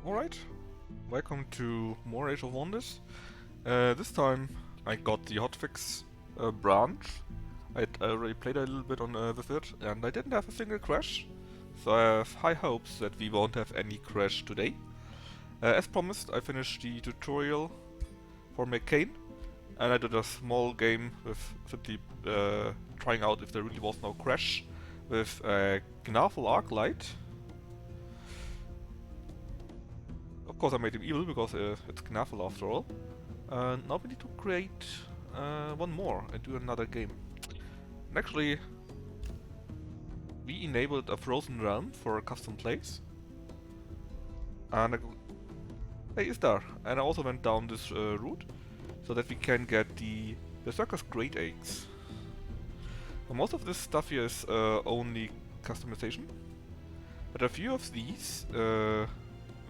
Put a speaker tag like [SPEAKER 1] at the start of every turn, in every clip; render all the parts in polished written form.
[SPEAKER 1] Alright, welcome to more Age of Wonders. This time I got the hotfix branch. I already played a little bit with it and I didn't have a single crash. So I have high hopes that we won't have any crash today. As promised, I finished the tutorial for McCain and I did a small game with simply trying out if there really was no crash with Gnarful Arclight. Of course I made him evil because it's Gnarful after all. Now we need to create one more and do another game. And actually, we enabled a frozen realm for custom plays. And hey, is there? And I also went down this route so that we can get the Berserker's Great Eggs. Now, most of this stuff here is only customization, but a few of these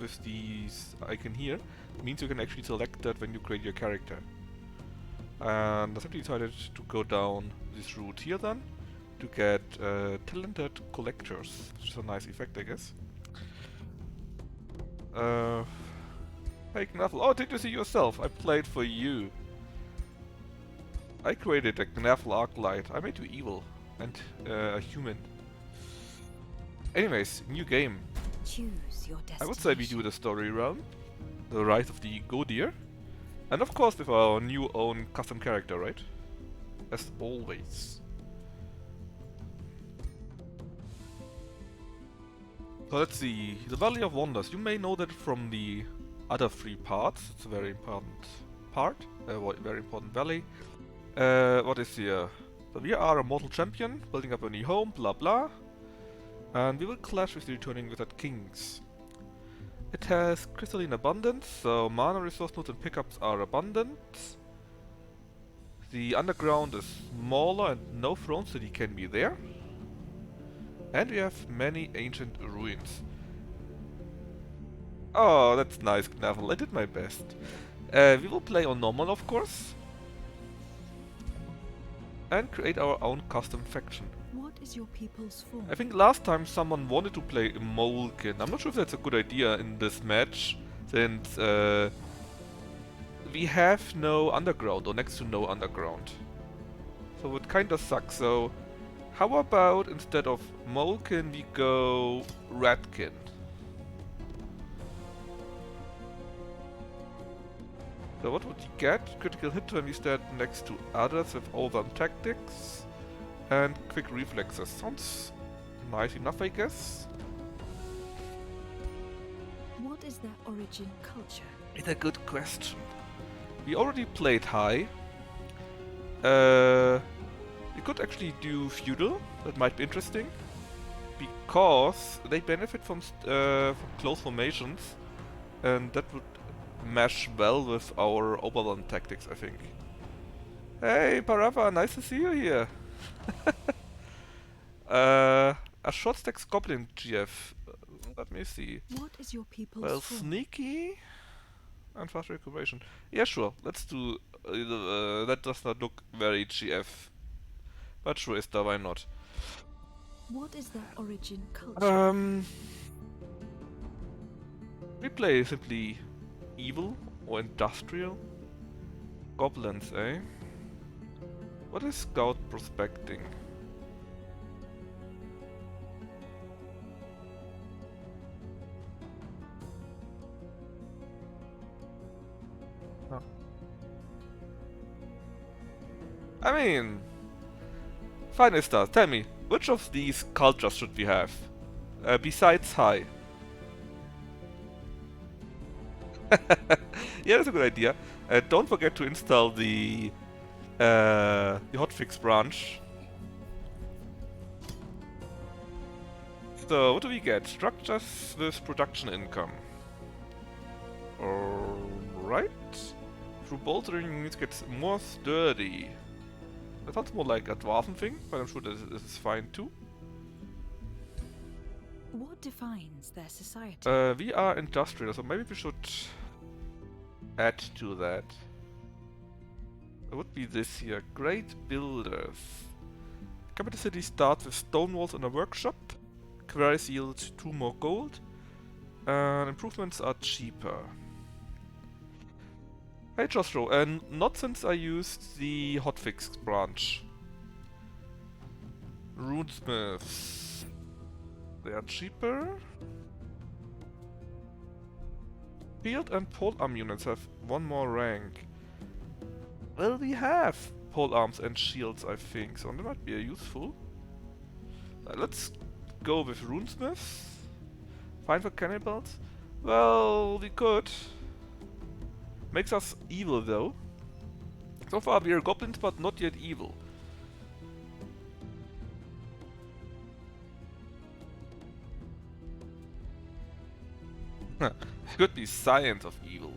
[SPEAKER 1] with these icon here means you can actually select that when you create your character. And I simply decided to go down this route here then to get talented collectors, which is a nice effect, I guess. Hey Gnarful, oh, did you see yourself? I played for you. I created a Gnarful Arclight. I made you evil and a human. Anyways, new game.
[SPEAKER 2] Choose your destination.
[SPEAKER 1] I would say we do the story realm, the Rise of the Godir, and of course with our new own custom character, right? As always. So let's see, the Valley of Wonders. You may know that from the other three parts. It's a very important part, a very important valley. What is here? So we are a mortal champion, building up a new home, blah blah. And we will clash with the returning wizard kings. It has crystalline abundance, so mana resource nodes and pickups are abundant. The underground is smaller and no throne city can be there. And we have many ancient ruins. Oh, that's nice, Gnarful. I did my best. We will play on normal, of course. And create our own custom faction.
[SPEAKER 2] What is your people's form?
[SPEAKER 1] I think last time someone wanted to play Molken. I'm not sure if that's a good idea in this match, since we have no underground, or next to no underground. So it kinda sucks. So how about instead of Molken we go Ratkin? So what would you get? Critical hit when we stand next to others with overwhelm tactics. And quick reflexes. Sounds nice enough, I guess.
[SPEAKER 2] What is their origin culture?
[SPEAKER 1] It's a good question. We already played high. We could actually do feudal. That might be interesting. Because they benefit from close formations. And that would mesh well with our overwhelm tactics, I think. Hey, Parava, nice to see you here. A short stacks goblin GF. Let me see.
[SPEAKER 2] What is your people's
[SPEAKER 1] Well,
[SPEAKER 2] form?
[SPEAKER 1] sneaky and fast recuperation. Yeah, sure. Let's do. That does not look very GF, but sure, Esther, why not?
[SPEAKER 2] What is their origin culture?
[SPEAKER 1] We play simply evil or industrial goblins, eh? What is scout prospecting? Huh. I mean, fine, Star, tell me, which of these cultures should we have? Besides high. Yeah, that's a good idea. Don't forget to install the hotfix branch. So, what do we get? Structures with production income. Alright. Through boltering, it gets more sturdy. That sounds more like a dwarven thing, but I'm sure this is fine too.
[SPEAKER 2] What defines their society?
[SPEAKER 1] We are industrial, so maybe we should add to that. It would be this here. Great builders. Capital city starts with stone walls and a workshop. Quarries yield 2 more gold. Improvements are cheaper. Hey Jostro, and not since I used the hotfix branch. Runesmiths. They are cheaper. Field and polearm units have one more rank. Well, we have polearms and shields, I think, so that might be useful. Let's go with runesmiths. Fine for cannibals. Well, we could. Makes us evil though. So far we are goblins, but not yet evil. Could be science of evil.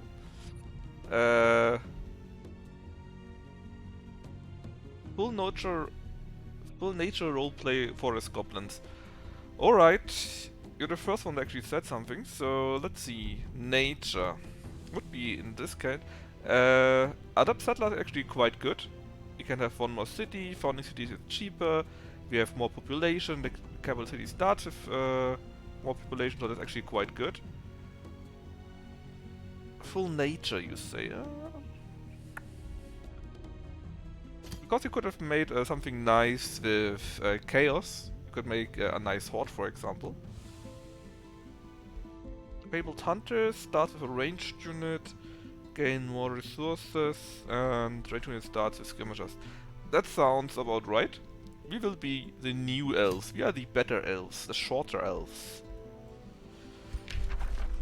[SPEAKER 1] Full nature roleplay forest goblins. Alright, you're the first one that actually said something, so let's see. Nature would be in this case. Adept settlers are actually quite good. You can have one more city, founding cities is cheaper, we have more population, the capital city starts with more population, so that's actually quite good. Full nature, you say? Because you could have made something nice with chaos. You could make a nice horde, for example. Fabled Hunter starts with a ranged unit, gain more resources, and ranged unit starts with skirmishers. That sounds about right. We will be the new elves. We are the better elves, the shorter elves.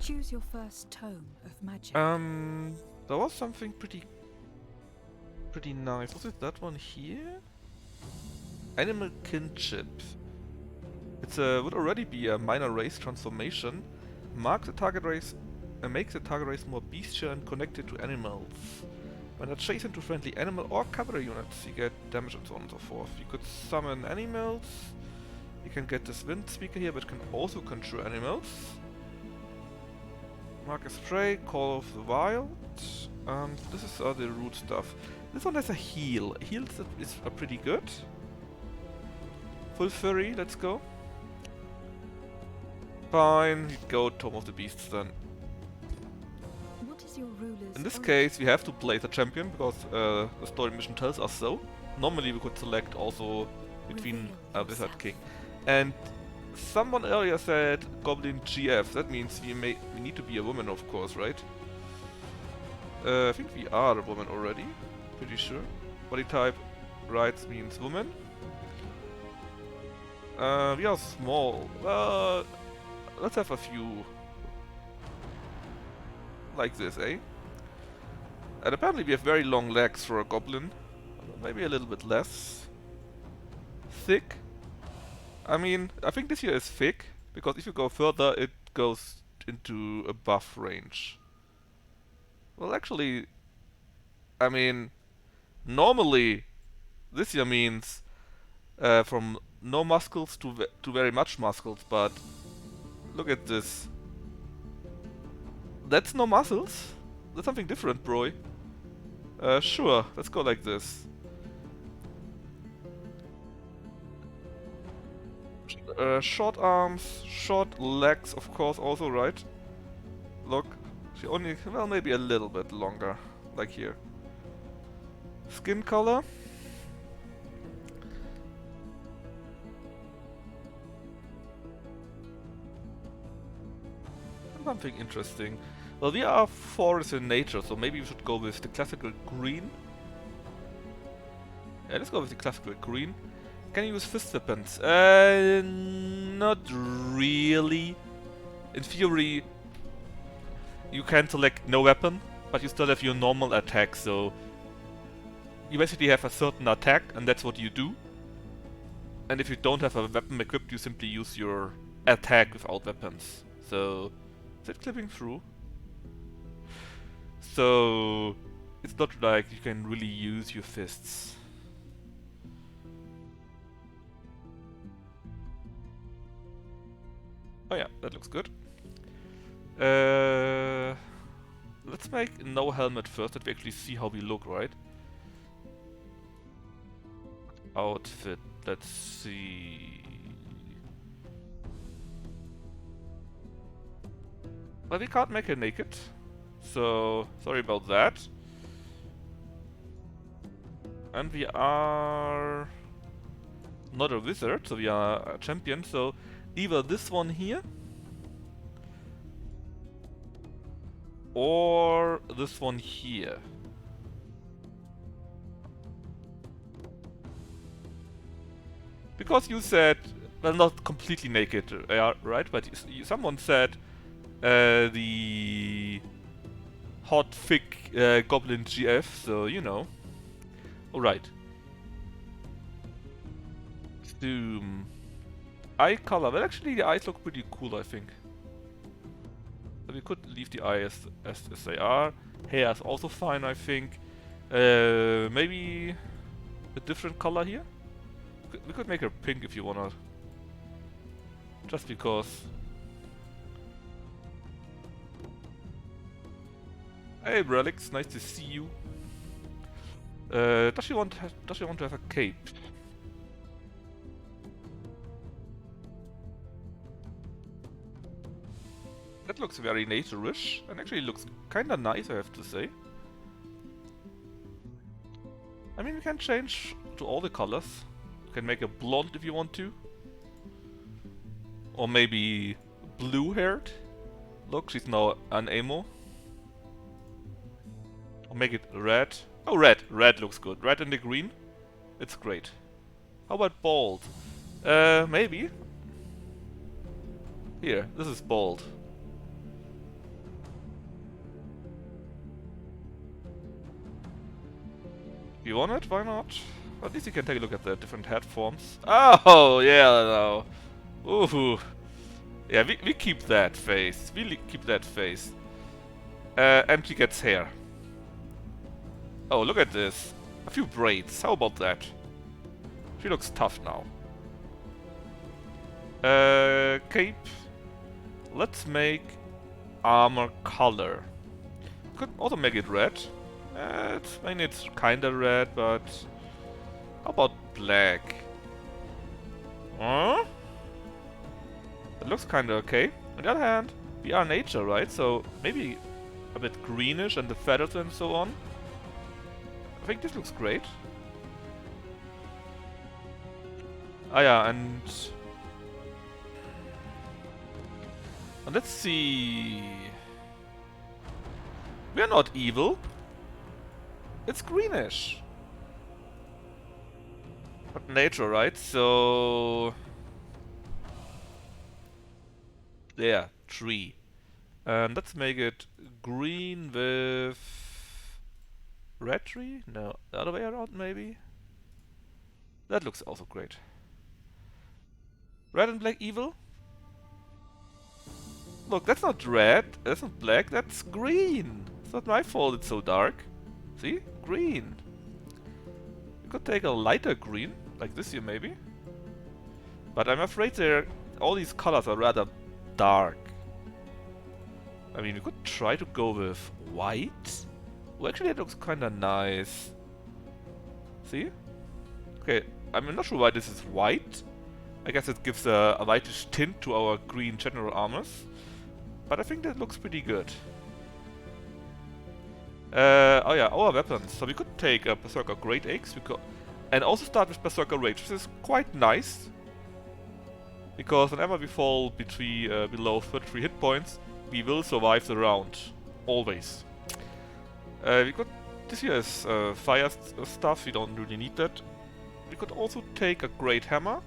[SPEAKER 2] Choose your first tome of magic.
[SPEAKER 1] There was something pretty nice. Was it that one here? Animal kinship. It would already be a minor race transformation. Makes the target race more bestial and connected to animals. When adjacent to friendly animal or cavalry units, you get damage and so on and so forth. You could summon animals. You can get this wind speaker here, which can also conjure animals. Mark a Stray, Call of the Wild. This is the root stuff. This one has a heal. Heals is pretty good. Full Furry, let's go. Fine, we go Tome of the Beasts then.
[SPEAKER 2] What is your ruler's
[SPEAKER 1] In this
[SPEAKER 2] origin?
[SPEAKER 1] case, we have to play the champion because the story mission tells us so. Normally, we could select also between
[SPEAKER 2] Reveal
[SPEAKER 1] Wizard
[SPEAKER 2] yourself.
[SPEAKER 1] King. And someone earlier said Goblin GF. That means we need to be a woman, of course, right? I think we are a woman already. Pretty sure. Body type, right, means woman. We are small. Let's have a few like this, eh? And apparently we have very long legs for a goblin. Maybe a little bit less. Thick. I mean, I think this here is thick, because if you go further, it goes into a buff range. Well, actually, I mean, normally this here means from no muscles to very much muscles, but look at this. That's no muscles. That's something different, bro. Sure, let's go like this. Short arms, short legs, of course, also, right? Look, she only, well, maybe a little bit longer, like here. Skin color. Something interesting. Well, we are forest in nature, so maybe we should go with the classical green. Yeah, let's go with the classical green. Can you use fist weapons? Not really. In theory, you can select no weapon, but you still have your normal attack, so you basically have a certain attack, and that's what you do. And if you don't have a weapon equipped, you simply use your attack without weapons. So, is it clipping through? So, it's not like you can really use your fists. Oh yeah, that looks good. Let's make no helmet first, that we actually see how we look, right? Outfit, let's see. But we can't make her naked. So, sorry about that. And we are not a wizard, so we are a champion. So, either this one here or this one here. Because you said, well, not completely naked, right? But someone said the hot, thick goblin GF, so you know. Alright. Zoom. Eye color. Well, actually, the eyes look pretty cool, I think. So we could leave the eyes as they are. Hair is also fine, I think. Maybe a different color here? We could make her pink if you wanna. Just because. Hey Relics, nice to see you. Does she want to have a cape? That looks very nature-ish, and actually looks kinda nice, I have to say. I mean, we can change to all the colors. You can make a blonde if you want to. Or maybe blue-haired. Look, she's now an emo. Or make it red. Oh, red. Red looks good. Red and the green. It's great. How about bald? Maybe. Here, this is bald. You want it? Why not? At least you can take a look at the different head forms. Oh, yeah, no. Ooh. Yeah, we keep that face. We keep that face. And she gets hair. Oh, look at this. A few braids. How about that? She looks tough now. Cape. Let's make armor color. Could also make it red. I mean, it's kinda red, but how about black? Huh? It looks kinda okay. On the other hand, we are nature, right? So maybe a bit greenish and the feathers and so on. I think this looks great. Ah yeah, and let's see. We're not evil. It's greenish. But nature, right? So there, tree. And let's make it green with red tree? No, the other way around maybe? That looks also great. Red and black evil? Look, that's not red, that's not black, that's green. It's not my fault it's so dark. See? Green. You could take a lighter green, like this here maybe. But I'm afraid all these colors are rather dark. I mean, you could try to go with white. Well, actually, that looks kinda nice. See? Okay, I'm not sure why this is white. I guess it gives a whitish tint to our green general armors. But I think that looks pretty good. Oh yeah, our weapons. So we could take a Berserker Great Axe, and also start with Berserker Rage, which is quite nice. Because whenever we fall below 33 hit points, we will survive the round. Always. This here is fire stuff, we don't really need that. We could also take a Great Hammer,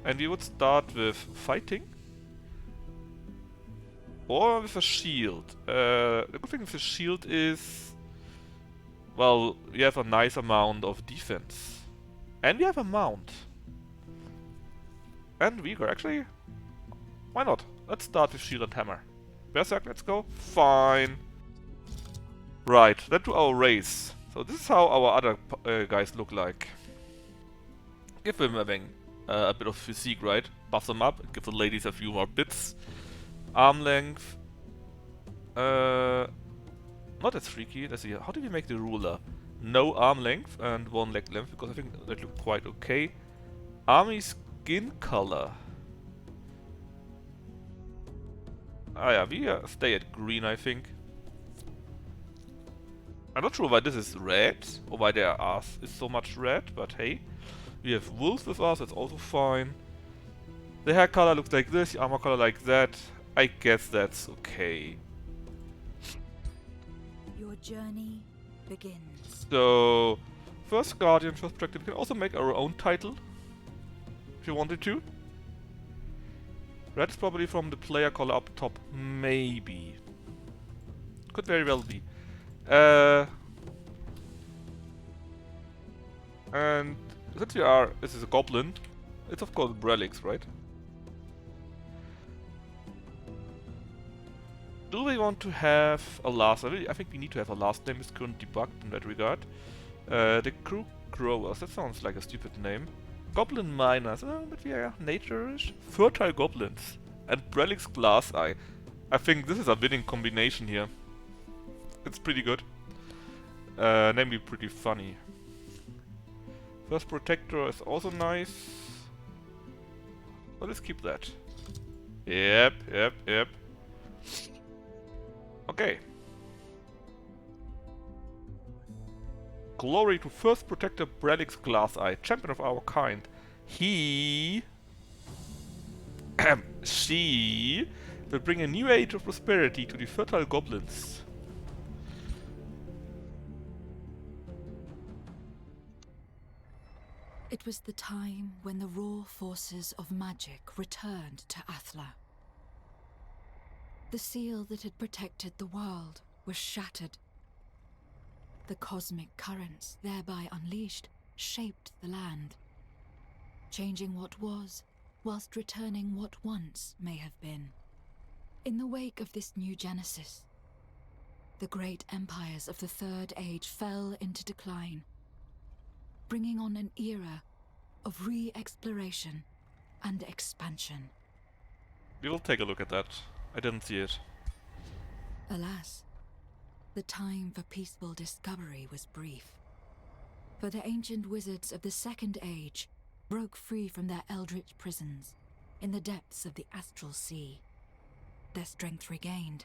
[SPEAKER 1] and we would start with fighting. Or with a shield. The good thing with the shield is, well, we have a nice amount of defense. And we have a mount. And Vigor, actually. Why not? Let's start with shield and hammer. Berserk, let's go. Fine. Right, then to our race. So this is how our other guys look like. Give them a bit of physique, right? Buff them up, give the ladies a few more bits. Arm length. Not as freaky. Let's see. How do we make the ruler? No arm length and one leg length, because I think that looked quite okay. Army skin color. Ah yeah, we stay at green, I think. I'm not sure why this is red, or why their ass is so much red, but hey. We have wolves with us, that's also fine. The hair color looks like this, the armor color like that. I guess that's okay.
[SPEAKER 2] Your journey begins.
[SPEAKER 1] So, first Guardian, first Protector. We can also make our own title, if you wanted to. Red is probably from the player color up top, maybe. Could very well be. And since this is a goblin, it's of course Brelix, right? Do we want to have a last? I think we need to have a last name. It's currently bugged in that regard. The Crew Growers. That sounds like a stupid name. Goblin Miners. But we are nature-ish. Fertile Goblins. And Brelix Glass Eye. I think this is a winning combination here. It's pretty good. Namely pretty funny. First Protector is also nice. So let's keep that. Yep. Okay. Glory to First Protector Brelix Glass Eye, champion of our kind. He... she... will bring a new age of prosperity to the fertile goblins.
[SPEAKER 2] It was the time when the raw forces of magic returned to Athla. The seal that had protected the world was shattered. The cosmic currents, thereby unleashed, shaped the land, changing what was, whilst returning what once may have been. In the wake of this new genesis, the great empires of the Third Age fell into decline, bringing on an era of re-exploration and expansion.
[SPEAKER 1] We will take a look at that. I didn't see it.
[SPEAKER 2] Alas, the time for peaceful discovery was brief. For the ancient wizards of the Second Age broke free from their eldritch prisons in the depths of the Astral Sea. Their strength regained,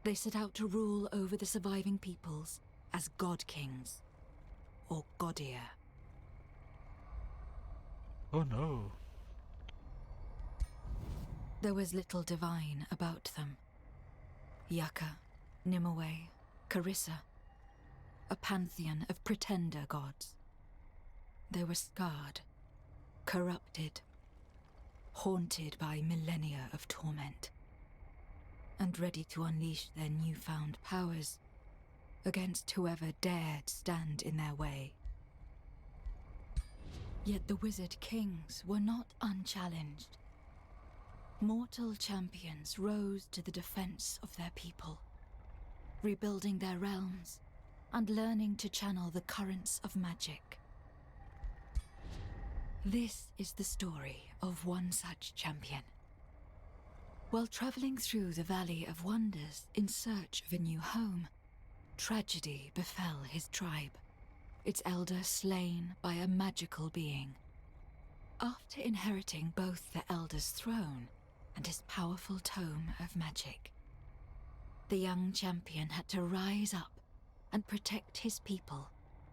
[SPEAKER 2] they set out to rule over the surviving peoples as God Kings, or Godir.
[SPEAKER 1] Oh no.
[SPEAKER 2] There was little divine about them. Yucca, Nimue, Carissa, a pantheon of pretender gods. They were scarred, corrupted, haunted by millennia of torment, and ready to unleash their newfound powers against whoever dared stand in their way. Yet the wizard kings were not unchallenged. Mortal champions rose to the defense of their people, rebuilding their realms and learning to channel the currents of magic. This is the story of one such champion. While traveling through the Valley of Wonders in search of a new home, tragedy befell his tribe, its elder slain by a magical being. After inheriting both the elder's throne and his powerful tome of magic, the young champion had to rise up and protect his people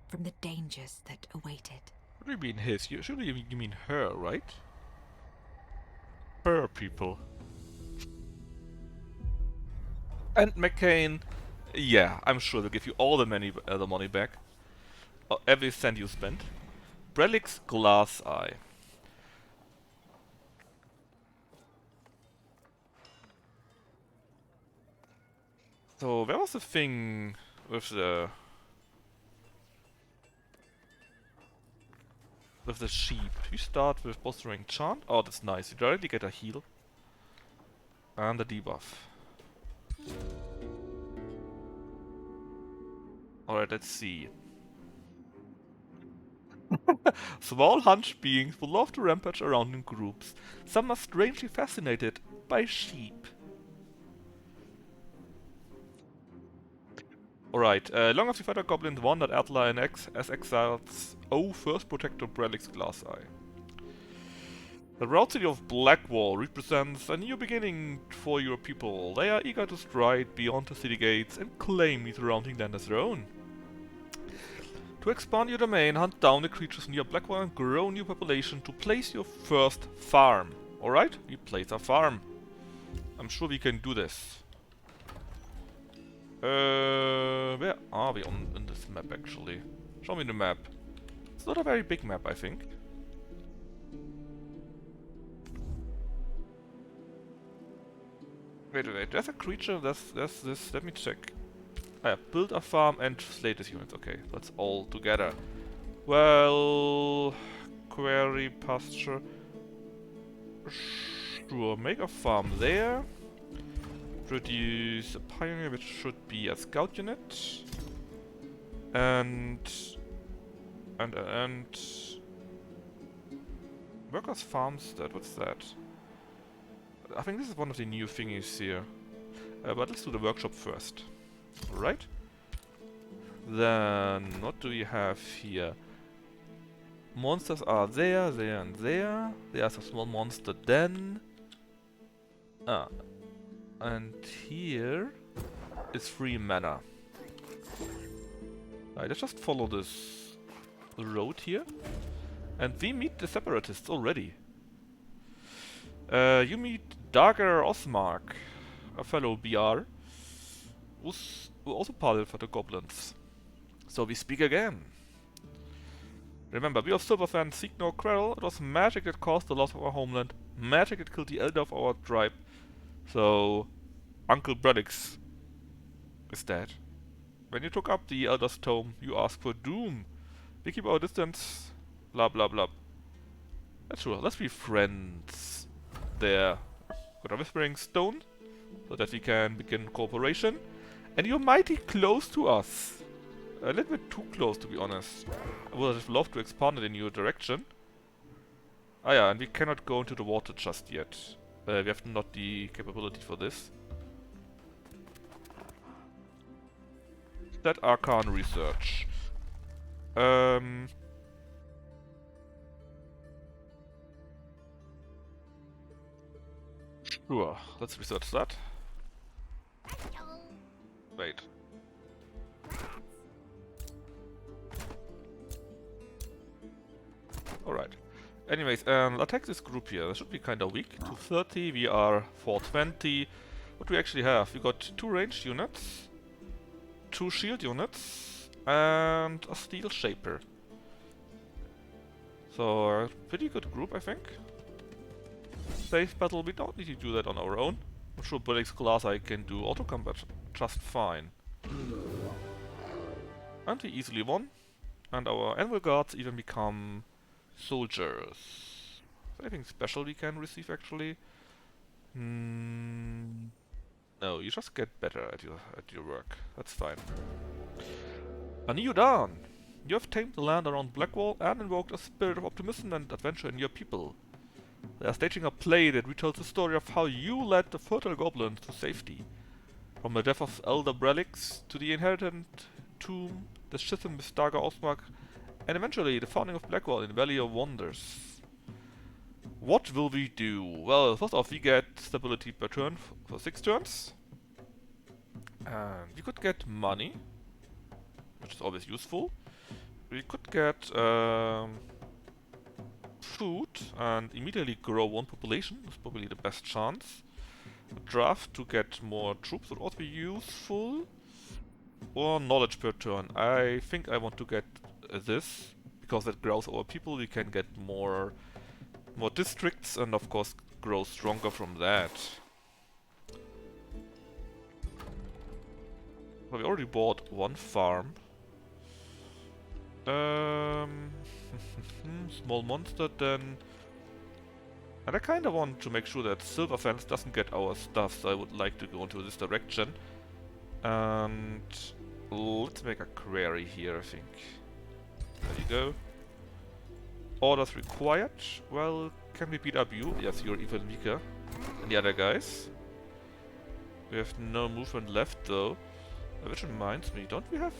[SPEAKER 2] from the dangers that awaited.
[SPEAKER 1] What do you mean his? Surely you mean her, right? Her people. And McCain, yeah, I'm sure they'll give you all the money back. Every cent you spent. Brelix Glass Eye. So, where was the thing with the sheep? We start with bolstering chant. Oh, that's nice. You directly get a heal and a debuff. Alright, let's see. Small hunched beings will love to rampage around in groups. Some are strangely fascinated by sheep. Alright, long as you fight a goblin, one that Atla as exiles. Oh, first protector Brelix Glass Eye. The proud city of Blackwall represents a new beginning for your people. They are eager to stride beyond the city gates and claim the surrounding land as their own. To expand your domain, hunt down the creatures near Blackwall and grow new population to place your first farm. Alright, we place a farm. I'm sure we can do this. Where are we on this map actually? Show me the map. It's not a very big map, I think. Wait, there's a creature, there's this, let me check. Ah, yeah, build a farm and slay these units, okay, that's all together. Well, quarry, pasture. Sure, make a farm there. Produce a pioneer, which should be a scout unit. And Workers Farmstead, what's that? I think this is one of the new thingies here. But let's do the workshop first. Right? Then, what do we have here? Monsters are there, and there. There's a small monster den. Ah. And here is free mana. Right, let's just follow this road here. And we meet the separatists already. You meet Dager Osmark, a fellow BR, who also parted for the goblins. So we speak again. Remember, we of Silverfen seek no quarrel. It was magic that caused the loss of our homeland, magic that killed the elder of our tribe. So, Uncle Bradix is dead. When you took up the Elder's Tome, you asked for doom. We keep our distance, blah blah blah. That's true, let's be friends. There. Got a Whispering Stone, so that we can begin cooperation. And you're mighty close to us. A little bit too close, to be honest. I would have loved to expand it in your direction. Ah yeah, and we cannot go into the water just yet. We have not the capability for this. That Arcane Research. Sure, let's research that. Wait. Alright. Anyways, let's take this group here. That should be kinda weak. 230, we are 420. What do we actually have? We got 2 ranged units, 2 shield units, and a steel shaper. So, a pretty good group, I think. Safe battle, we don't need to do that on our own. I'm sure Bullix class I can do auto combat just fine. And we easily won. And our Anvil Guards even become soldiers. Anything special we can receive actually? No, you just get better at your work. That's fine. A new dawn! You have tamed the land around Blackwall and invoked a spirit of optimism and adventure in your people. They are staging a play that retells the story of how you led the fertile goblins to safety. From the death of Elder Brelix to the inherited tomb, the schism with Dager Osmark, and eventually the founding of Blackwall in the Valley of Wonders. What will we do? Well, first off, we get stability per turn for 6 turns. And we could get money, which is always useful. We could get food and immediately grow 1 population. That's probably the best chance. A draft to get more troops would also be useful. Or knowledge per turn. I think I want to get this, because that grows our people. We can get more districts and of course grow stronger from that. Well, we already bought 1 farm. Small monster then. And I kinda want to make sure that Silverfence doesn't get our stuff, so I would like to go into this direction. And let's make a quarry here, I think. There you go. Orders required. Well, can we beat up you? Yes, you're even weaker than the other guys. We have no movement left though. Which reminds me, don't we have...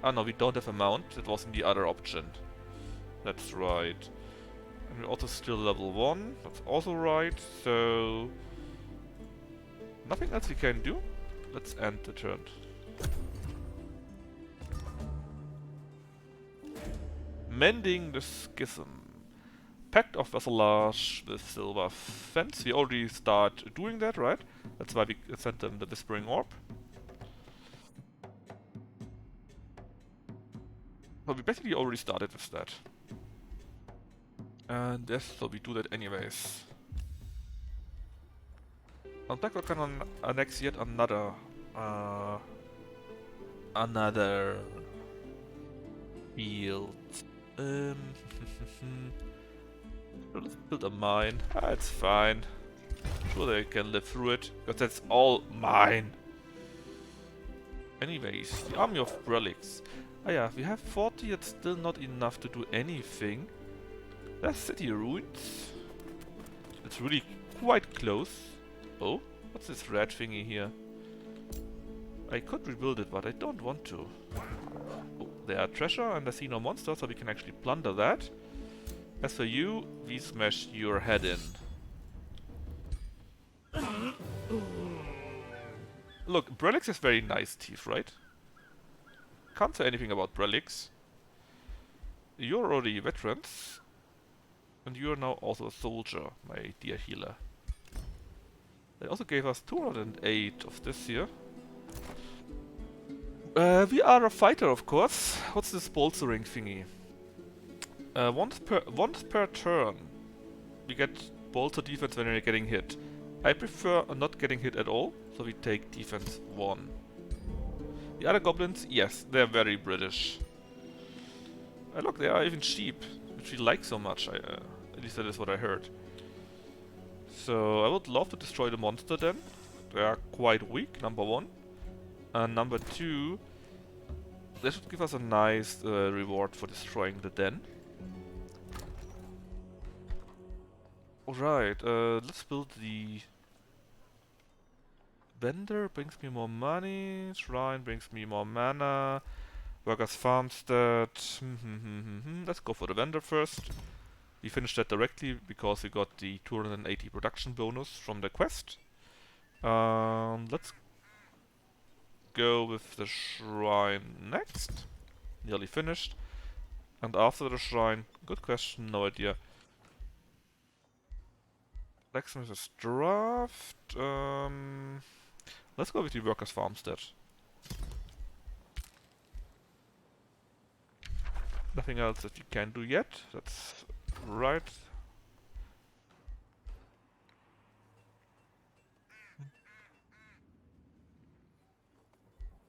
[SPEAKER 1] Ah no, we don't have a mount. That was in the other option. That's right. And we're also still level 1, that's also right, so... Nothing else we can do? Let's end the turn. Mending the Schism. Pact of Vassalage with Silver Fence. We already start doing that, right? That's why we sent them the Whispering Orb. But we basically already started with that. And yes, so we do that anyways. On Blackrock can annex yet another field. Let's build a mine. Ah, it's fine. Sure they can live through it, because that's all mine. Anyways, the army of relics. Ah yeah, we have 40, it's still not enough to do anything. There's city ruins. It's really quite close. Oh, what's this red thingy here? I could rebuild it, but I don't want to. Oh, there are treasure and I see no monsters, so we can actually plunder that. As for you, we smash your head in. Look, Brelix is very nice teeth, right? Can't say anything about Brelix. You're already veterans. And you're now also a soldier, my dear healer. They also gave us 208 of this here. We are a fighter, of course. What's this bolstering thingy? Once per turn, we get bolster defense when we're getting hit. I prefer not getting hit at all, so we take defense 1. The other goblins, yes, they're very British. Look, they are even sheep, which we like so much. At least that is what I heard. So I would love to destroy the monster then. They are quite weak, number 1. And number 2, they should give us a nice reward for destroying the den. Alright, let's build the vendor, brings me more money, shrine brings me more mana, workers farmstead, let's go for the vendor first. We finished that directly because we got the 280 production bonus from the quest. Let's go with the shrine next. Nearly finished. And after the shrine, good question, no idea. Blacksmith's draft. Let's go with the workers farmstead. Nothing else that you can do yet. That's right.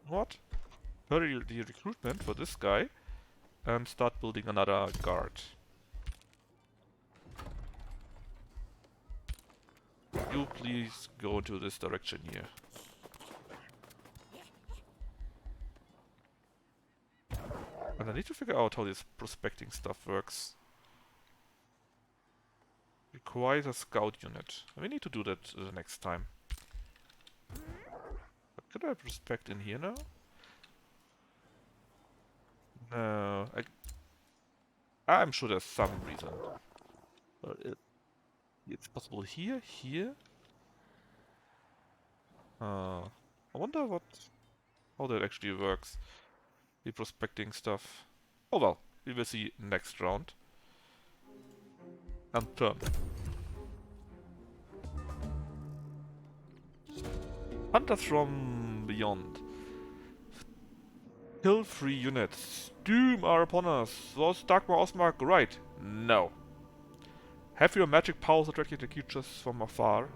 [SPEAKER 1] What? Hurry the recruitment for this guy and start building another guard. You please go into this direction here. And I need to figure out how this prospecting stuff works. Requires a scout unit. We need to do that the next time. But could I prospect in here now? No, I'm sure there's some reason. But it's possible here, here. I wonder how that actually works. The prospecting stuff. Oh well, we will see next round. And turn. Hunters from beyond. Kill 3 units. Doom are upon us. Was Dagmar Osmark right? No. Have your magic powers attracted the creatures from afar?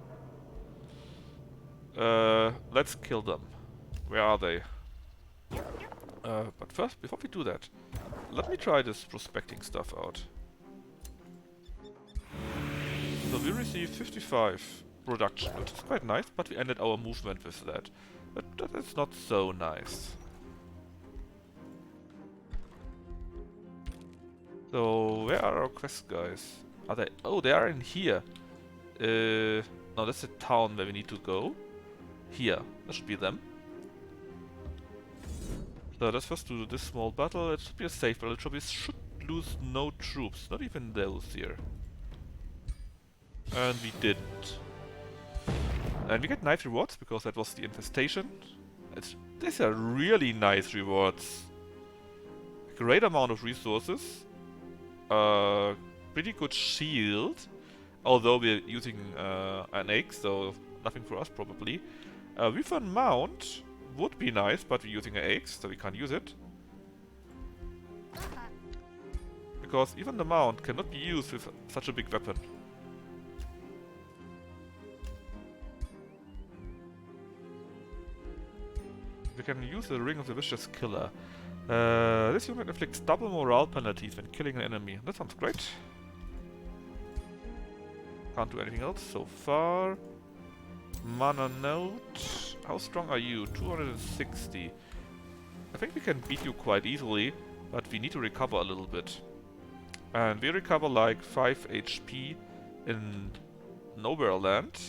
[SPEAKER 1] Let's kill them. Where are they? But first, before we do that, let me try this prospecting stuff out. So we received 55 production, which is quite nice, but we ended our movement with that. But that is not so nice. So, where are our quest guys? Are they? Oh, they are in here. No, that's the town where we need to go. Here, that should be them. So let's first do this small battle. It should be a safe battle. Should lose no troops, not even those here. And we didn't. And we get nice rewards because that was the infestation. These are really nice rewards. Great amount of resources. Pretty good shield. Although we're using an egg, so nothing for us probably. With a mount would be nice, but we're using an egg, so we can't use it. Because even the mount cannot be used with such a big weapon. We can use the Ring of the Vicious Killer. This unit inflicts double morale penalties when killing an enemy. That sounds great. Can't do anything else so far. Mana note. How strong are you? 260. I think we can beat you quite easily, but we need to recover a little bit. And we recover like 5 HP in Nowhere Land.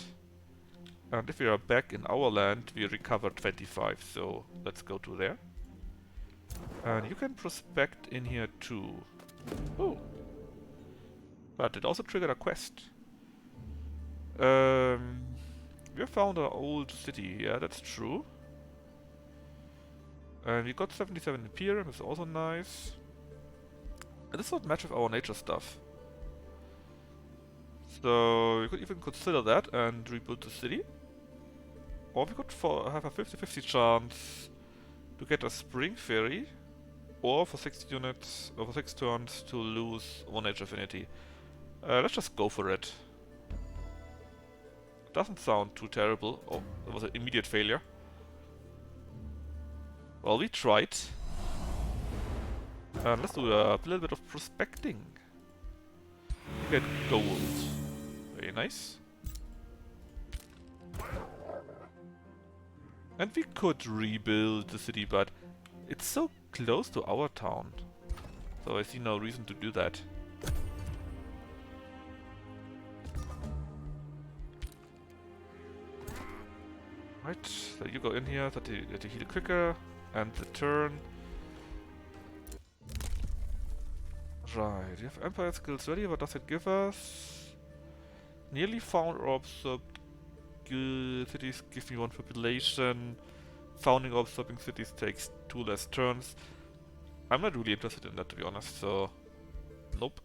[SPEAKER 1] And if we are back in our land, we recover 25, so let's go to there. And you can prospect in here too. Oh. But it also triggered a quest. We have found an old city, yeah, that's true. And we got 77 Imperium, is also nice. And this would match with our nature stuff. So we could even consider that and rebuild the city. Or we could have a 50-50 chance to get a Spring Fairy. Or for 60 units, or for 6 turns, to lose 1 nature affinity. Let's just go for it. Doesn't sound too terrible. Oh, that was an immediate failure. Well, we tried. And let's do a little bit of prospecting. Get gold. Very nice. And we could rebuild the city, but it's so close to our town. So I see no reason to do that. Right, so you go in here, that you heal quicker, and the turn. Right, you have Empire skills ready, what does it give us? Nearly found or absorbed cities give me 1 population. Founding or absorbing cities takes 2 less turns. I'm not really interested in that, to be honest, so nope.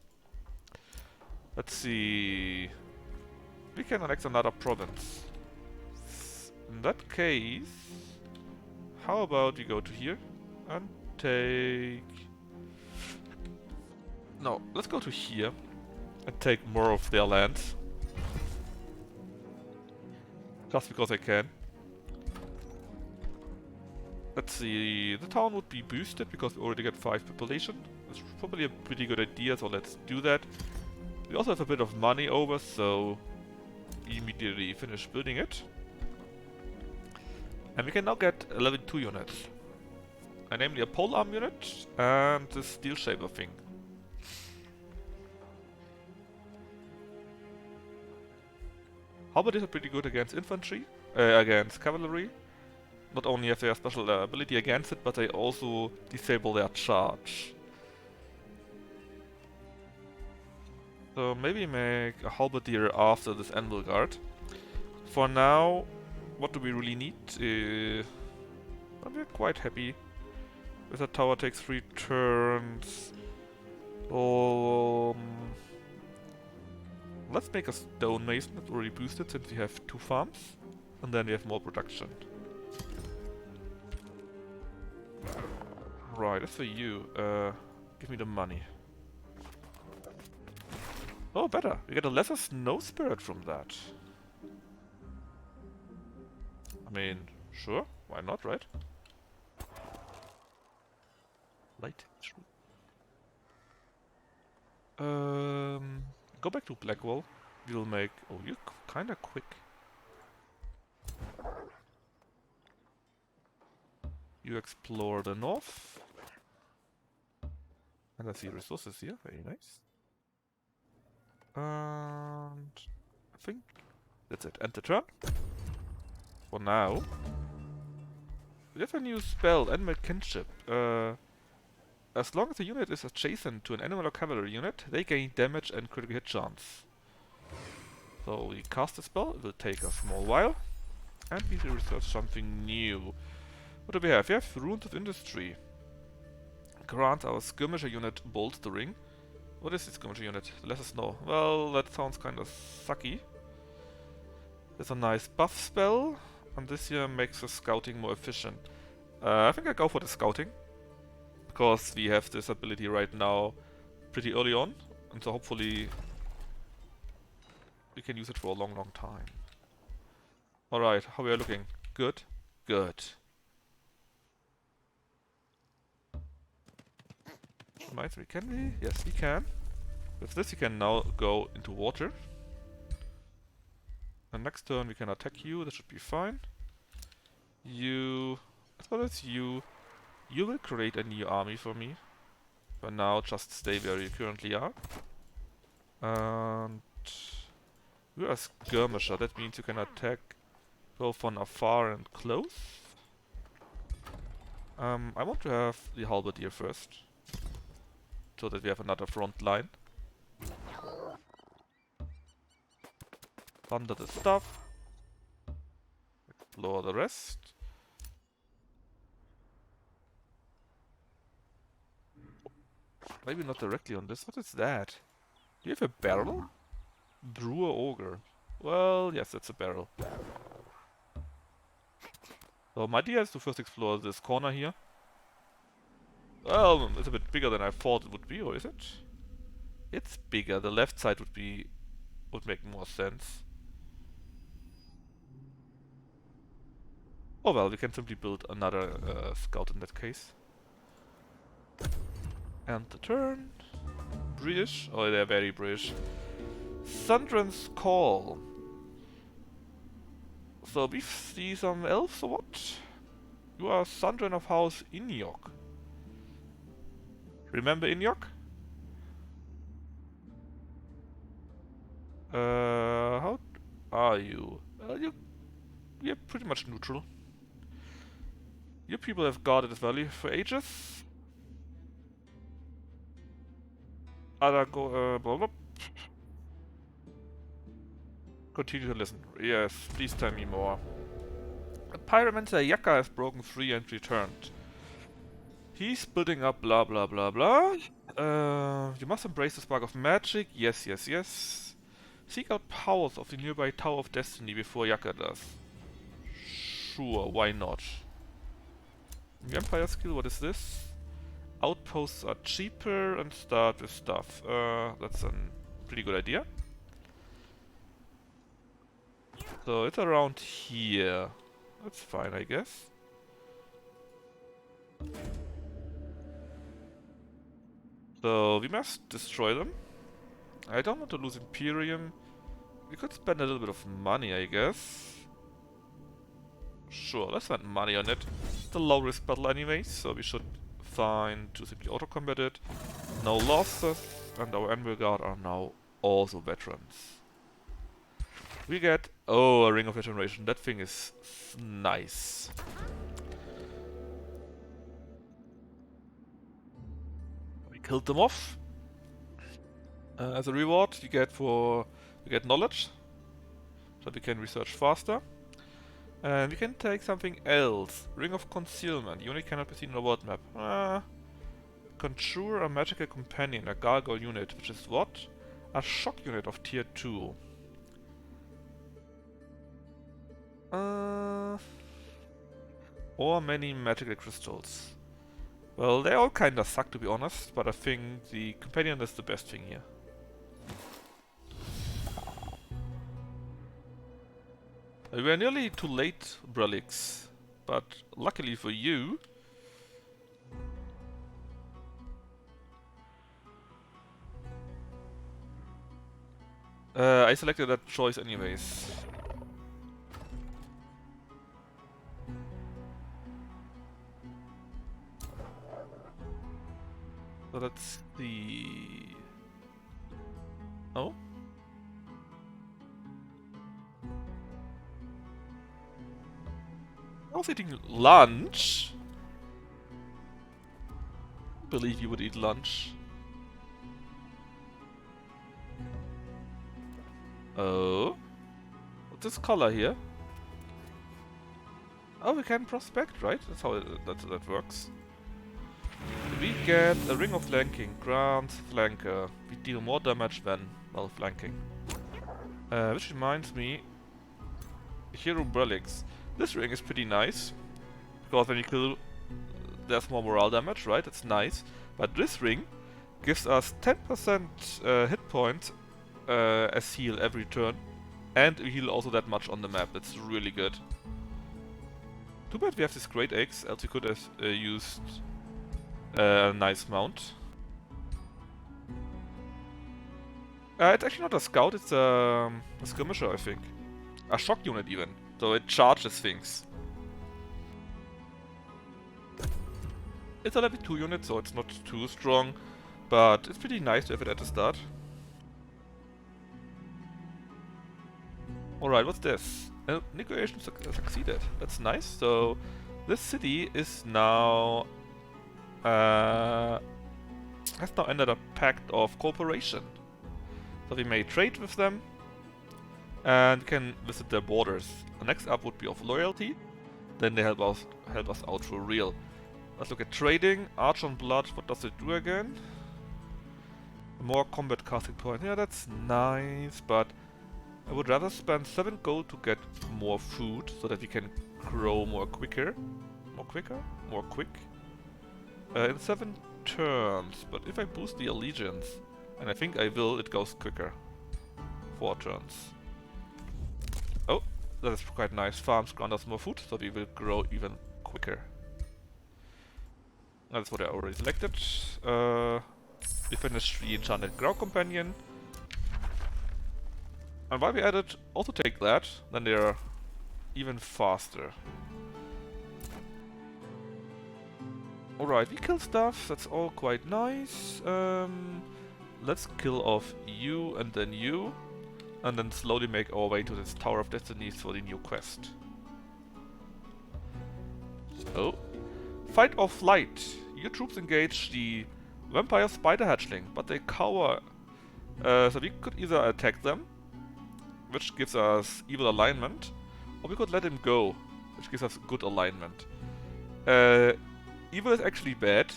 [SPEAKER 1] Let's see. We can annex another province. In that case, how about we go to here and take... No, let's go to here and take more of their land. Just because I can. Let's see, the town would be boosted because we already get 5 population. That's probably a pretty good idea, so let's do that. We also have a bit of money over, so immediately finish building it. And we can now get 11-2 units. And namely a pole arm unit and the steel shaper thing. Halberdiers are pretty good against infantry, against cavalry. Not only have they a special ability against it, but they also disable their charge. So maybe make a halberdier after this anvil guard. For now, what do we really need? But we're quite happy. With that tower takes 3 turns. Let's make a stonemason that's already boosted since we have 2 farms. And then we have more production. Right, that's for you. Give me the money. Oh, better. We get a lesser snow spirit from that. I mean, sure. Why not, right? Light. Go back to Blackwall. We'll make... Oh, you're kinda quick. You explore the north. And I see resources here. Very nice. And... I think that's it. End the turn. For now. We have a new spell, Animal Kinship. As long as the unit is adjacent to an animal or cavalry unit, they gain damage and critical hit chance. So we cast a spell, it will take a small while. And we research something new. What do we have? We have Runes of Industry. Grant our skirmisher unit bolstering. What is this skirmisher unit? Let us know. Well, that sounds kind of sucky. There's a nice buff spell, and this here makes the scouting more efficient. I think I go for the scouting, because we have this ability right now pretty early on, and so hopefully we can use it for a long, long time. Alright, how are we looking? Good? Good. Reminds me, can we? Yes, we can. With this we can now go into water. And next turn we can attack you, that should be fine. You... as well as you... you will create a new army for me. For now, just stay where you currently are. And... you are a skirmisher, that means you can attack both from afar and close. I want to have the halberdier first, so that we have another front line. Thunder the stuff. Explore the rest. Maybe not directly on this. What is that? Do you have a barrel? Brewer Ogre. Well, yes, that's a barrel. So my idea is to first explore this corner here. Well, it's a bit bigger than I thought it would be, or is it? It's bigger. The left side would make more sense. Oh well, we can simply build another scout in that case. And the turn. British? Oh, they're very British. Sundren's Call. So we see some elves or what? You are Sundren of House Inyok. Remember Inyok? How are you? You're pretty much neutral. Your people have guarded this valley for ages. Blah, blah. Continue to listen. Yes, please tell me more. A pyromancer Yaka has broken free and returned. He's building up blah blah blah blah. You must embrace the spark of magic. Yes, yes, yes. Seek out powers of the nearby Tower of Destiny before Yaka does. Sure, why not? Vampire skill, what is this? Outposts are cheaper and start with stuff. That's a pretty good idea. So it's around here. That's fine, I guess. So we must destroy them. I don't want to lose Imperium. We could spend a little bit of money, I guess. Sure, let's spend money on it. It's a low risk battle anyway, so we should find to simply auto-combat it. No losses, and our Anvil Guard are now also veterans. We get... oh, a Ring of Regeneration. That thing is nice. We killed them off. As a reward, you get knowledge, so we can research faster. And we can take something else. Ring of Concealment. Unit cannot be seen on the world map. Conjure a magical companion, a gargoyle unit, which is what? A shock unit of tier 2. Or many magical crystals. Well, they all kinda suck to be honest, but I think the companion is the best thing here. We are nearly too late, Brelix, but luckily for you, I selected that choice anyways. So that's the... oh? I was eating lunch. I believe you would eat lunch. Oh. What's this color here? Oh, we can prospect, right? That's how that works. We get a Ring of Flanking, grants Flanker. We deal more damage when while flanking. Which reminds me, Hero Relics. This ring is pretty nice, because when you kill, there's more morale damage, right? It's nice. But this ring gives us 10% hit points as heal every turn, and we heal also that much on the map. It's really good. Too bad we have this great axe, else we could have used a nice mount. It's actually not a scout, it's a skirmisher, I think. A shock unit even, so it charges things. It's a level 2 unit, so it's not too strong, but it's pretty nice to have it at the start. Alright, what's this? Negotiation succeeded. That's nice. So, this city is now has now entered a pact of cooperation. So we may trade with them and can visit their borders. The next up would be of loyalty. Then they help us out for real. Let's look at trading. Arch on Blood, what does it do again? More combat casting points. Yeah, that's nice, but I would rather spend 7 gold to get more food so that we can grow more quick. In 7 turns, but if I boost the allegiance, and I think I will, it goes quicker. 4 turns. Oh, that is quite nice. Farms grant us more food, so we will grow even quicker. That's what I already selected. We finished the Enchanted Ground Companion. And while we added, also take that, then they're even faster. Alright, we kill stuff, that's all quite nice. Let's kill off you and then slowly make our way to this Tower of Destinies for the new quest. Oh. Fight or flight. Your troops engage the vampire spider hatchling, but they cower. So we could either attack them, which gives us evil alignment, or we could let him go, which gives us good alignment. Evil is actually bad,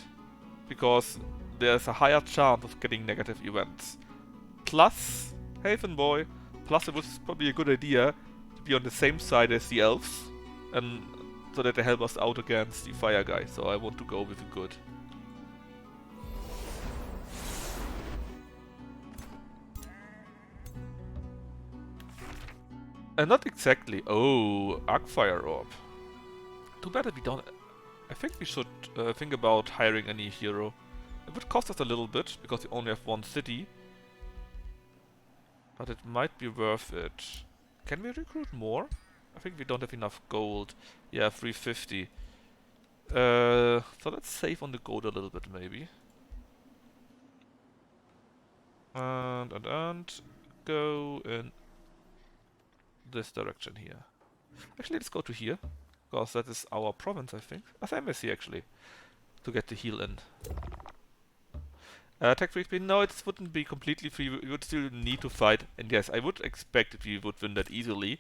[SPEAKER 1] because there's a higher chance of getting negative events. Plus, Haven Boy, plus it was probably a good idea to be on the same side as the elves, and so that they help us out against the fire guy, so I want to go with the good. Not exactly. Oh, Arcfire Orb. Too bad that we don't... I think we should think about hiring any hero. It would cost us a little bit, because we only have 1 city. But it might be worth it. Can we recruit more? I think we don't have enough gold. Yeah, 350. So let's save on the gold a little bit, maybe. And go in this direction here. Actually, let's go to here, because that is our province, I think. As embassy, actually, to get the heal in. Attack free speed? No, it wouldn't be completely free. We would still need to fight. And yes, I would expect that we would win that easily.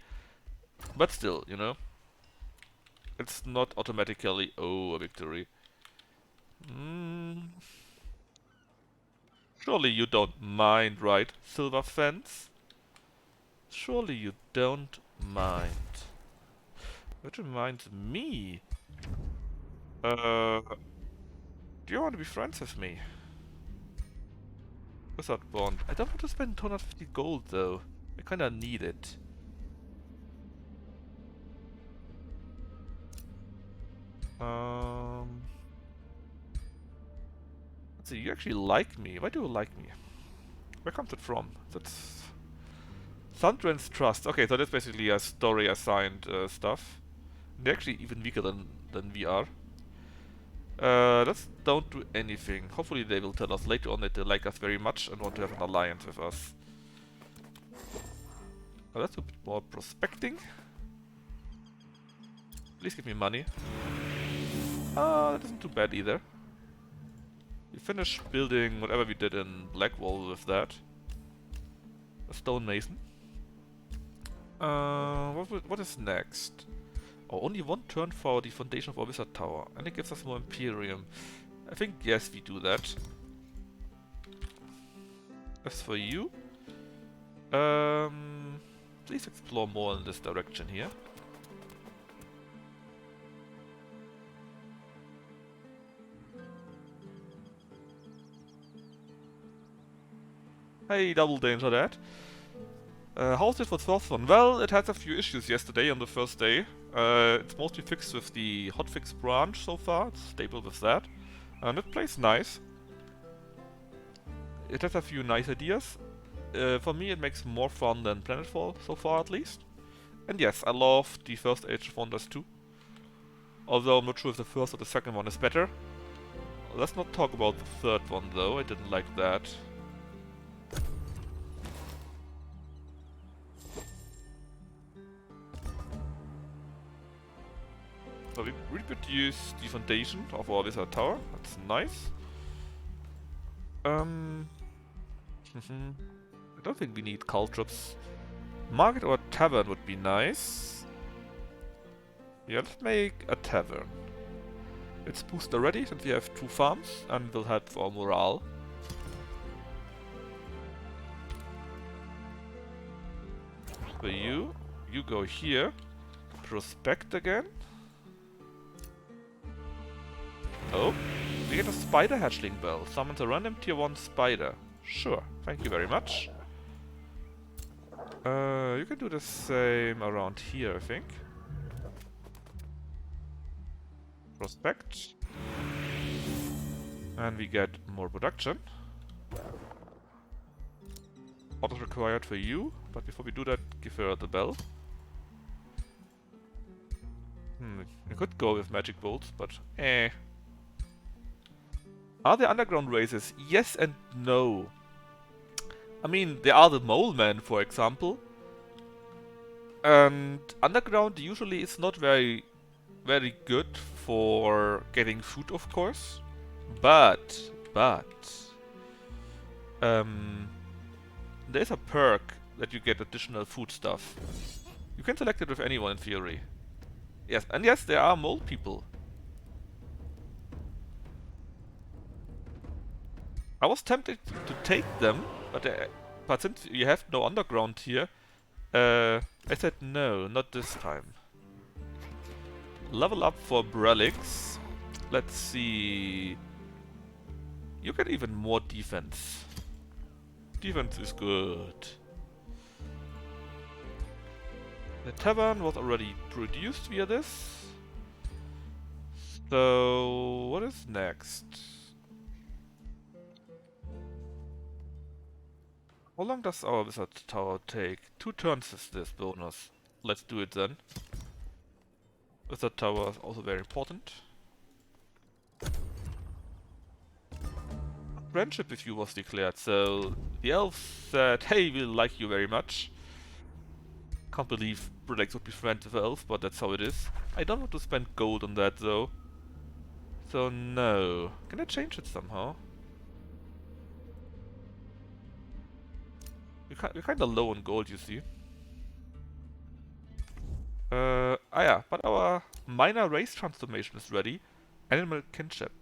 [SPEAKER 1] But still, you know. It's not automatically, oh, a victory. Surely you don't mind, right, Silver Fence? Surely you don't mind. Which reminds me. Do you want to be friends with me? Wizard Bond. I don't want to spend 250 gold though. I kinda need it. Let's see, you actually like me. Why do you like me? Where comes it from? That's Thundren's Trust. Okay, so that's basically a story assigned stuff. They're actually even weaker than we are. Let's don't do anything. Hopefully they will tell us later on that they like us very much and want to have an alliance with us. Let's do a bit more prospecting. Please give me money. That isn't too bad either. We finished building whatever we did in Blackwall with that. A stonemason. What is next? Oh, only one turn for the foundation of our wizard tower, and it gives us more Imperium. I think yes, we do that. As for you, please explore more in this direction here. Hey, double danger that. How's it for the first one? Well, it had a few issues yesterday on the first day. It's mostly fixed with the hotfix branch so far. It's stable with that. And it plays nice. It has a few nice ideas. For me, it makes more fun than Planetfall so far, at least. And yes, I love the first Age of Wonders too. Although I'm not sure if the first or the second one is better. Let's not talk about the third one though. I didn't like that. So we reproduce the foundation of our wizard tower. That's nice. I don't think we need caltrops. Market or tavern would be nice. Yeah, let's make a tavern. It's booster ready since we have 2 farms and will help for our morale. For you go here. Prospect again. Oh, we get a spider hatchling bell. Summons a random tier 1 spider. Sure, thank you very much. You can do the same around here, I think. Prospect. And we get more production. Autos required for you, but before we do that, give her the bell. We could go with magic bolts, but eh. Are there underground races? Yes and no. I mean, there are the Mole Men, for example. And underground usually is not very good for getting food, of course. But there's a perk that you get additional food stuff. You can select it with anyone in theory. Yes, and yes, there are mole people. I was tempted to take them, but since you have no underground here, I said no, not this time. Level up for Brelix. Let's see. You get even more defense. Defense is good. The tavern was already produced via this. So, what is next? How long does our wizard tower take? 2 turns is this bonus. Let's do it then. Wizard tower is also very important. Friendship with you was declared, so the elves said, hey, we like you very much. Can't believe Brelix would be friends with elves, but that's how it is. I don't want to spend gold on that though. So no. Can I change it somehow? We're kinda low on gold, you see. Yeah, but our minor race transformation is ready. Animal kinship.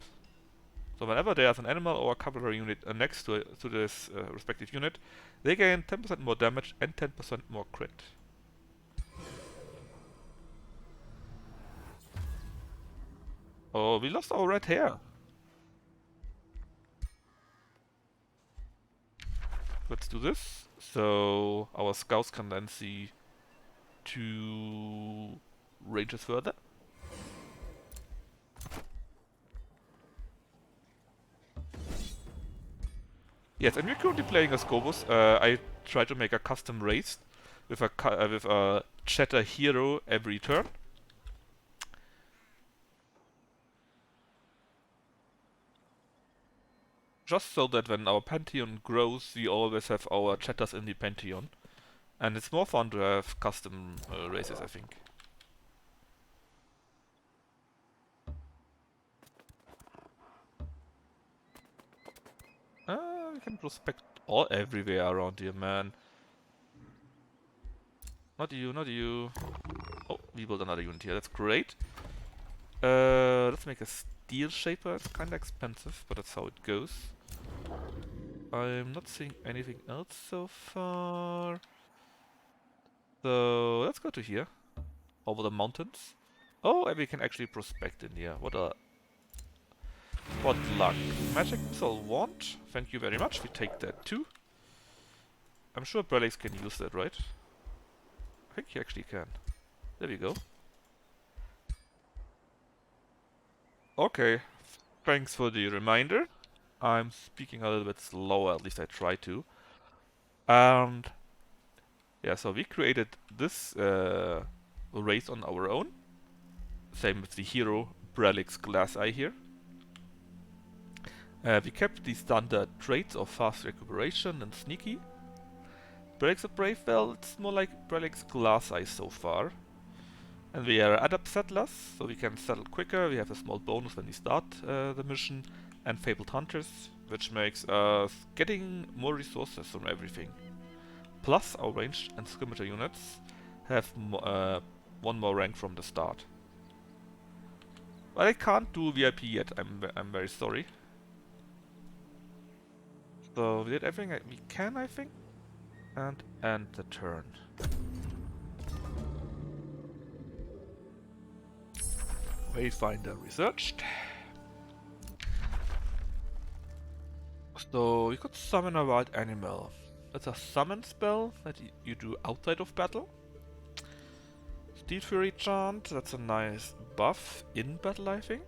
[SPEAKER 1] So whenever there's an animal or a cavalry unit next to this respective unit, they gain 10% more damage and 10% more crit. Oh, we lost our red hair. Let's do this. So our scouts can then see 2 ranges further. Yes, and we're currently playing as Scobus. I try to make a custom race with a chatter hero every turn. Just so that when our Pantheon grows, we always have our chatters in the Pantheon. And it's more fun to have custom races, I think. We can prospect all everywhere around here, man. Not you, not you. Oh, we built another unit here. That's great. Let's make a steel shaper. It's kind of expensive, but that's how it goes. I'm not seeing anything else so far. So let's go to here, over the mountains. Oh, and we can actually prospect in here. What luck! Magic missile wand. Thank you very much. We take that too. I'm sure Brelix can use that, right? I think he actually can. There we go. Okay, thanks for the reminder. I'm speaking a little bit slower, at least I try to. And yeah, so we created this race on our own. Same with the hero Brelix Glass Eye here. We kept the standard traits of fast recuperation and sneaky. Brelix the Brave, well, it's more like Brelix Glass Eye so far. And we are adept settlers, so we can settle quicker. We have a small bonus when we start the mission. And Fabled Hunters, which makes us getting more resources from everything. Plus, our ranged and skirmisher units have one more rank from the start. But I can't do VIP yet, I'm very sorry. So we did everything we can, I think. And end the turn. Wayfinder researched. So you could summon a wild animal. That's a summon spell that you do outside of battle. Steel Fury Chant, that's a nice buff in battle, I think.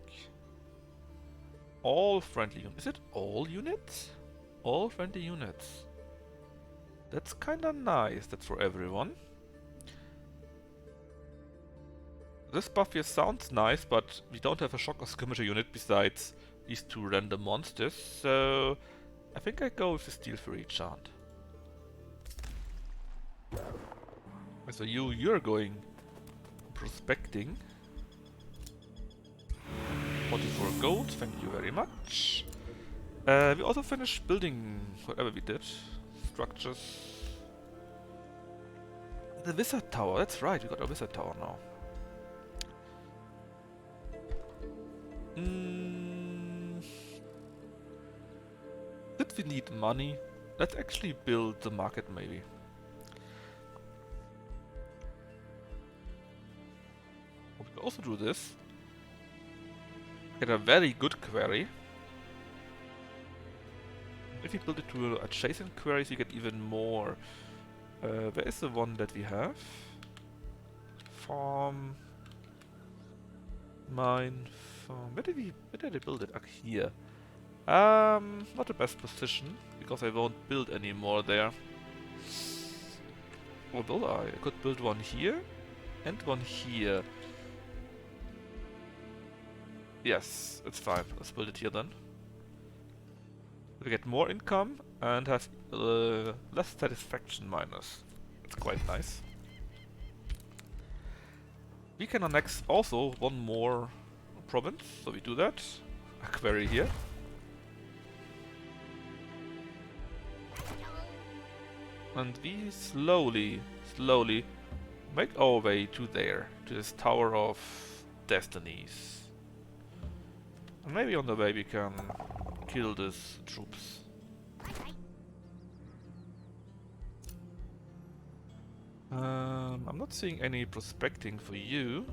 [SPEAKER 1] All friendly units. Is it all units? All friendly units. That's kinda nice. That's for everyone. This buff here sounds nice, but we don't have a shock or skirmisher unit besides these two random monsters, so I think I go with the Steel Fury Chant. So you're going prospecting. 44 gold, thank you very much. We also finished building whatever we did. Structures. The Wizard Tower, that's right, we got a Wizard Tower now. Did we need money? Let's actually build the market maybe. We can also do this. Get a very good quarry. If you build it to adjacent quarries, you get even more. Where is the one that we have? Farm. Mine. Farm. Where did I build it? Here. Not the best position, because I won't build any more there. Or will I? I could build one here, and one here. Yes, it's fine. Let's build it here then. We get more income and have less satisfaction minus. It's quite nice. We can annex also one more province, so we do that. A quarry here. And we slowly make our way to there, to this Tower of Destinies. And maybe on the way we can kill these troops. I'm not seeing any prospecting for you.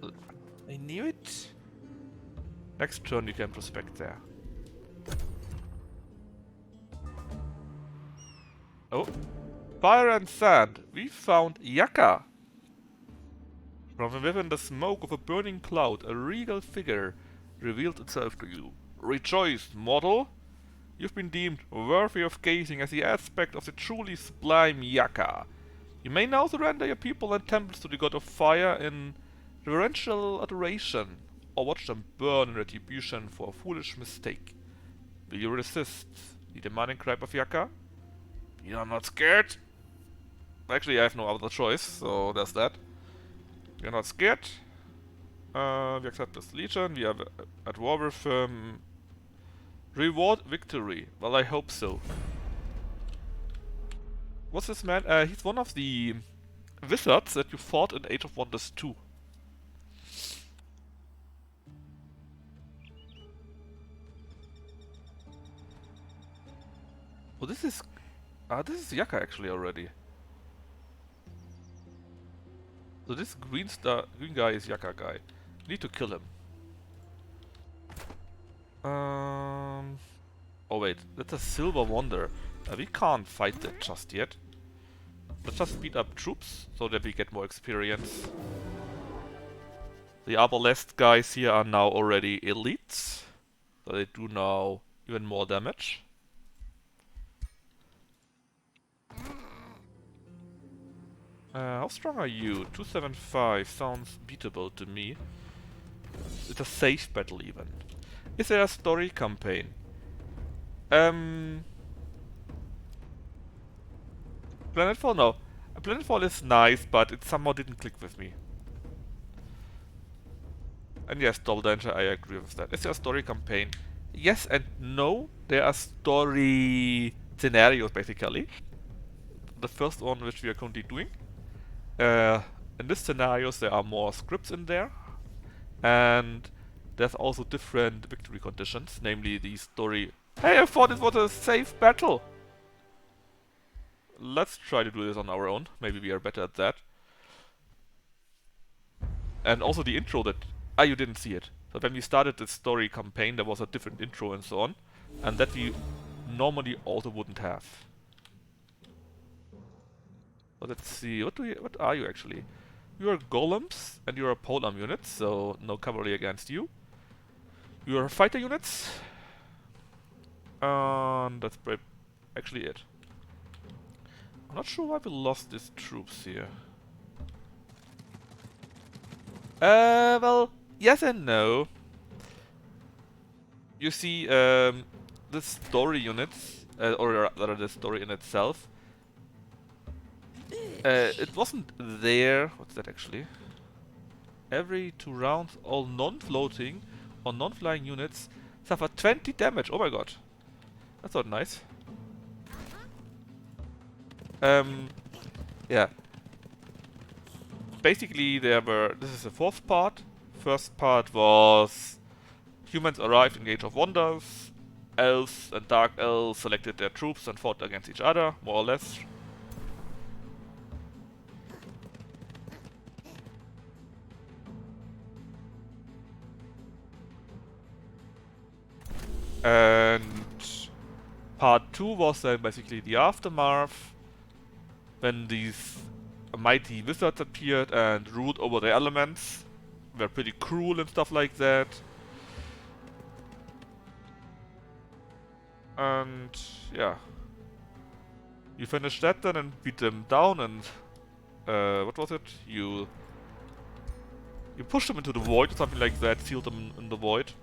[SPEAKER 1] Oh, I knew it! Next turn you can prospect there. Oh, fire and sand! We found Yakka! From within the smoke of a burning cloud, a regal figure revealed itself to you. Rejoice, mortal! You've been deemed worthy of gazing at the aspect of the truly sublime Yakka. You may now surrender your people and temples to the god of fire in reverential adoration, or watch them burn in retribution for a foolish mistake. Will you resist the demanding cry of Yakka? You're not scared? Actually, I have no other choice, so there's that. We're not scared. We accept this legion. We are at war with reward victory. Well, I hope so. What's this man? He's one of the wizards that you fought in Age of Wonders 2. Oh, this is Yaka actually already. So this green guy is Yaka guy. Need to kill him. Oh wait, that's a Silver Wonder. We can't fight that just yet. Let's just speed up troops so that we get more experience. The Arbalest guys here are now already elites, so they do now even more damage. How strong are you? 275 sounds beatable to me. It's a safe battle even. Is there a story campaign? Planetfall? No. Planetfall is nice, but it somehow didn't click with me. And yes, Double Danger, I agree with that. Is there a story campaign? Yes and no. There are story scenarios, basically. The first one which we are currently doing. In this scenarios there are more scripts in there. And there's also different victory conditions, namely the story... Hey, I thought it was a safe battle! Let's try to do this on our own. Maybe we are better at that. And also the intro that... Ah, you didn't see it. So when we started the story campaign, there was a different intro and so on. And that we normally also wouldn't have. So let's see, what are you actually? You are golems, and you are polearm units, so no cavalry against you. You are fighter units. And that's actually it. I'm not sure why we lost these troops here. Well, yes and no. You see, the story units, or rather the story in itself, it wasn't there. What's that actually? Every 2 rounds, all non-floating or non-flying units suffer 20 damage. Oh my god. That's not nice. Yeah. Basically, this is the 4th part. First part was humans arrived in Age of Wonders. Elves and Dark Elves selected their troops and fought against each other, more or less. And part 2 was then basically the aftermath, when these mighty wizards appeared and ruled over the elements. Were pretty cruel and stuff like that. And yeah. You finished that then and beat them down and what was it? You pushed them into the void or something like that, sealed them in the void.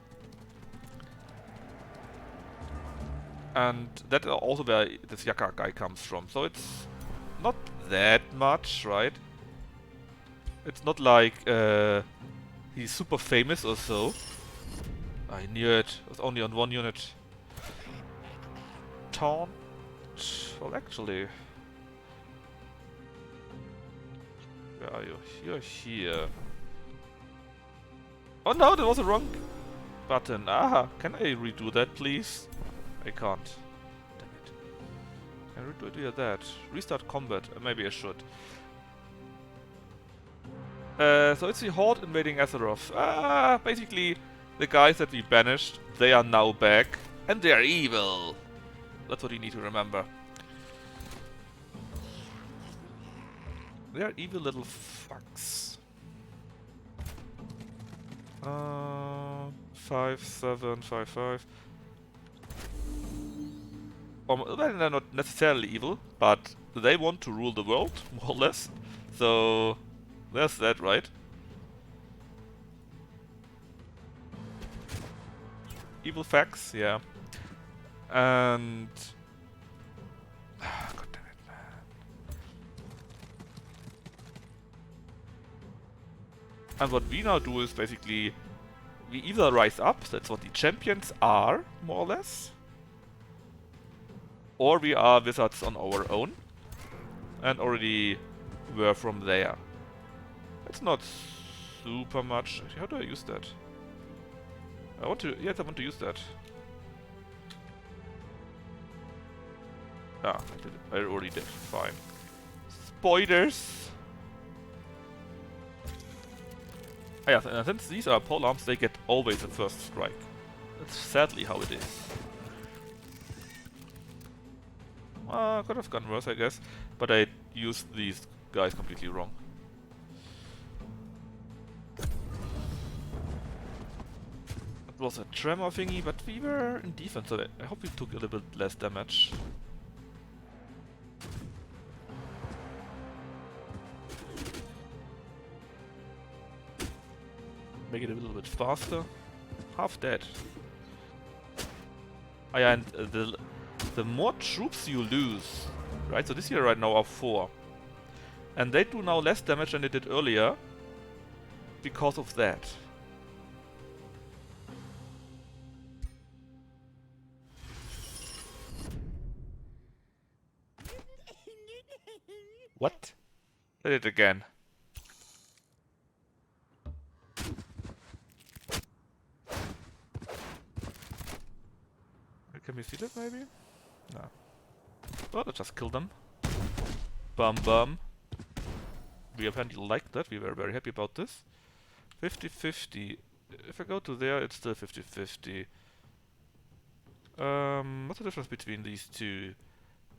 [SPEAKER 1] And that is also where this Yaka guy comes from. So it's not that much, right? It's not like he's super famous or so. I knew it. It was only on 1 unit. Taunt? Well, actually... Where are you? You're here. Oh no, that was a wrong button. Aha, can I redo that, please? I can't. Damn it. Can I redo that? Restart combat. Maybe I should. So it's the Horde invading Azeroth. Basically, the guys that we banished, they are now back. And they are evil. That's what you need to remember. They are evil little fucks. 5, 7, 5, 5. Well, they're not necessarily evil, but they want to rule the world, more or less. So, there's that, right? Evil facts, yeah. And... God damn it, man. And what we now do is basically... We either rise up, that's what the champions are, more or less. Or we are wizards on our own. and already were from there. It's not super much. Actually, how do I use that? I want to. Yes, I want to use that. Ah, I did it. I already did. Fine. Spoilers. Ah, yeah, and since these are pole arms, they get always the first strike. That's sadly how it is. Could have gone worse, I guess, but I used these guys completely wrong. It was a tremor thingy, but we were in defense, so I hope we took a little bit less damage. Make it a little bit faster. Half dead. Oh yeah, and the more troops you lose, right? So this here right now are 4. And they do now less damage than they did earlier because of that. What? I did it again. Can we see that maybe? No. Well, let's just kill them. Bum bum. We apparently liked that. We were very happy about this. 50-50. If I go to there, it's still 50-50. What's the difference between these two?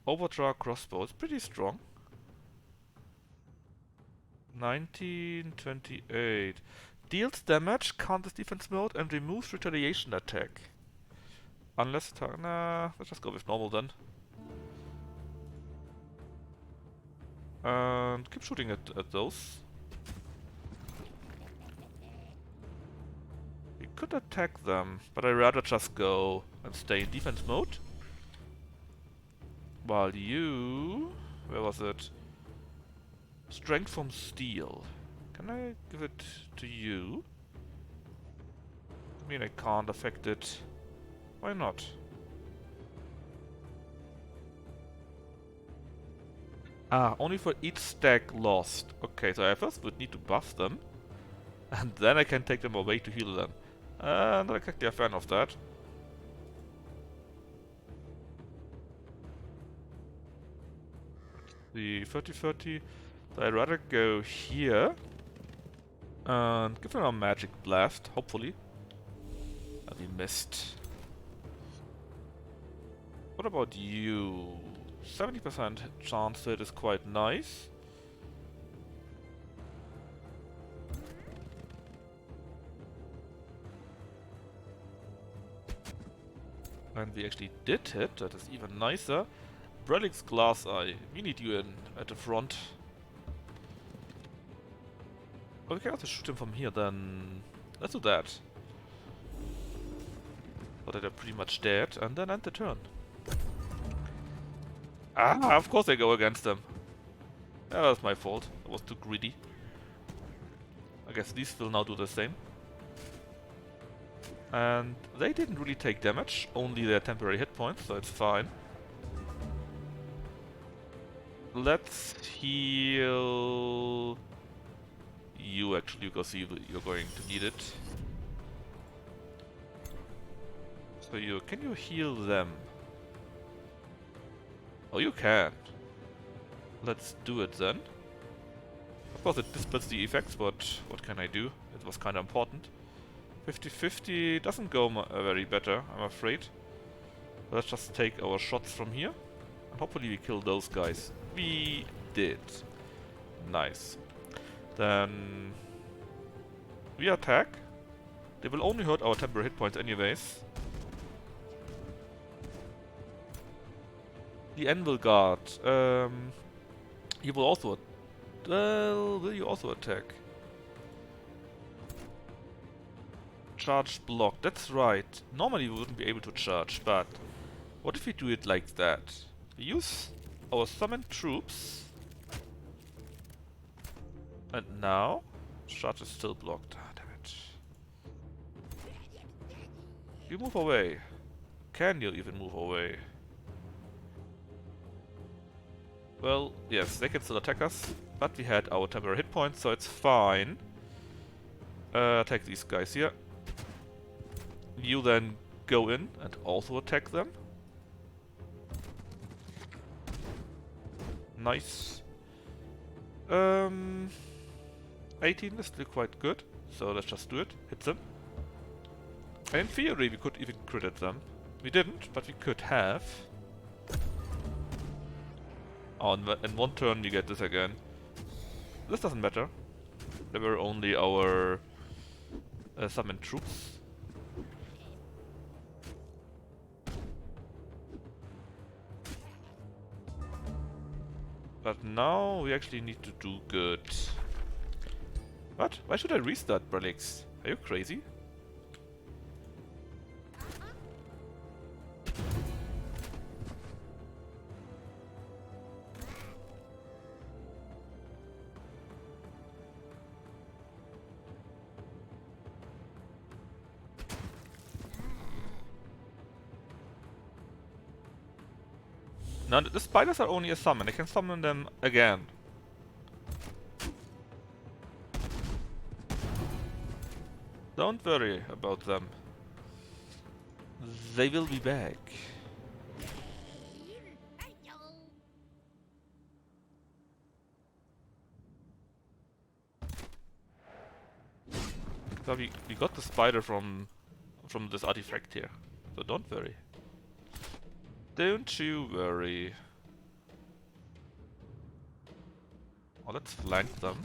[SPEAKER 1] Overdraw crossbow. It's pretty strong. 1928. Deals damage, counters defense mode, and removes retaliation attack. Unless nah, let's just go with normal then. And keep shooting at those. We could attack them, but I'd rather just go and stay in defense mode. While you... where was it? Strength from steel. Can I give it to you? I mean, I can't affect it. Why not? Ah, only for each stack lost. Okay, so I first would need to buff them. And then I can take them away to heal them. Not exactly a fan of that. The 30-30. So I'd rather go here. And give them a magic blast, hopefully. And we missed. What about you? 70% chance hit is quite nice. And we actually did hit, that is even nicer. Brelic's Glass Eye, we need you in at the front. Oh, we can also shoot him from here then. Let's do that. So that they're pretty much dead, and then end the turn. Ah, of course I go against them. Yeah, that was my fault. I was too greedy. I guess these will now do the same. And they didn't really take damage, only their temporary hit points, so it's fine. Let's heal you actually, because you're going to need it. So can you heal them? Oh, you can. Let's do it then. Of course it dispels the effects, but what can I do? It was kinda important. 50-50 doesn't go very better, I'm afraid. Let's just take our shots from here. And hopefully we kill those guys. We did. Nice. Then we attack. They will only hurt our temporary hit points anyways. The Anvil Guard. He will also... Well, will you also attack? Charge block, that's right. Normally we wouldn't be able to charge, but... what if we do it like that? We use our summoned troops. And now... charge is still blocked. Ah, damn it. You move away. Can you even move away? Well, yes, they can still attack us, but we had our temporary hit points, so it's fine. Attack these guys here. You then go in and also attack them. Nice. 18 is still quite good, so let's just do it. Hit them. And in theory, we could even crit at them. We didn't, but we could have. Oh, and in one turn you get this again. This doesn't matter. They were only our summoned troops. But now we actually need to do good. What? Why should I restart, Brelix? Are you crazy? Now the spiders are only a summon. I can summon them again. Don't worry about them. They will be back. So we got the spider from this artifact here. So don't worry. Don't you worry. Oh, let's flank them.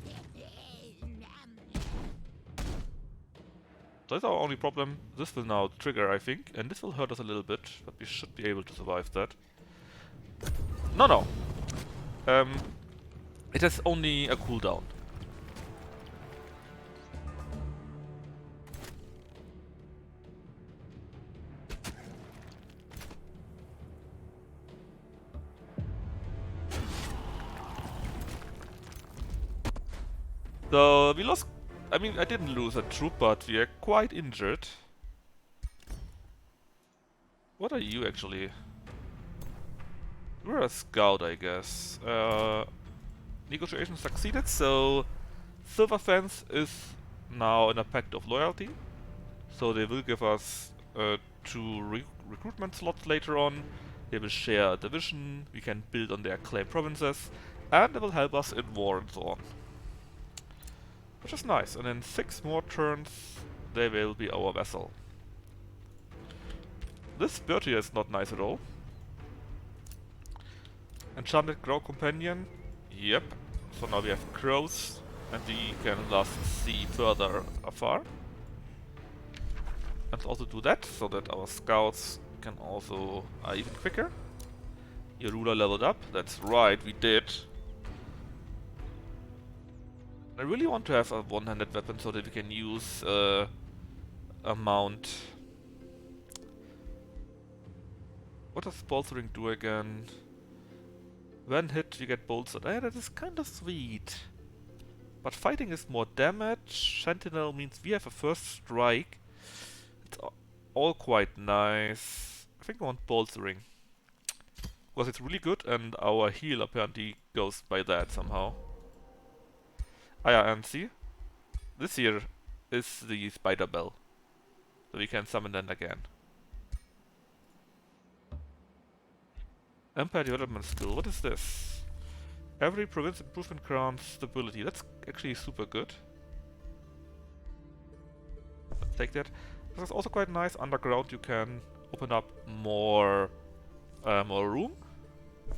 [SPEAKER 1] That's our only problem. This will now trigger, I think, and this will hurt us a little bit, but we should be able to survive that. No. It has only a cooldown. So we lost. I mean, I didn't lose a troop, but we are quite injured. What are you actually? We're a scout, I guess. Negotiation succeeded, so Silver Fence is now in a pact of loyalty. So they will give us 2 recruitment slots later on. They will share a division. We can build on their claimed provinces, and they will help us in war and so on. Which is nice, and in 6 more turns they will be our vassal. This bird here is not nice at all. Enchanted Crow Companion, yep. So now we have crows, and we can thus see further afar. And also do that, so that our scouts can also are even quicker. Your ruler leveled up, that's right, we did. I really want to have a one-handed weapon so that we can use a mount. What does bolstering do again? When hit, you get bolstered. That is kind of sweet. But fighting is more damage. Sentinel means we have a first strike. It's all quite nice. I think I want bolstering. Because it's really good and our heal apparently goes by that somehow. Ah yeah, and see? This here is the spider bell. So we can summon that again. Empire Development Skill, what is this? Every province improvement grants stability. That's actually super good. Let's take that. This is also quite nice. Underground you can open up more room.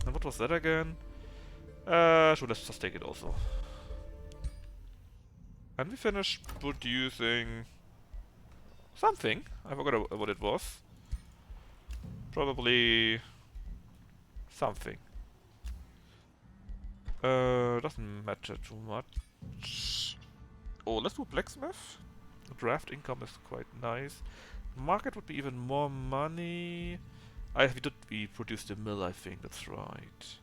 [SPEAKER 1] And what was that again? Sure, let's just take it also. And we finished producing something. I forgot what it was. Probably something. Doesn't matter too much. Oh, let's do blacksmith. The draft income is quite nice. Market would be even more money. We produced a mill, I think. That's right.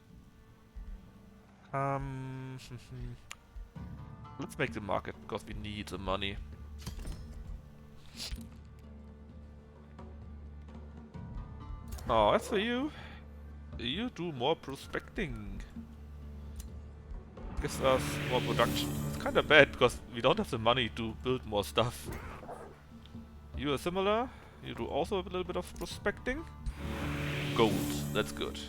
[SPEAKER 1] Let's make the market because we need the money. Oh, as for you, you do more prospecting. gives us more production. It's kinda bad because we don't have the money to build more stuff. You are similar. You do also a little bit of prospecting. Gold. That's good.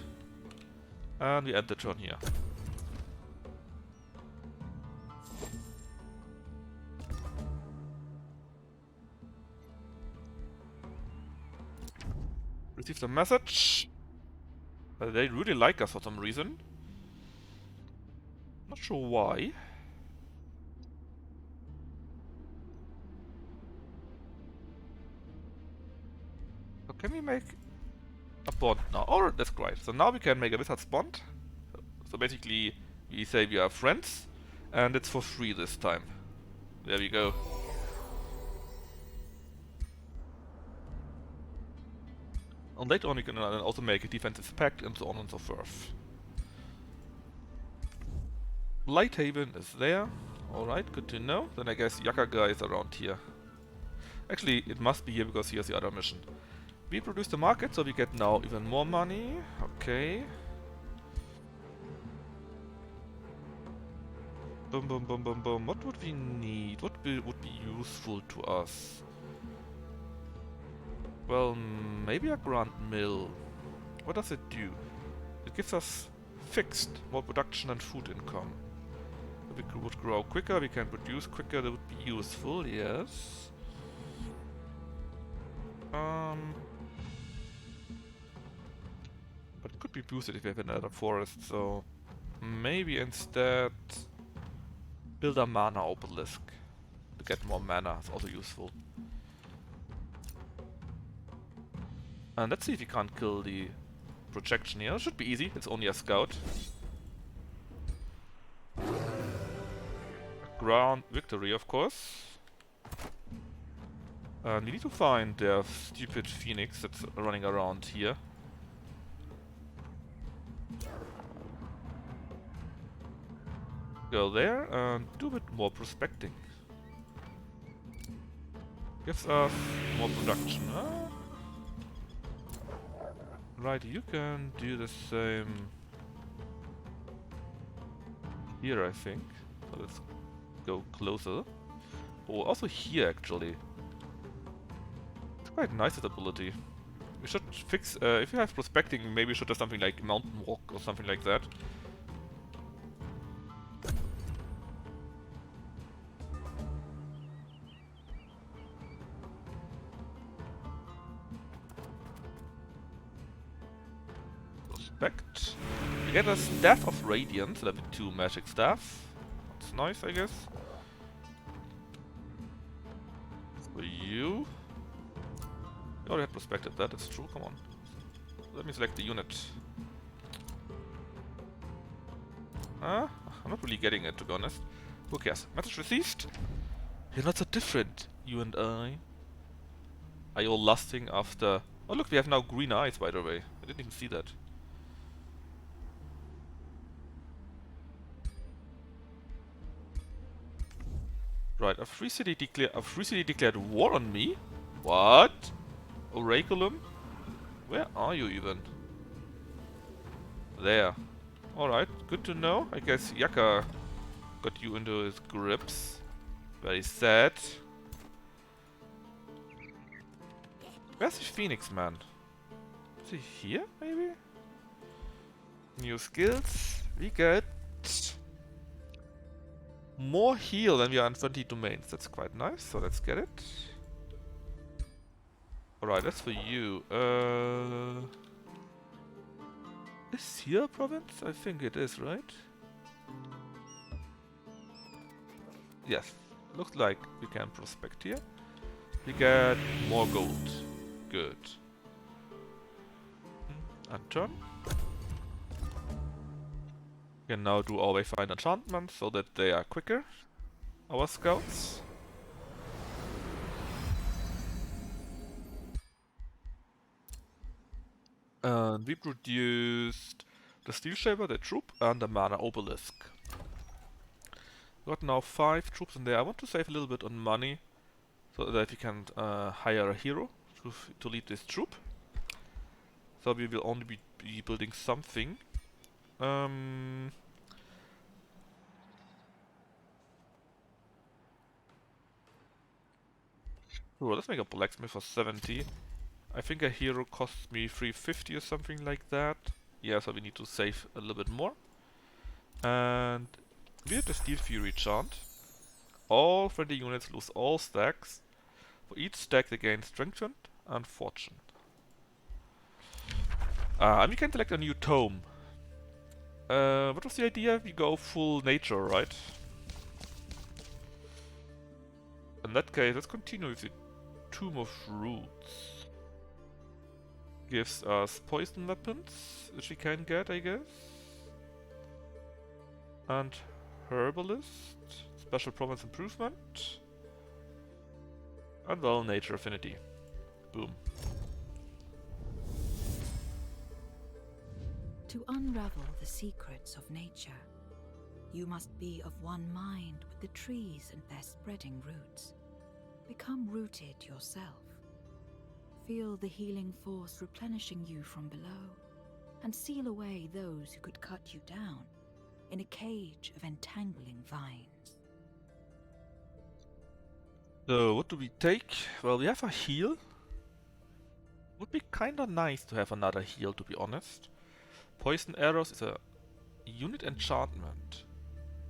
[SPEAKER 1] And we end the turn here. Received a message. They really like us for some reason. Not sure why. So can we make a bond now? Oh, that's great. So now we can make a wizard's bond. So basically, we say we are friends, and it's for free this time. There we go. And later on, we can also make a defensive pact and so on and so forth. Lighthaven is there. Alright, good to know. Then I guess Yakaga is around here. Actually, it must be here because here's the other mission. We produce the market, so we get now even more money. Okay. Boom, boom, boom, boom, boom. What would we need? What would be useful to us? Well, maybe a Grand Mill. What does it do? It gives us fixed more production and food income. We would grow quicker, we can produce quicker, that would be useful, yes. But it could be boosted if we have another forest, so maybe instead build a mana obelisk to get more mana, it's also useful. And let's see if we can't kill the projection here. It should be easy, it's only a scout. Ground victory, of course. We need to find their stupid phoenix that's running around here. Go there and do a bit more prospecting. Gives us more production. Right, you can do the same here, I think. So let's go closer. Oh, also here actually. It's quite nice, this ability. We should fix, if you have prospecting, maybe we should have something like Mountain Walk or something like that. Prospect. We get a Staff of Radiance, level 2 magic staff. That's nice, I guess. For you. I already had prospected that, it's true, come on. Let me select the unit. I'm not really getting it, to be honest. Who cares? Message received? You're not so different, you and I. Are you all lusting after... Oh look, we have now green eyes, by the way. I didn't even see that. Right, a free city declared war on me? What? Oraculum? Where are you even? There. Alright, good to know. I guess Yaka got you into his grips. Very sad. Where's the Phoenix man? Is he here, maybe? New skills. We get more heal than we are in 20 domains. That's quite nice, so let's get it. Alright, that's for you. Is here a province? I think it is, right? Yes. Looks like we can prospect here. We get more gold. Good. And turn. We can now do our Wayfind enchantments so that they are quicker. Our scouts. And we produced the Steel Shaver, the troop, and the Mana Obelisk. Got now 5 troops in there. I want to save a little bit on money so that we can hire a hero to lead this troop. So we will only be building something. Oh, let's make a blacksmith for 70. I think a hero costs me 350 or something like that. Yeah, so we need to save a little bit more. And we have the Steel Fury chant. All friendly units lose all stacks. For each stack they gain Strengthened and Fortune. And we can select a new tome. What was the idea? We go full nature, right? In that case, let's continue with the Tomb of Roots. Gives us poison weapons, which we can get, I guess. And Herbalist, Special Province Improvement. And well, Nature Affinity. Boom.
[SPEAKER 2] To unravel the secrets of nature, you must be of one mind with the trees and their spreading roots. Become rooted yourself. Feel the healing force replenishing you from below, and seal away those who could cut you down in a cage of entangling vines.
[SPEAKER 1] So, what do we take? Well, we have a heal. Would be kinda nice to have another heal, to be honest. Poison Arrows is a unit enchantment.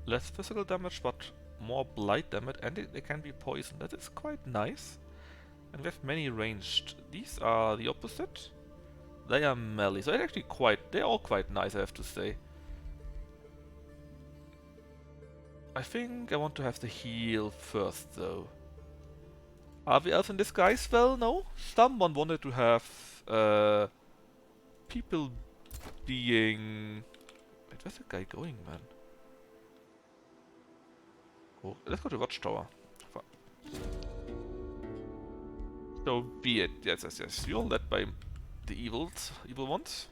[SPEAKER 1] Less physical damage, but more blight damage, and they can be poisoned. That is quite nice. And we have many ranged. These are the opposite. They are melee, so they're all quite nice, I have to say. I think I want to have the heal first, though. Are we Elf in Disguise? Well, no. Someone wanted to have people being... Wait, where's the guy going, man? Oh, let's go to Watchtower. So be it. Yes. You're led by the evil ones.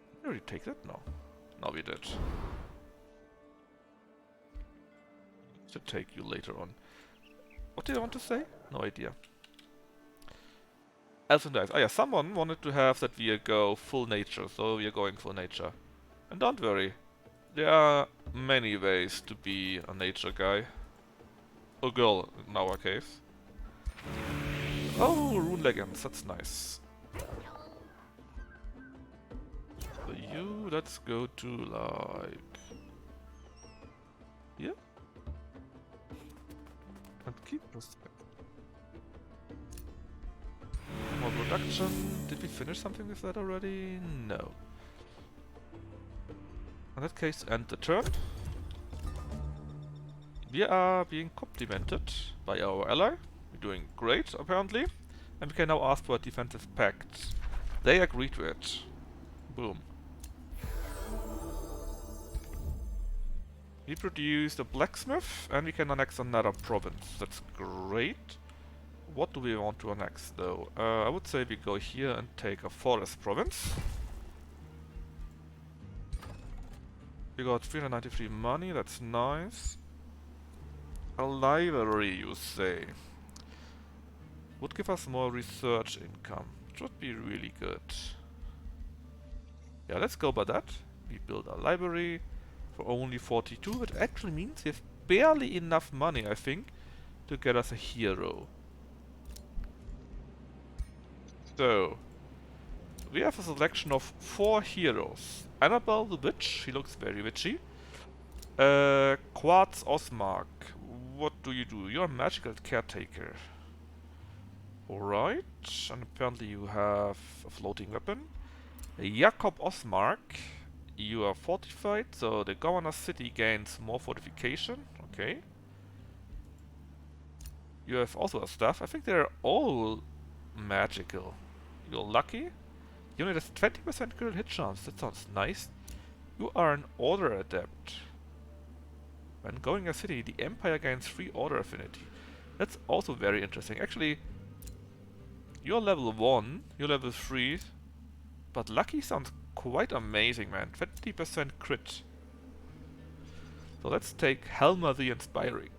[SPEAKER 1] Did we already take that? No. No, we did. Should take you later on. What did I want to say? No idea. Elf and Dice. Oh yeah, someone wanted to have that we go full nature, so we are going full nature. And don't worry, there are many ways to be a nature guy. Or girl, in our case. Oh, Rune Legends, that's nice. For you, let's go to like... here? And keep respect. More production. Did we finish something with that already? No. In that case, end the turn. We are being complimented by our ally. We're doing great, apparently. And we can now ask for a defensive pact. They agree to it. Boom. We produced a blacksmith, and we can annex another province. That's great. What do we want to annex, though? I would say we go here and take a forest province. We got 393 money, that's nice. A library, you say? Would give us more research income. Which would be really good. Yeah, let's go by that. We build a library for only 42, which actually means we have barely enough money, I think, to get us a hero. So, we have a selection of 4 heroes. Annabelle the Witch, she looks very witchy. Quartz Osmark, what do? You're a magical caretaker. Alright, and apparently you have a floating weapon. Jakob Osmark, you are fortified, so the governor's city gains more fortification. Okay. You have also a staff. I think they're all magical. You're lucky. Unit has 20% critical hit chance. That sounds nice. You are an Order Adept. When going a city, the Empire gains 3 Order Affinity. That's also very interesting. Actually, you're level 1, you're level 3, but lucky sounds quite amazing, man. 20% crit. So let's take Helma the Inspiring.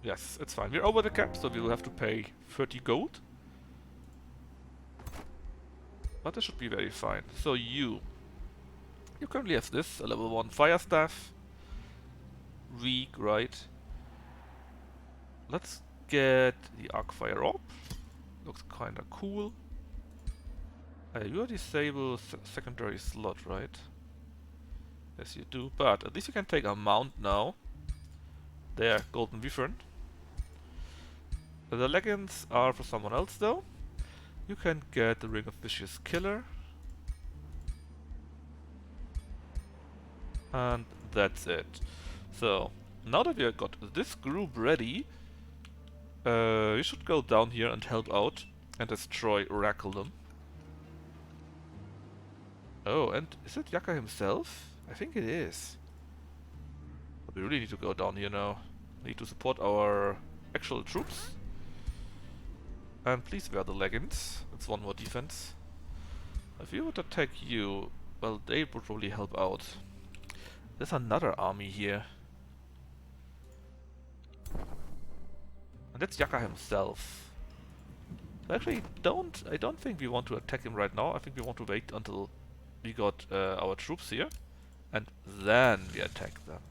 [SPEAKER 1] Yes, it's fine. We're over the cap, so we'll have to pay 30 gold. But this should be very fine. So you You currently have this, a level 1 fire staff. Weak, right? Let's get the Arcfire Orb. Looks kinda cool. You disable secondary slot, right? Yes, you do. But at least you can take a mount now. There, Golden Wyvern. The leggings are for someone else though. You can get the Ring of Vicious Killer. And that's it. So, now that we have got this group ready, we should go down here and help out and destroy Oraculum. Oh, and is it Yaka himself? I think it is. But we really need to go down here now. We need to support our actual troops. And please wear the leggings. It's one more defense. If we would attack you, well, they would probably help out. There's another army here. And that's Yaka himself. Actually, I don't think we want to attack him right now. I think we want to wait until we got our troops here. And then we attack them.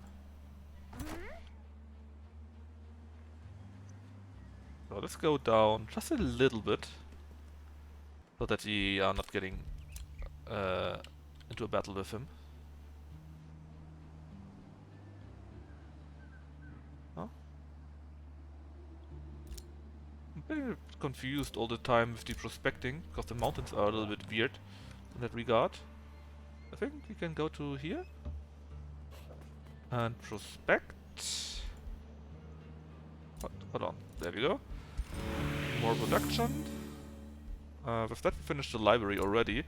[SPEAKER 1] So let's go down just a little bit. So that we are not getting into a battle with him. Huh? I'm very confused all the time with the prospecting, because the mountains are a little bit weird in that regard. I think we can go to here and prospect. Hold on, there we go. More production. With that we finished the library already.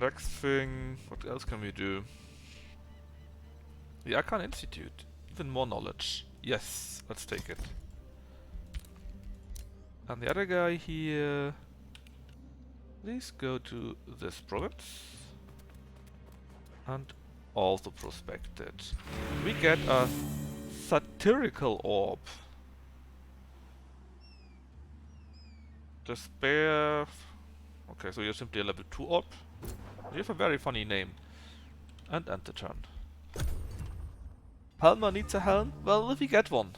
[SPEAKER 1] Next thing, what else can we do? The Arcane Institute. Even more knowledge. Yes, let's take it. And the other guy here... Please go to this province. And also prospect it. We get a satirical orb. Despair... Okay, so you're simply a level 2 orb. You have a very funny name. And end the turn. Helma needs a helm? Well, if we get one.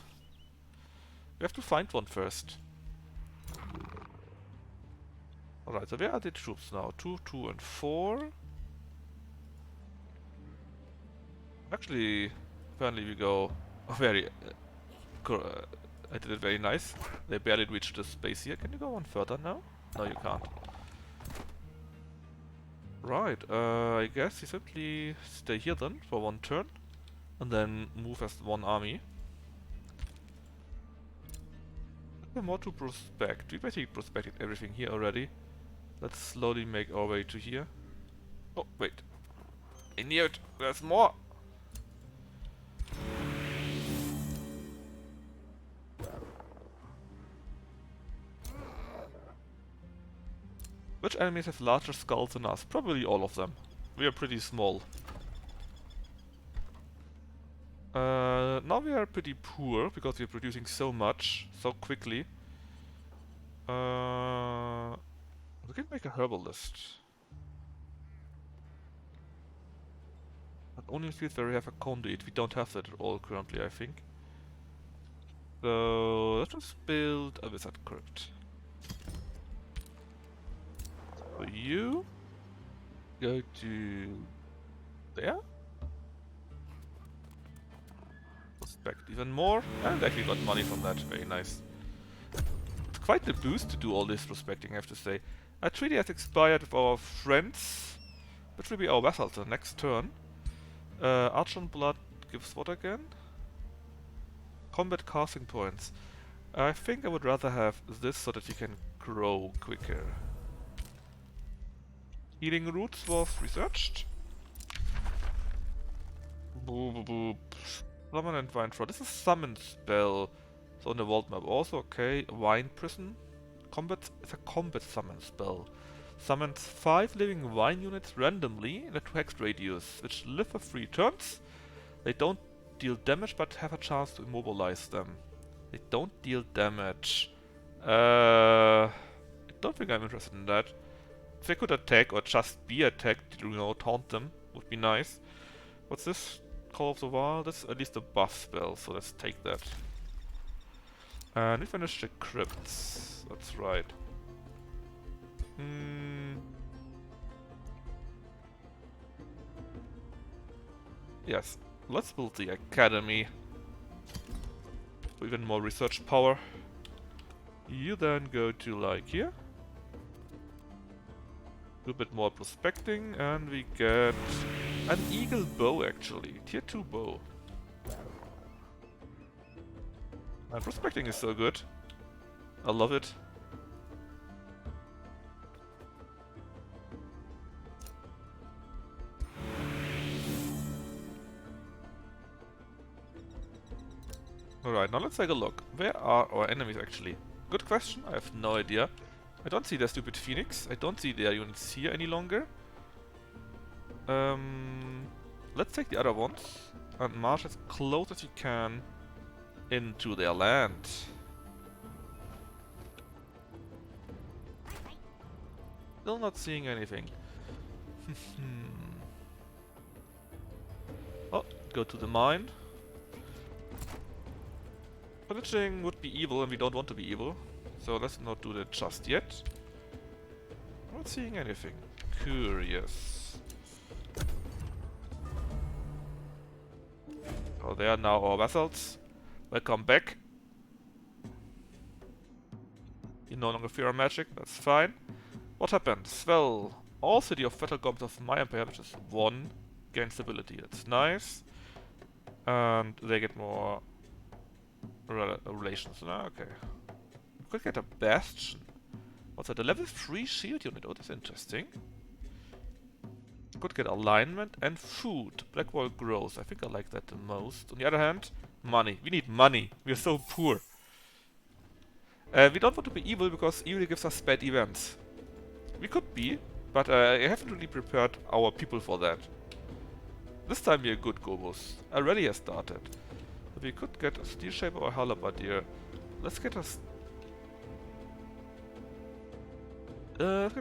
[SPEAKER 1] We have to find one first. Alright, so where are the troops now? 2, 2 and 4. Actually, apparently we go very... I did it very nice. They barely reached the space here. Can you go one further now? No, you can't. Right, I guess you simply stay here then for one turn. And then move as one army. More to prospect. We basically prospected everything here already. Let's slowly make our way to here. Oh, wait. I knew it! There's more! Which enemies have larger skulls than us? Probably all of them. We are pretty small. Now we are pretty poor because we are producing so much, so quickly. We can make a herbalist. But only in fields where we have a conduit. We don't have that at all currently, I think. So let's just build a wizard crypt. So you go to there. Prospect even more, and actually got money from that. Very nice. It's quite the boost to do all this prospecting, I have to say. Our treaty has expired with our friends, which will be our vassals the next turn. Archon Blood gives what again? Combat casting points. I think I would rather have this so that you can grow quicker. Healing Roots was researched. Boop, boop, boop. Summon and Wine Throw. This is summon spell. So on the world map also, okay. Wine Prison. Combat is a combat summon spell. Summons 5 living wine units randomly in a 2 hex radius, which live for 3 turns. They don't deal damage but have a chance to immobilize them. They don't deal damage. I don't think I'm interested in that. If they could attack or just be attacked, you know, taunt them, would be nice. What's this? Call of the Wild? That's at least a buff spell, so let's take that. And we finished the crypts. That's right. Yes, let's build the academy. For even more research power. You then go to like here. Do a bit more prospecting and we get an eagle bow actually. Tier 2 bow. And prospecting is so good. I love it. Alright, now let's take a look. Where are our enemies actually? Good question, I have no idea. I don't see their stupid phoenix. I don't see their units here any longer. Let's take the other ones and march as close as you can into their land. Still not seeing anything. Oh, go to the mine. Pillaging would be evil and we don't want to be evil. So let's not do that just yet. Not seeing anything. Curious. Oh, they are now our vassals. Welcome back. You no longer fear our magic, that's fine. What happens? Well, all city of battle goblins of my empire, which is 1, gain stability. That's nice. And they get more relations. Okay. We could get a bastion. What's that? A level 3 shield unit. Oh, that's interesting. Could get alignment and food. Blackwall growth. I think I like that the most. On the other hand, money. We need money. We are so poor. We don't want to be evil because evil gives us bad events. We could be, but I haven't really prepared our people for that. This time we are good Gobos. Already has started. But we could get a Steel Shaper or Halberdier. Let's get a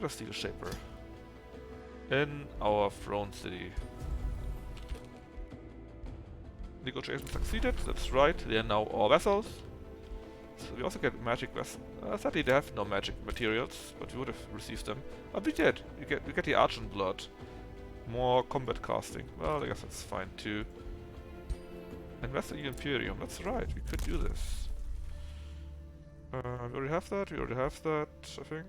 [SPEAKER 1] Steel Shaper in our throne city. Negotiation succeeded, that's right, they are now our vassals. So we also get magic vessels. Sadly they have no magic materials, but we would have received them. But we did, we get the Argent Blood. More combat casting, well I guess that's fine too. Invest in the Imperium, that's right, we could do this. We already have that, I think.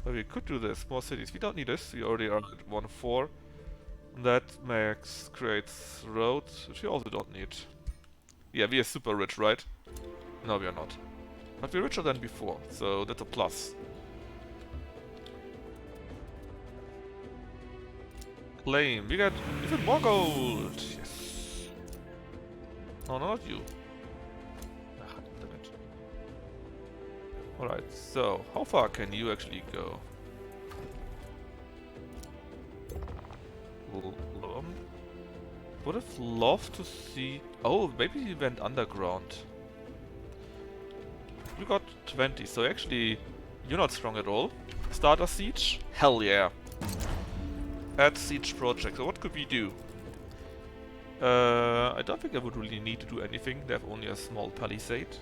[SPEAKER 1] But we could do this, more cities. We don't need this, we already are at 1-4. That creates roads, which we also don't need. Yeah, we are super rich, right? No, we are not. But we're richer than before, so that's a plus. Claim, we got even more gold! Yes! No, not you. Ah, damn it. Alright, so how far can you actually go? Would have loved to see... Oh, maybe he went underground. You got 20, so actually you're not strong at all. Start a siege? Hell yeah! Add siege project. So what could we do? I don't think I would really need to do anything. They have only a small palisade.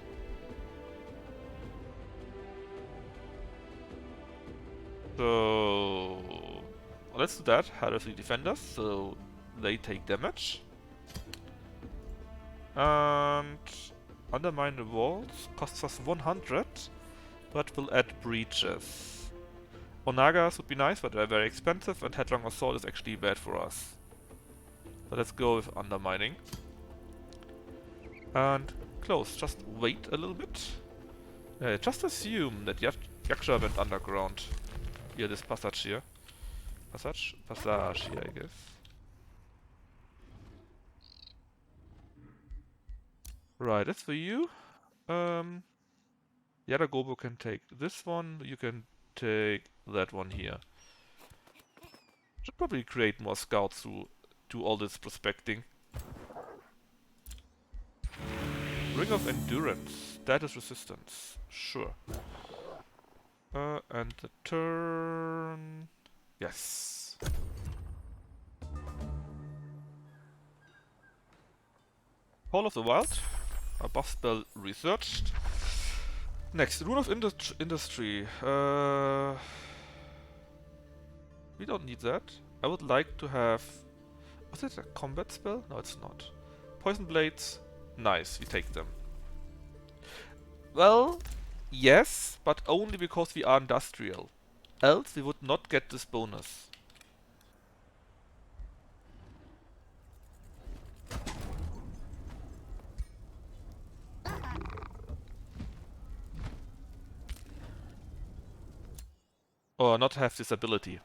[SPEAKER 1] So let's do that. Heresy defenders, so they take damage. And undermine the walls costs us 100, but will add breaches. Onagas would be nice, but they're very expensive, and Headlong Assault is actually bad for us. So let's go with undermining. And close. Just wait a little bit. Just assume that Yaksha went underground. Via this passage here. Passage here, I guess. Right, that's for you. The other Gobo can take this one. You can take that one here. Should probably create more scouts to do all this prospecting. Ring of Endurance. Status resistance. Sure. And the turn... Yes. Hall of the Wild. A buff spell researched. Next, Rune of Industry. We don't need that. I would like to have... Was it a combat spell? No, it's not. Poison Blades. Nice, we take them. Well, yes, but only because we are industrial. Else we would not get this bonus. Or not have this ability.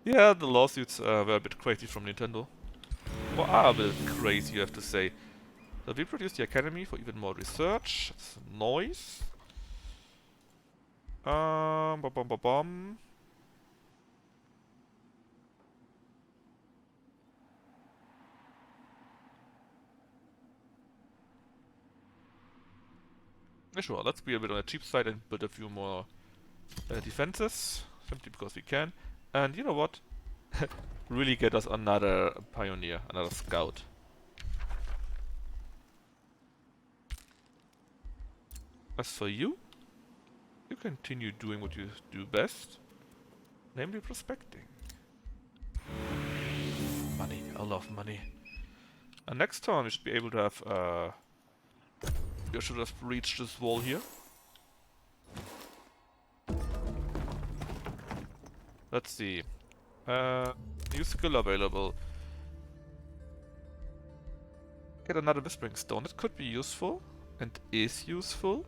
[SPEAKER 1] Yeah, the lawsuits were a bit crazy from Nintendo. Or are a bit crazy, you have to say. So we produced the Academy for even more research. It's noise. Bum bum bum bum. Yeah, sure, let's be a bit on the cheap side and build a few more defenses. Simply because we can. And you know what? Really get us another pioneer, another scout. As for you, you continue doing what you do best, namely prospecting. Money, I love money. And next time we should be able to have, we should have reached this wall here. Let's see. New skill available. Get another Whispering Stone. It could be useful, and is useful.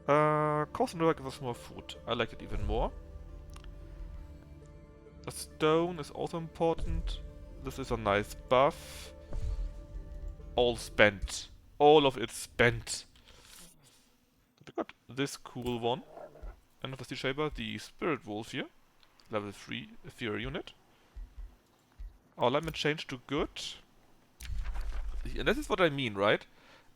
[SPEAKER 1] Cost and gives us more food. I like it even more. The stone is also important. This is a nice buff. All spent. All of it spent. We got this cool one. Another Steel Shaper, the Spirit Wolf here. Level 3 Ethereal unit. Our alignment changed to good. And this is what I mean, right?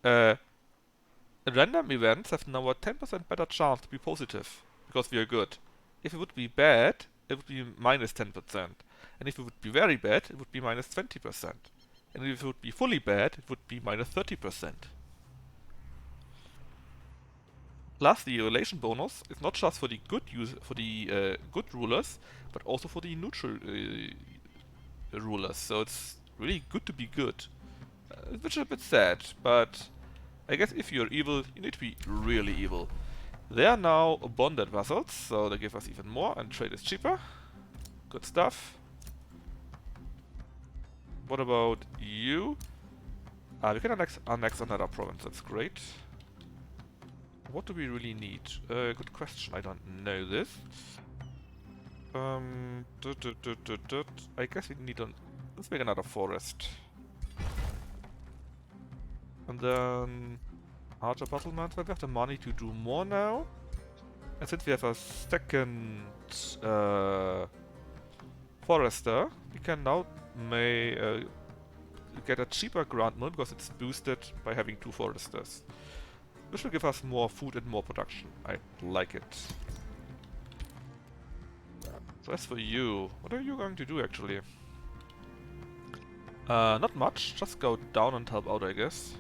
[SPEAKER 1] Random events have now a 10% better chance to be positive, because we are good. If it would be bad, it would be minus 10%. And if it would be very bad, it would be minus 20%. And if it would be fully bad, it would be minus 30%. Plus, the relation bonus is not just for the good good rulers, but also for the neutral rulers. So it's really good to be good, which is a bit sad. But I guess if you're evil, you need to be really evil. They are now bonded vassals, so they give us even more, and trade is cheaper. Good stuff. What about you? We can annex another province. That's great. What do we really need? Good question. I don't know this. I guess we need let's make another forest. And then Archer Battlements. We have the money to do more now. And since we have a second forester, we can now get a cheaper Grand Mill because it's boosted by having 2 foresters. This will give us more food and more production. I like it. So as for you, what are you going to do actually? Not much, just go down and help out, I guess.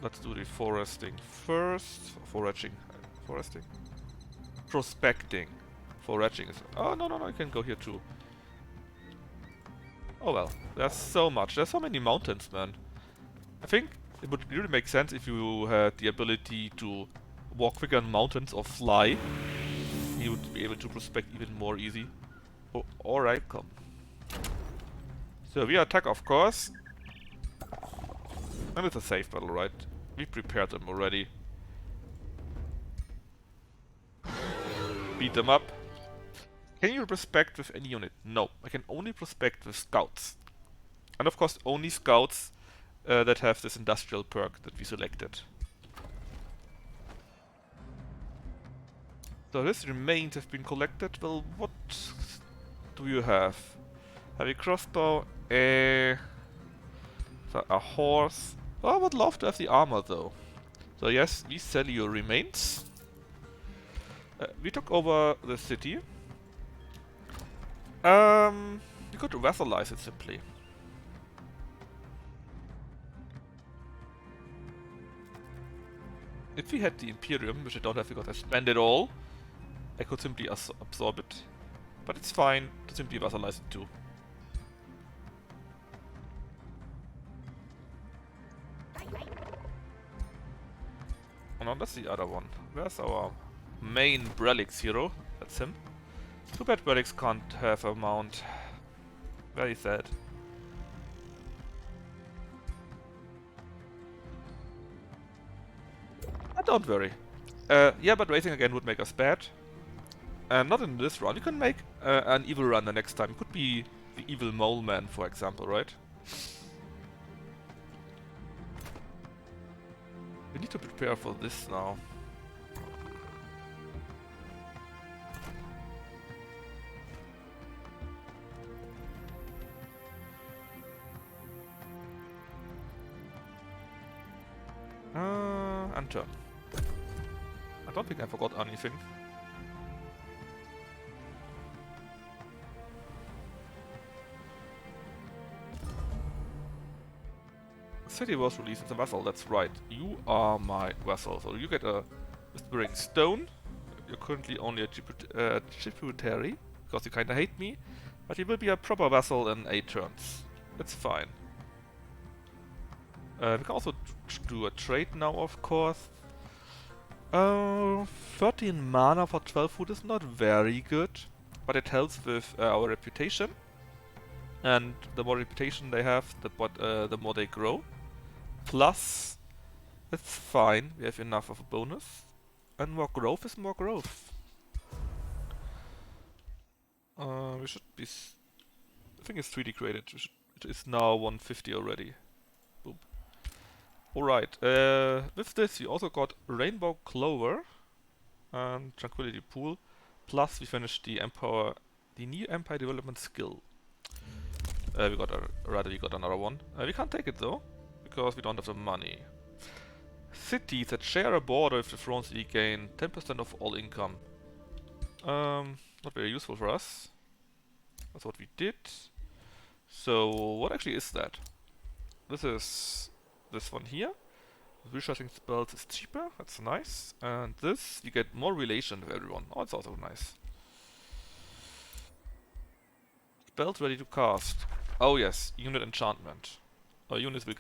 [SPEAKER 1] Let's do the foresting first. Foraging. Foresting. Prospecting. Foraging is... Oh, no, no, no, I can go here too. Oh well, there's so much. There's so many mountains, man. I think it would really make sense if you had the ability to walk quicker on mountains or fly. You would be able to prospect even more easy. Oh, alright, come. So we attack, of course. And it's a safe battle, right? We prepared them already. Beat them up. Can you prospect with any unit? No, I can only prospect with scouts. And of course only scouts that have this industrial perk that we selected. So this remains have been collected. Well, what do you have? Heavy crossbow, so a horse. Oh, I would love to have the armor though. So yes, we sell your remains. We took over the city. We could vassalize it simply. If we had the Imperium, which I don't have because I spent it all, I could simply absorb it. But it's fine to simply vassalize it too. Oh no, that's the other one. Where's our main Brelix hero? That's him. Too bad Brelix can't have a mount. Very sad. Don't worry. Yeah, but racing again would make us bad. Not in this run. You can make an evil run the next time. Could be the evil mole man, for example, right? We need to prepare for this now. And turn. I don't think I forgot anything. The city was released as a vassal, that's right. You are my vassal, so you get a Whispering Stone. You're currently only a tributary, because you kinda hate me. But you will be a proper vassal in 8 turns. It's fine. We can also do a trade now, of course. 13 mana for 12 food is not very good, but it helps with our reputation. And the more reputation they have, the more they grow. Plus, it's fine, we have enough of a bonus. And more growth is more growth. We should be... I think it's 3D created. It is now 150 already. Boom. Alright, with this we also got Rainbow Clover and Tranquility Pool. Plus we finished the new Empire Development skill. We got another one. We can't take it though, because we don't have the money. Cities that share a border with the throne city gain 10% of all income. Not very useful for us. That's what we did. So what actually is that? This is this one here. Reshotting spells is cheaper, that's nice. And this, you get more relation with everyone. Oh, it's also nice. Spells ready to cast. Oh yes, unit enchantment. Our units will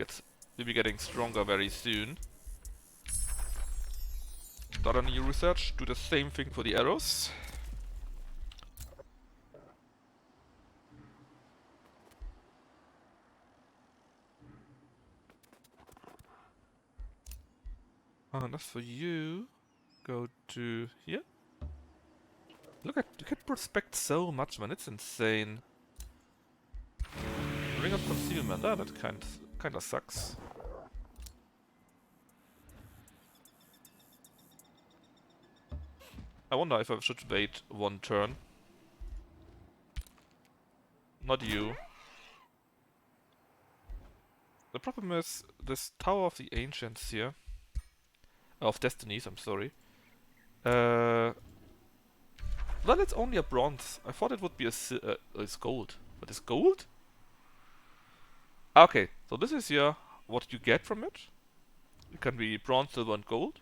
[SPEAKER 1] be getting stronger very soon. Start a new research, do the same thing for the arrows. And as for you, go to here. Look at, you can prospect so much, man, it's insane. Ring of Concealment, that kinda sucks. I wonder if I should wait one turn. Not you. The problem is this Tower of the Ancients here. Of Destinies, I'm sorry. Well, it's only a bronze. I thought it would be it's gold. But it's gold? Okay, so this is here what you get from it. It can be bronze, silver, and gold.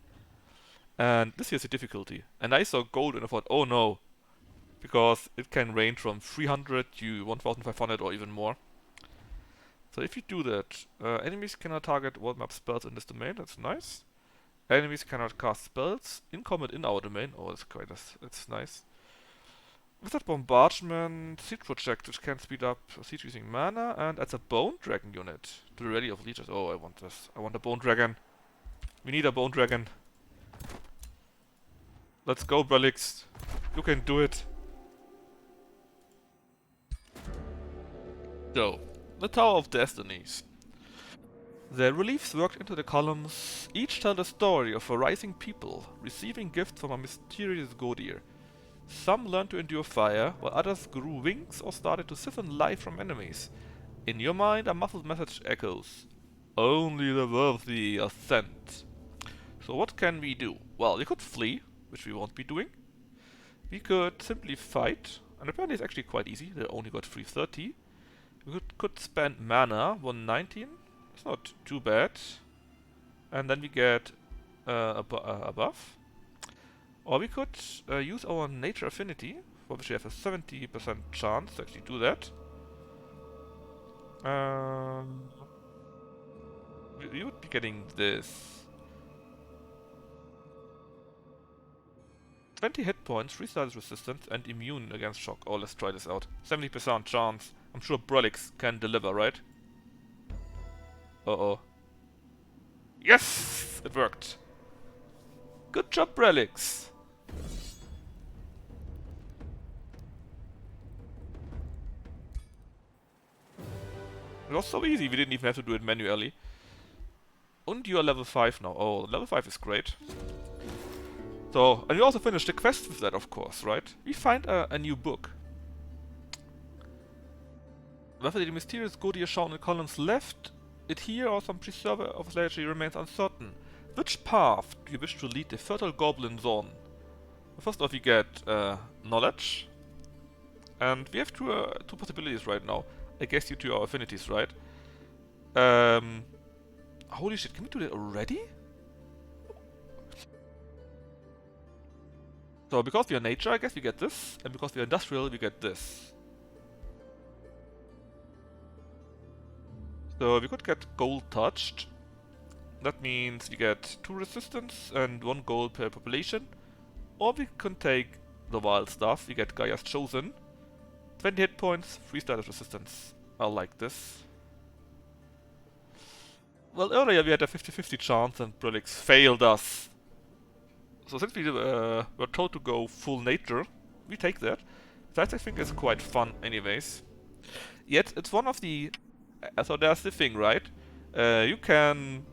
[SPEAKER 1] And this here is the difficulty. And I saw gold and I thought, oh no. Because it can range from 300 to 1500 or even more. So if you do that, enemies cannot target world map spells in this domain, that's nice. Enemies cannot cast spells in combat in our domain, oh that's nice. Wizard Bombardment, Siege Project, which can speed up siege using mana, and adds a Bone Dragon unit to the Rally of Legions. Oh, I want this. I want a Bone Dragon. We need a Bone Dragon. Let's go, Brelix. You can do it. So, the Tower of Destinies. The reliefs worked into the columns each tell the story of a rising people receiving gifts from a mysterious Godir. Some learned to endure fire, while others grew wings or started to siphon life from enemies. In your mind, a muffled message echoes. Only the worthy ascend. So what can we do? Well, we could flee, which we won't be doing. We could simply fight, and apparently it's actually quite easy. They only got 330. We could spend mana, 119. It's not too bad. And then we get a buff. Or we could use our nature affinity, for which we have a 70% chance to actually do that. We would be getting this. 20 hit points, 3 status resistance, and immune against shock. Oh, let's try this out. 70% chance. I'm sure Brelix can deliver, right? Uh-oh. Yes! It worked. Good job, Brelix. It was so easy, we didn't even have to do it manually. And you are level 5 now. Oh, level 5 is great. So, and we also finished the quest with that, of course, right? We find a new book. Whether the mysterious Godi is shown in the columns left it here or some preserver of legacy remains uncertain. Which path do you wish to lead the fertile goblin zone? First off, we get knowledge. And we have two possibilities right now. I guess due to our affinities, right? Holy shit, can we do that already? So because we are nature, I guess we get this, and because we are industrial, we get this. So we could get gold touched. That means we get 2 resistance and 1 gold per population. Or we can take the wild stuff, we get Gaia's Chosen. 20 hit points, 3 status resistance. I like this. Well, earlier we had a 50-50 chance and Brelix failed us. So since we were told to go full nature, we take that. That I think is quite fun anyways. Yet it's one of the... so there's the thing, right? You can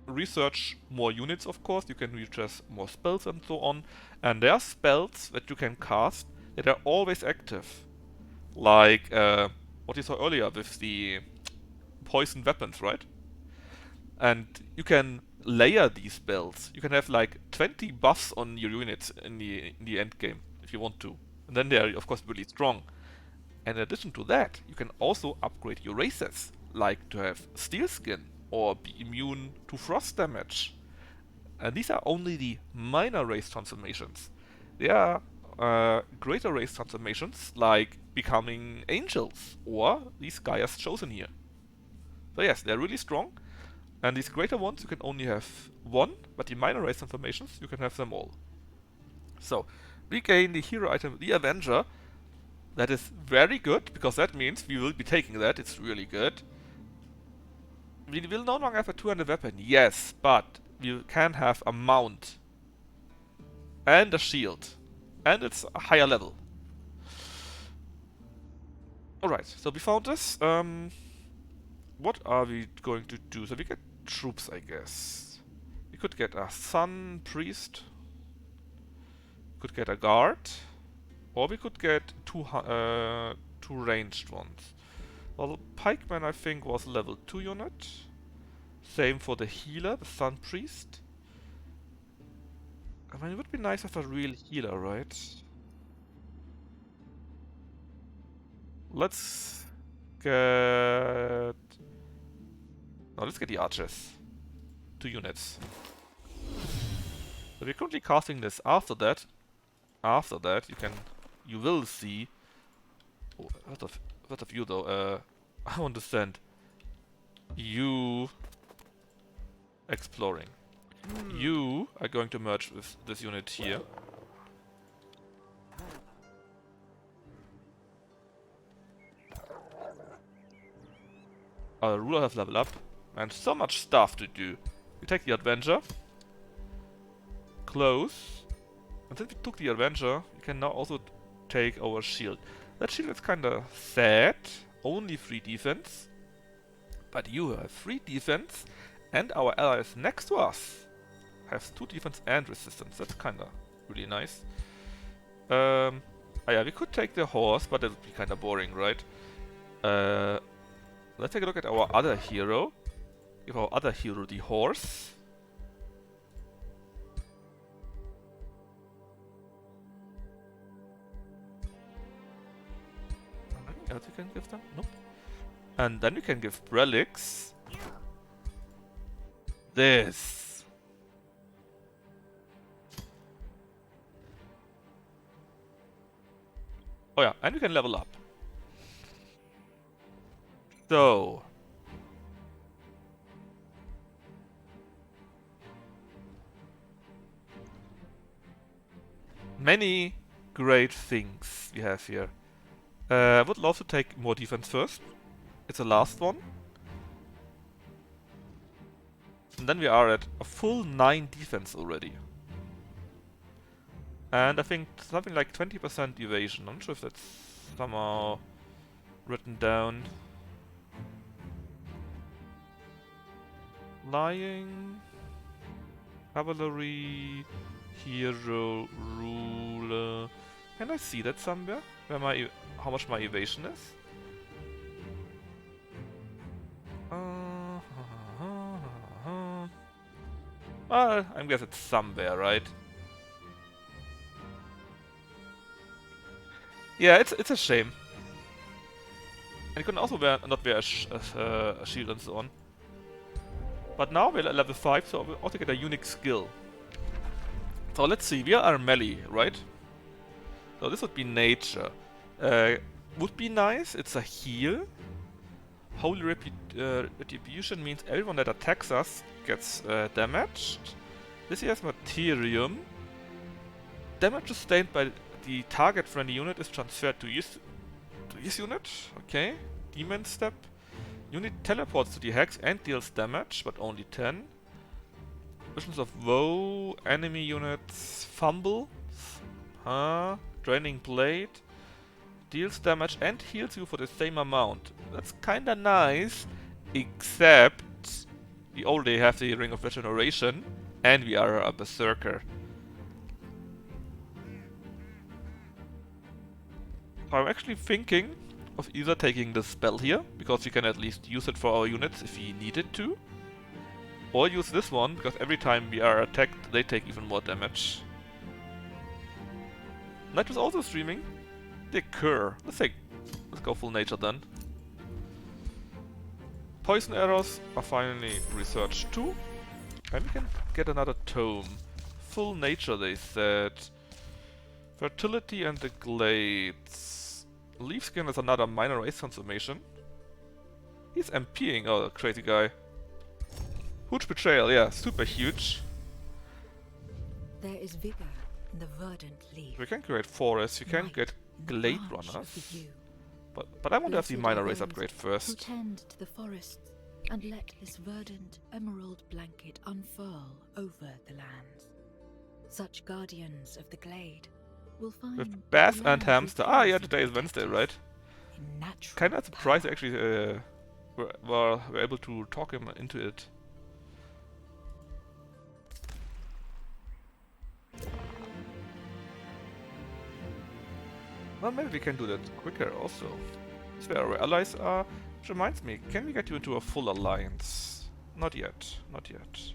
[SPEAKER 1] research more units, of course. You can research more spells and so on. And there are spells that you can cast that are always active. Like what you saw earlier with the poison weapons, right? And you can layer these spells. You can have like 20 buffs on your units in the end game if you want to. And then they are of course really strong. And in addition to that, you can also upgrade your races, like to have steel skin or be immune to frost damage. And these are only the minor race transformations. There are greater race transformations, like becoming angels, or these Gaia's Chosen here. So yes, they're really strong. And these greater ones you can only have 1, but the minor race transformations you can have them all. So, we gain the hero item, the Avenger. That is very good, because that means we will be taking that, it's really good. We will no longer have a 200 weapon, yes, but we can have a mount. And a shield. And it's a higher level. Alright, so we found this. What are we going to do? So we get troops, I guess. We could get a Sun Priest. We could get a guard. Or we could get two ranged ones. Well, the Pikeman, I think, was level 2 unit. Same for the healer, the Sun Priest. I mean, it would be nice to have a real healer, right? Let's get... No, let's get the archers. 2 units. So we're currently casting this. After that, you will see. Oh, what of you though? I understand. You exploring. You are going to merge with this unit here. Our ruler has leveled up. And so much stuff to do. We take the Adventure. Close. And since we took the Adventure, we can now also take our shield. That shield is kinda sad. Only 3 defense. But you have 3 defense. And our allies next to us have 2 defense and resistance. That's kinda really nice. Oh yeah, we could take the horse, but that would be kind of boring, right? Let's take a look at our other hero. Give our other hero the horse. Anything else we can give them? Nope. And then we can give relics. This. Oh yeah, and we can level up. So. Many great things we have here. I would love to take more defense first. It's the last one. And then we are at a full 9 defense already. And I think something like 20% evasion. I'm not sure if that's somehow written down. Lying, cavalry, hero, ruler. Can I see that somewhere? Where my how much my evasion is? Well, I guess it's somewhere, right? Yeah, it's a shame. And you can also not wear a shield and so on. But now we're at level 5, so we'll also get a unique skill. So let's see, we are melee, right? So this would be nature. Would be nice, it's a heal. Holy Retribution means everyone that attacks us gets damaged. This here is Materium. Damage sustained by the target friendly unit is transferred to this unit. Okay. Demon Step. Unit teleports to the hex and deals damage, but only 10. Visions of Woe. Enemy units fumble. Draining Blade. Deals damage and heals you for the same amount. That's kinda nice, except we already have the Ring of Regeneration and we are a Berserker. I'm actually thinking of either taking the spell here, because we can at least use it for our units if we needed to, or use this one, because every time we are attacked, they take even more damage. Knight was also streaming. The cur. Let's go full nature then. Poison arrows are finally researched too. And we can get another tome. Full nature, they said. Fertility and the Glades. Leaf skin is another minor race transformation. He's MPing, oh, crazy guy. Huge betrayal, yeah, super huge.
[SPEAKER 2] There is vigor in the verdant leaf.
[SPEAKER 1] We can create forests, we can get Glade Runners. But I want to have the minor race upgrade first.
[SPEAKER 2] Who tend to the forests and let this verdant emerald blanket unfurl over the lands. Such guardians of the glade will find
[SPEAKER 1] with Bass and Hamster. Ah, yeah, today is Wednesday, right? Kinda surprised actually were able to talk him into it. Well, maybe we can do that quicker also. That's where our allies are. Which reminds me, can we get you into a full alliance? Not yet, not yet.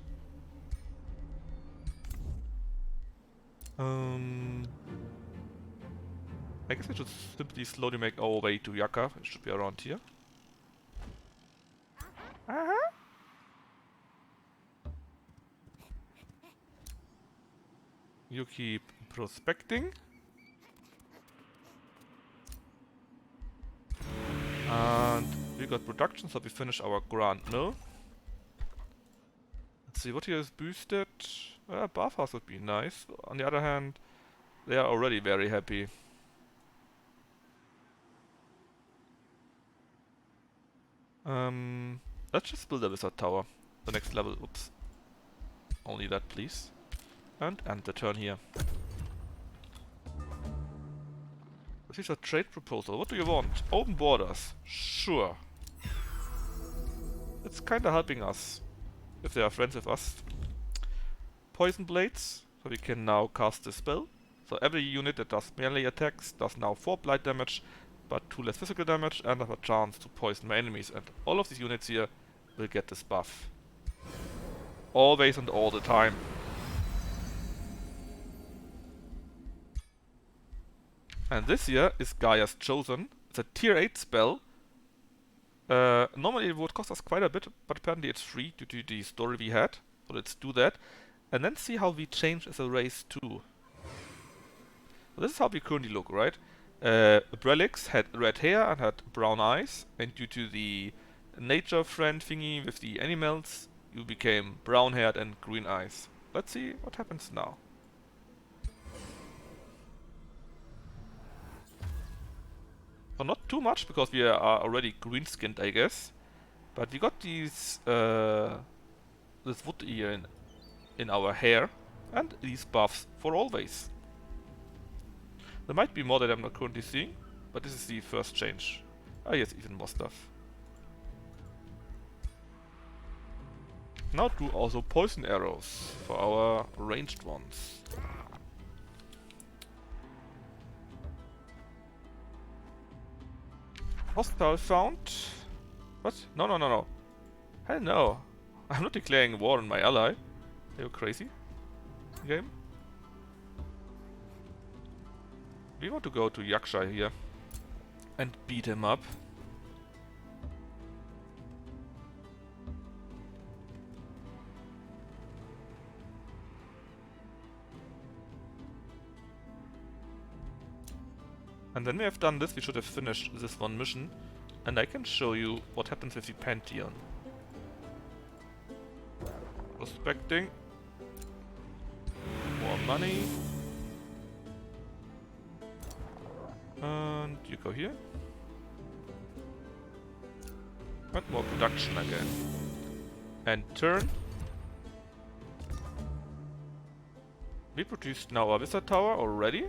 [SPEAKER 1] I guess I should simply slowly make our way to Yaka. It should be around here. You keep prospecting. And we got production, so we finish our Grand Mill. Let's see, what here is boosted? Bathhouse would be nice. On the other hand, they are already very happy. Let's just build a wizard tower. The next level, oops. Only that, please. And end the turn here. This is a trade proposal. What do you want? Open borders. Sure. It's kinda helping us. If they are friends with us. Poison blades. So we can now cast the spell. So every unit that does melee attacks does now 4 blight damage, but 2 less physical damage, and have a chance to poison my enemies. And all of these units here will get this buff. Always and all the time. And this here is Gaia's Chosen. It's a tier 8 spell. Normally it would cost us quite a bit, but apparently it's free due to the story we had. So let's do that. And then see how we change as a race too. So this is how we currently look, right? Brelix had red hair and had brown eyes, and due to the nature friend thingy with the animals, you became brown haired and green eyes. Let's see what happens now. Well, not too much, because we are already green skinned, I guess. But we got these this wood here in our hair, and these buffs for always. There might be more that I'm not currently seeing, but this is the first change. Ah yes, even more stuff. Now do also poison arrows for our ranged ones. Hostile found. What? No, no, no, no. Hell no. I'm not declaring war on my ally. Are you crazy? Game? We want to go to Yaksha here and beat him up. And then we have done this, we should have finished this one mission. And I can show you what happens with the Pantheon. Prospecting. More money. And you go here. And more production again. And turn. We produced now a wizard tower already.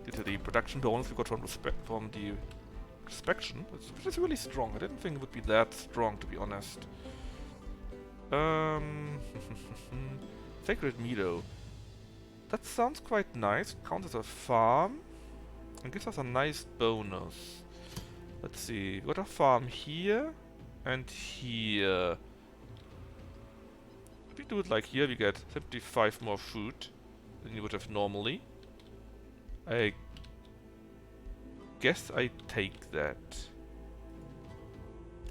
[SPEAKER 1] Due to the production bonus we got from the inspection. It's really strong. I didn't think it would be that strong, to be honest. Sacred Meadow. That sounds quite nice. Counts as a farm. And gives us a nice bonus. Let's see. We got a farm here. And here. If we do it like here, we get 75 more food than you would have normally. I guess I take that.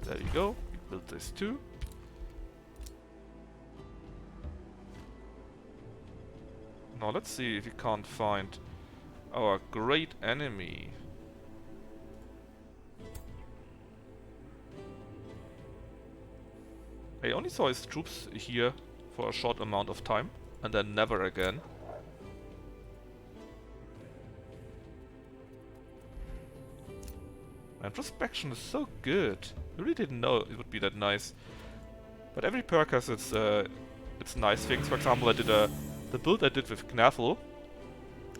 [SPEAKER 1] There we go. We built this too. Now let's see if we can't find our great enemy. I only saw his troops here for a short amount of time, and then never again. And Prospection is so good. I really didn't know it would be that nice. But every perk has its nice things. For example, I did the build I did with Knaffle.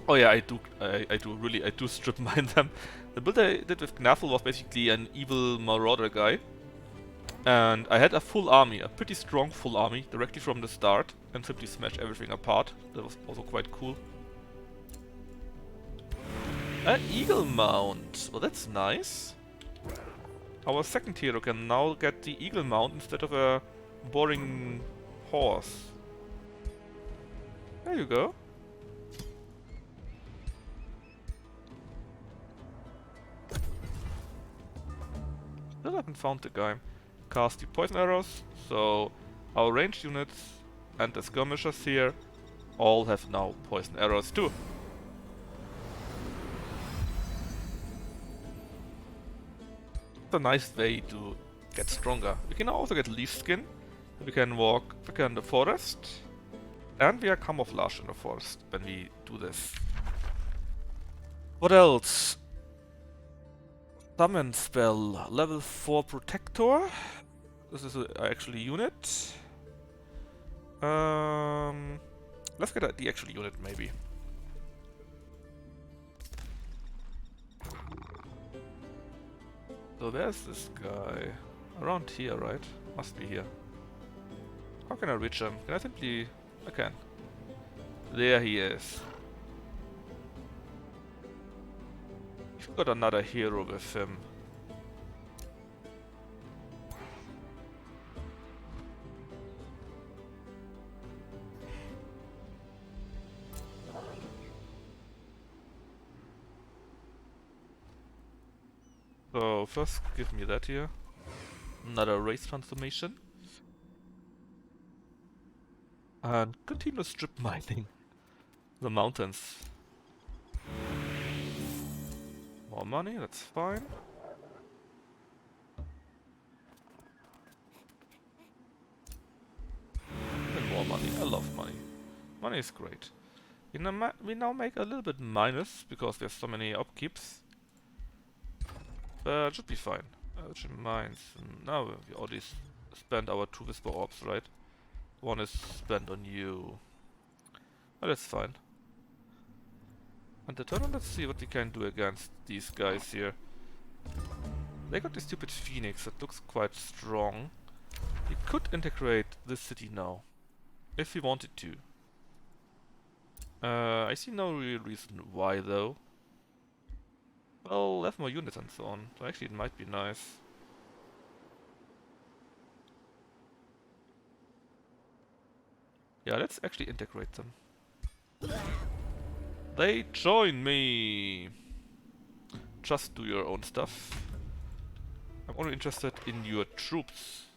[SPEAKER 1] Oh yeah, I do strip mine them. The build I did with Knaffle was basically an evil marauder guy. And I had a full army, a pretty strong full army, directly from the start, and simply smashed everything apart. That was also quite cool. An Eagle Mount. Well, that's nice. Our second hero can now get the Eagle Mount instead of a boring horse. There you go. Still haven't found the guy. Cast the poison arrows, so our ranged units and the skirmishers here all have now poison arrows too. It's a nice way to get stronger. We can also get leaf skin. We can walk quicker in the forest. And we are camouflaged in the forest when we do this. What else? Summon spell. Level 4 Protector. This is actually a unit. Let's get the actual unit maybe. So there's this guy. Around here, right? Must be here. How can I reach him? Can I simply... I can. There he is. Got another hero with him. So first give me that here. Another race transformation. And continue strip mining the mountains. More money, that's fine. And more money, I love money. Money is great. We now make a little bit minus because there's so many upkeeps. But it should be fine. Which reminds, now we already spent our 2 Whisper Orbs, right? One is spent on you. But that's fine. And the turn on, let's see what we can do against these guys here. They got the stupid Phoenix that looks quite strong. We could integrate this city now, if we wanted to. I see no real reason why though. Well, have more units and so on, so actually it might be nice. Yeah, let's actually integrate them. They join me! Just do your own stuff. I'm only interested in your troops.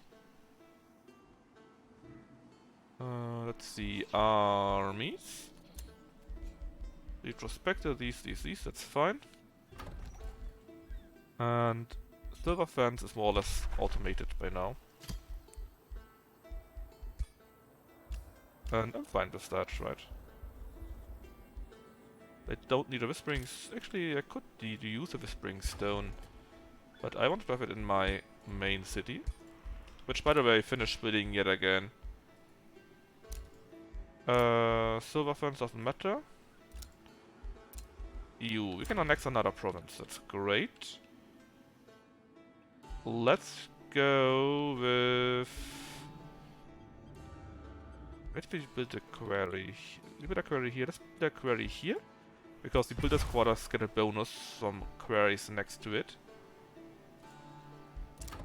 [SPEAKER 1] Let's see, armies. Retrospector, these, that's fine. And Silver Fence is more or less automated by now. And I'm fine with that, right? They don't need a Whispering... Actually, I could use a Whispering Stone. But I want to have it in my main city. Which, by the way, I finished building yet again. Silver Fence doesn't matter. EU. We can annex another province. That's great. Let's go with... Let's build a quarry. We build a quarry here. Let's build a quarry here. Because the builders' quarters get a bonus from quarries next to it.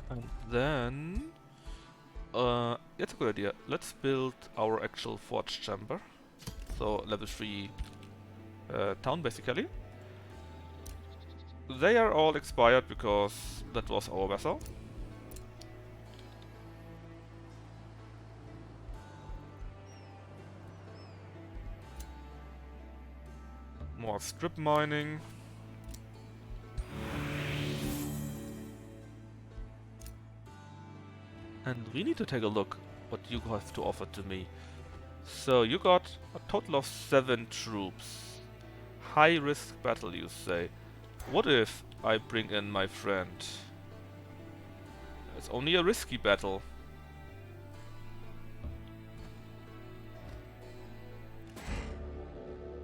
[SPEAKER 1] And then... it's a good idea. Let's build our actual forge chamber. So, level 3 town, basically. They are all expired because that was our vessel. More strip mining. And we need to take a look what you have to offer to me. So you got a total of 7 troops. High risk battle, you say. What if I bring in my friend? It's only a risky battle.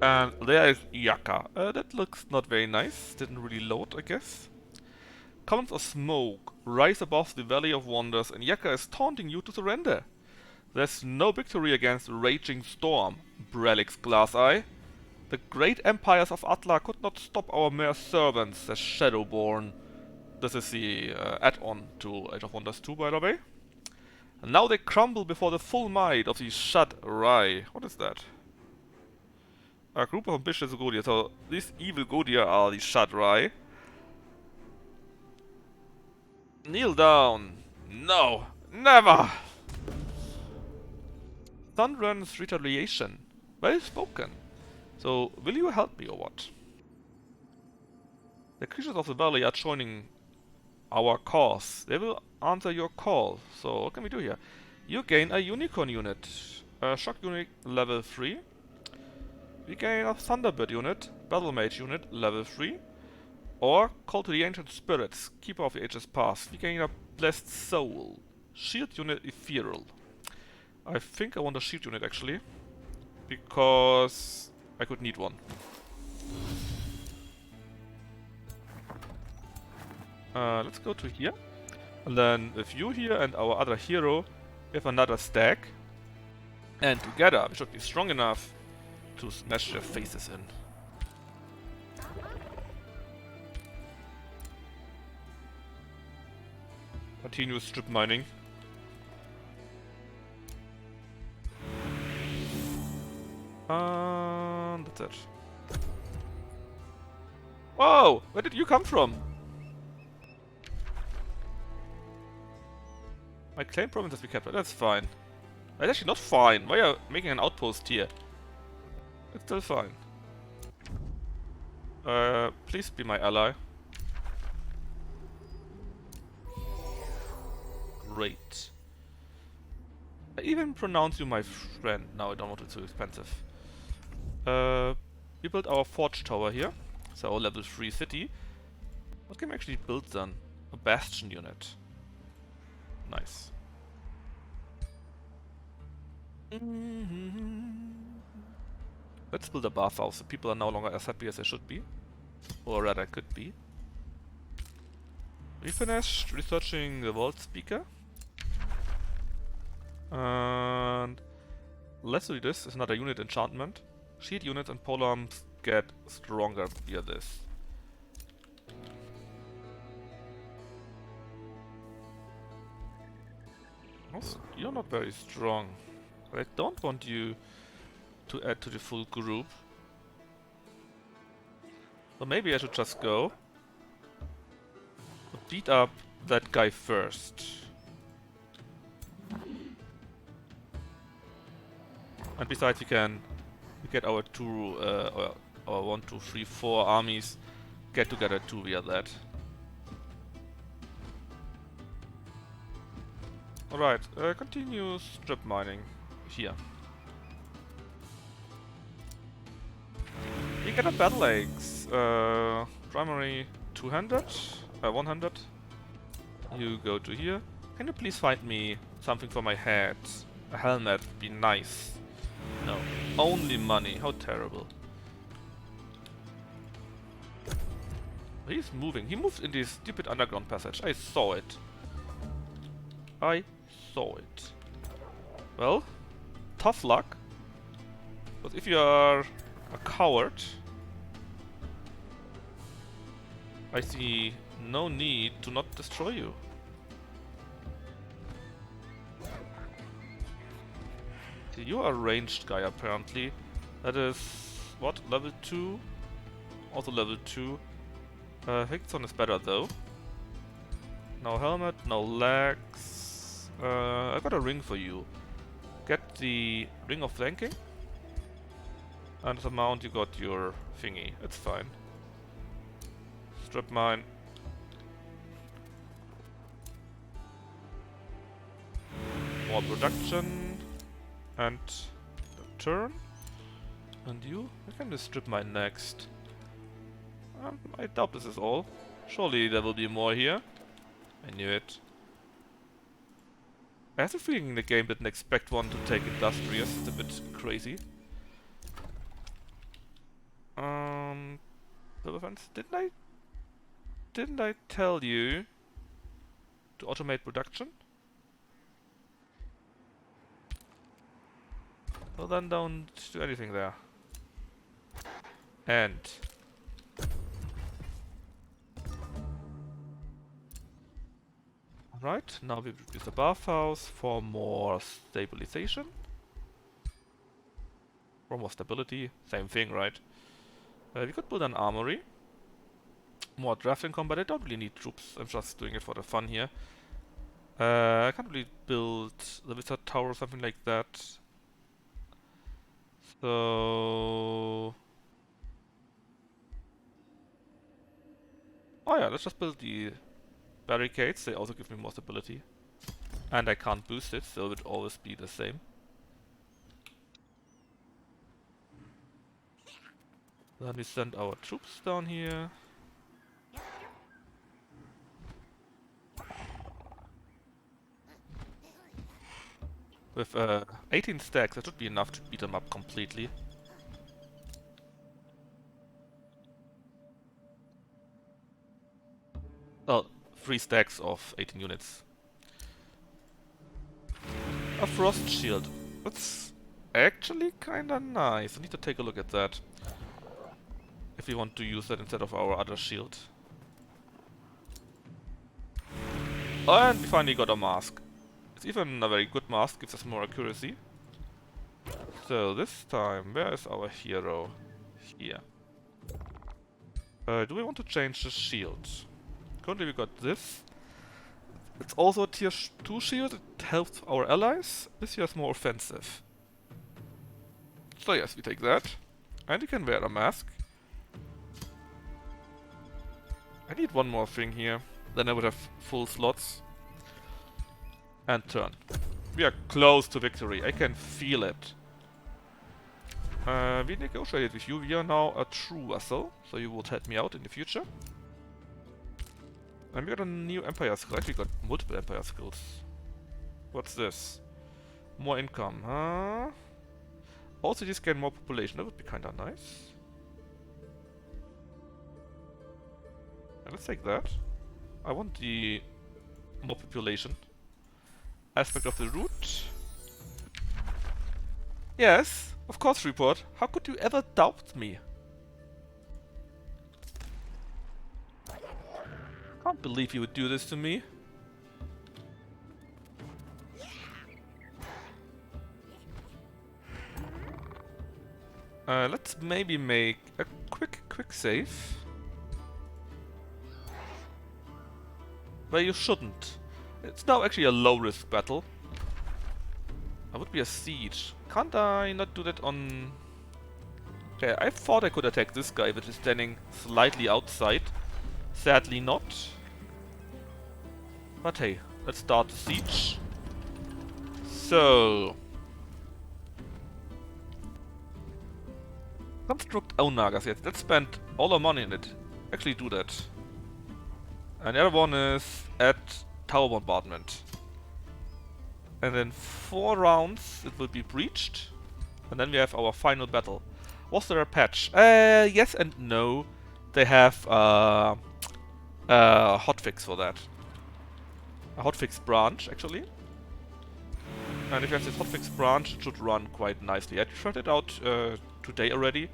[SPEAKER 1] And there is Yaka. That looks not very nice. Didn't really load, I guess. Columns of smoke rise above the Valley of Wonders and Yaka is taunting you to surrender. There's no victory against the Raging Storm, Brelix Glasseye. The great empires of Atla could not stop our mere servants, says Shadowborn. This is the add-on to Age of Wonders 2, by the way. And now they crumble before the full might of the Shad Rai. What is that? A group of ambitious Godia. So these evil Godia are the Shad Rai. Kneel down. No, never. Sunrun's retaliation. Well spoken. So, will you help me or what? The creatures of the valley are joining our cause. They will answer your call. So, what can we do here? You gain a unicorn unit. A shock unit level 3. We gain a thunderbird unit. Battle mage unit level 3. Or call to the ancient spirits. Keeper of the ages past. We gain a blessed soul. Shield unit ethereal. I think I want a shield unit actually. Because I could need one. Let's go to here. And then with you here and our other hero, we have another stack. And together we should be strong enough to smash their faces in. Continue strip mining. That's it. Whoa! Where did you come from? My claim province has been captured. That's fine. That's actually not fine. Why are you making an outpost here? It's still fine. Please be my ally. Great. I even pronounce you my friend. No, I don't want it too expensive. We built our forge tower here. So level 3 city. What can we actually build then? A bastion unit. Nice. Let's build a bathhouse so people are no longer as happy as they should be. Or rather could be. We finished researching the world speaker. And let's do this. It's another unit enchantment. Shield units and polearms get stronger via this. Also, you're not very strong. I don't want you to add to the full group. So maybe I should just go. Beat up that guy first. And besides, we get our our 1, 2, 3, 4 armies get together too via that. Alright, continue strip mining here. You get a battle axe. Primary 200, 100. You go to here. Can you please find me something for my head? A helmet would be nice. No, only money. How terrible. He's moving. He moved in this stupid underground passage. I saw it. I saw it. Well, tough luck. But if you are a coward, I see no need to not destroy you. You are a ranged guy apparently. That is, what, level 2? Also level 2. Hickson is better though. No helmet, no legs. I got a ring for you. Get the ring of flanking. And as a mount you got your thingy. It's fine. Strip mine. More production. And the turn. And you? I can just strip mine next. I doubt this is all. Surely there will be more here. I knew it. I have a feeling the game didn't expect one to take industrious. It's a bit crazy. Didn't I tell you to automate production? Well then don't do anything there. And right, now we produce a bathhouse for more stabilization. For more stability, same thing, right? We could build an armory. More drafting combat. I don't really need troops, I'm just doing it for the fun here. I can't really build the wizard tower or something like that. So... oh yeah, let's just build the barricades. They also give me more stability. And I can't boost it, so it would always be the same. Then we send our troops down here. With 18 stacks, that should be enough to beat them up completely. Well, 3 stacks of 18 units. A frost shield. That's actually kinda nice. I need to take a look at that. If we want to use that instead of our other shield. And we finally got a mask. It's even a very good mask, gives us more accuracy. So this time, where is our hero? Here. Do we want to change the shield? Currently we got this. It's also a tier 2 shield, it helps our allies. This here is more offensive. So yes, we take that. And you can wear a mask. I need one more thing here. Then I would have full slots. And turn. We are close to victory. I can feel it. We negotiated with you. We are now a true vassal. So you would help me out in the future. And we got a new empire skill. Actually, we got multiple empire skills. What's this? More income, huh? Also, this gain more population. That would be kinda nice. And let's take that. I want the more population aspect of the route. Yes, of course, report. How could you ever doubt me? Can't believe you would do this to me. Let's maybe make a quick save. Where you shouldn't. It's now actually a low risk battle. That would be a siege. Can't I not do that on... Okay, I thought I could attack this guy, which is standing slightly outside. Sadly not. But hey, let's start the siege. So... Construct Aunagas yet. Let's spend all our money in it. Actually do that. And the other one is at Tower Bombardment. And in 4 rounds it will be breached. And then we have our final battle. Was there a patch? Yes and no. They have a hotfix for that. A hotfix branch, actually. And if you have this hotfix branch, it should run quite nicely. I tried it out today already.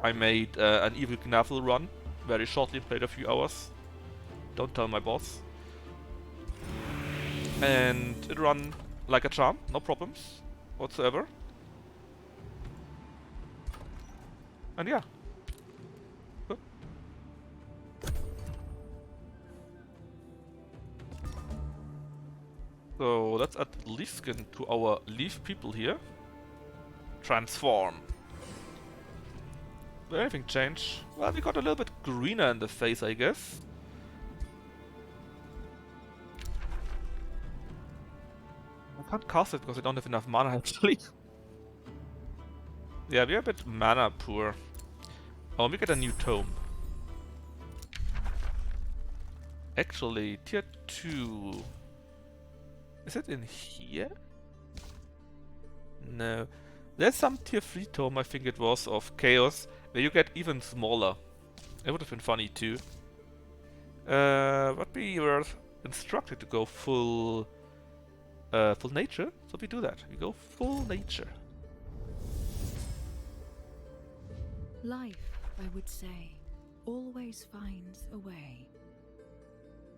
[SPEAKER 1] I made an Evil Gnavel run very shortly, played a few hours. Don't tell my boss. And it ran like a charm, no problems whatsoever. And yeah. Good. So let's add leaf skin to our leaf people here. Transform. Did anything change? Well, we got a little bit greener in the face, I guess. I can't cast it because I don't have enough mana actually. Yeah, we're a bit mana poor. Oh, we get a new tome. Actually, tier 2. Is it in here? No. There's some tier 3 tome, I think it was, of Chaos, where you get even smaller. It would have been funny too. But we were instructed to go full nature, so we do that. We go full nature.
[SPEAKER 2] Life, I would say, always finds a way.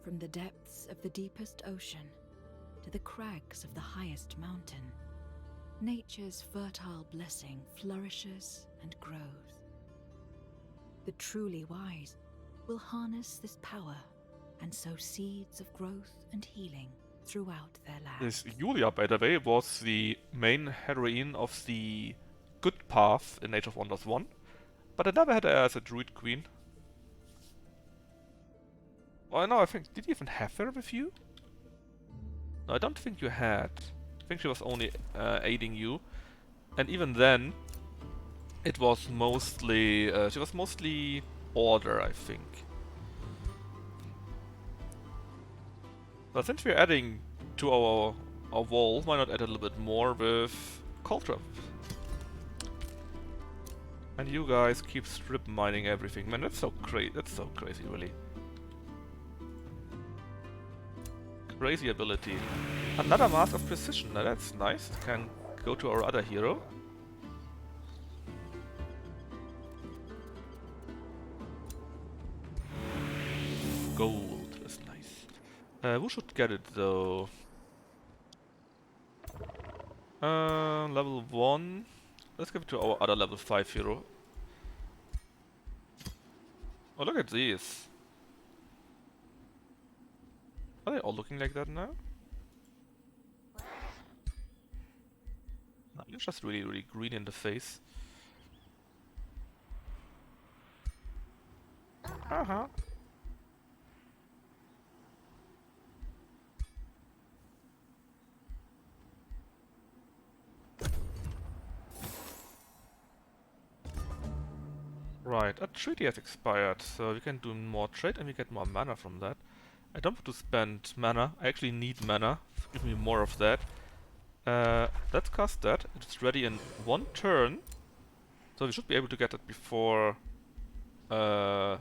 [SPEAKER 2] From the depths of the deepest ocean to the crags of the highest mountain, nature's fertile blessing flourishes and grows. The truly wise will harness this power and sow seeds of growth and healing throughout their land.
[SPEAKER 1] This Julia, by the way, was the main heroine of the good path in Age of Wonders 1. But I never had her as a druid queen. Oh no, I think... Did you even have her with you? No, I don't think you had. I think she was only aiding you. And even then, it was mostly... she was mostly order, I think. But since we're adding to our wall, why not add a little bit more with Culture? And you guys keep strip mining everything. Man, that's so crazy. That's so crazy, really. Crazy ability. Another Mask of Precision. Now that's nice. Can go to our other hero. Gold. That's nice. Who should get it though? Level 1. Let's give it to our other level 5 hero. Oh, look at these. Are they all looking like that now? No, you're just really, really green in the face. Uh-huh. Right, a treaty has expired, so we can do more trade and we get more mana from that. I don't want to spend mana, I actually need mana, so give me more of that. Let's cast that, it's ready in 1 turn. So we should be able to get it before our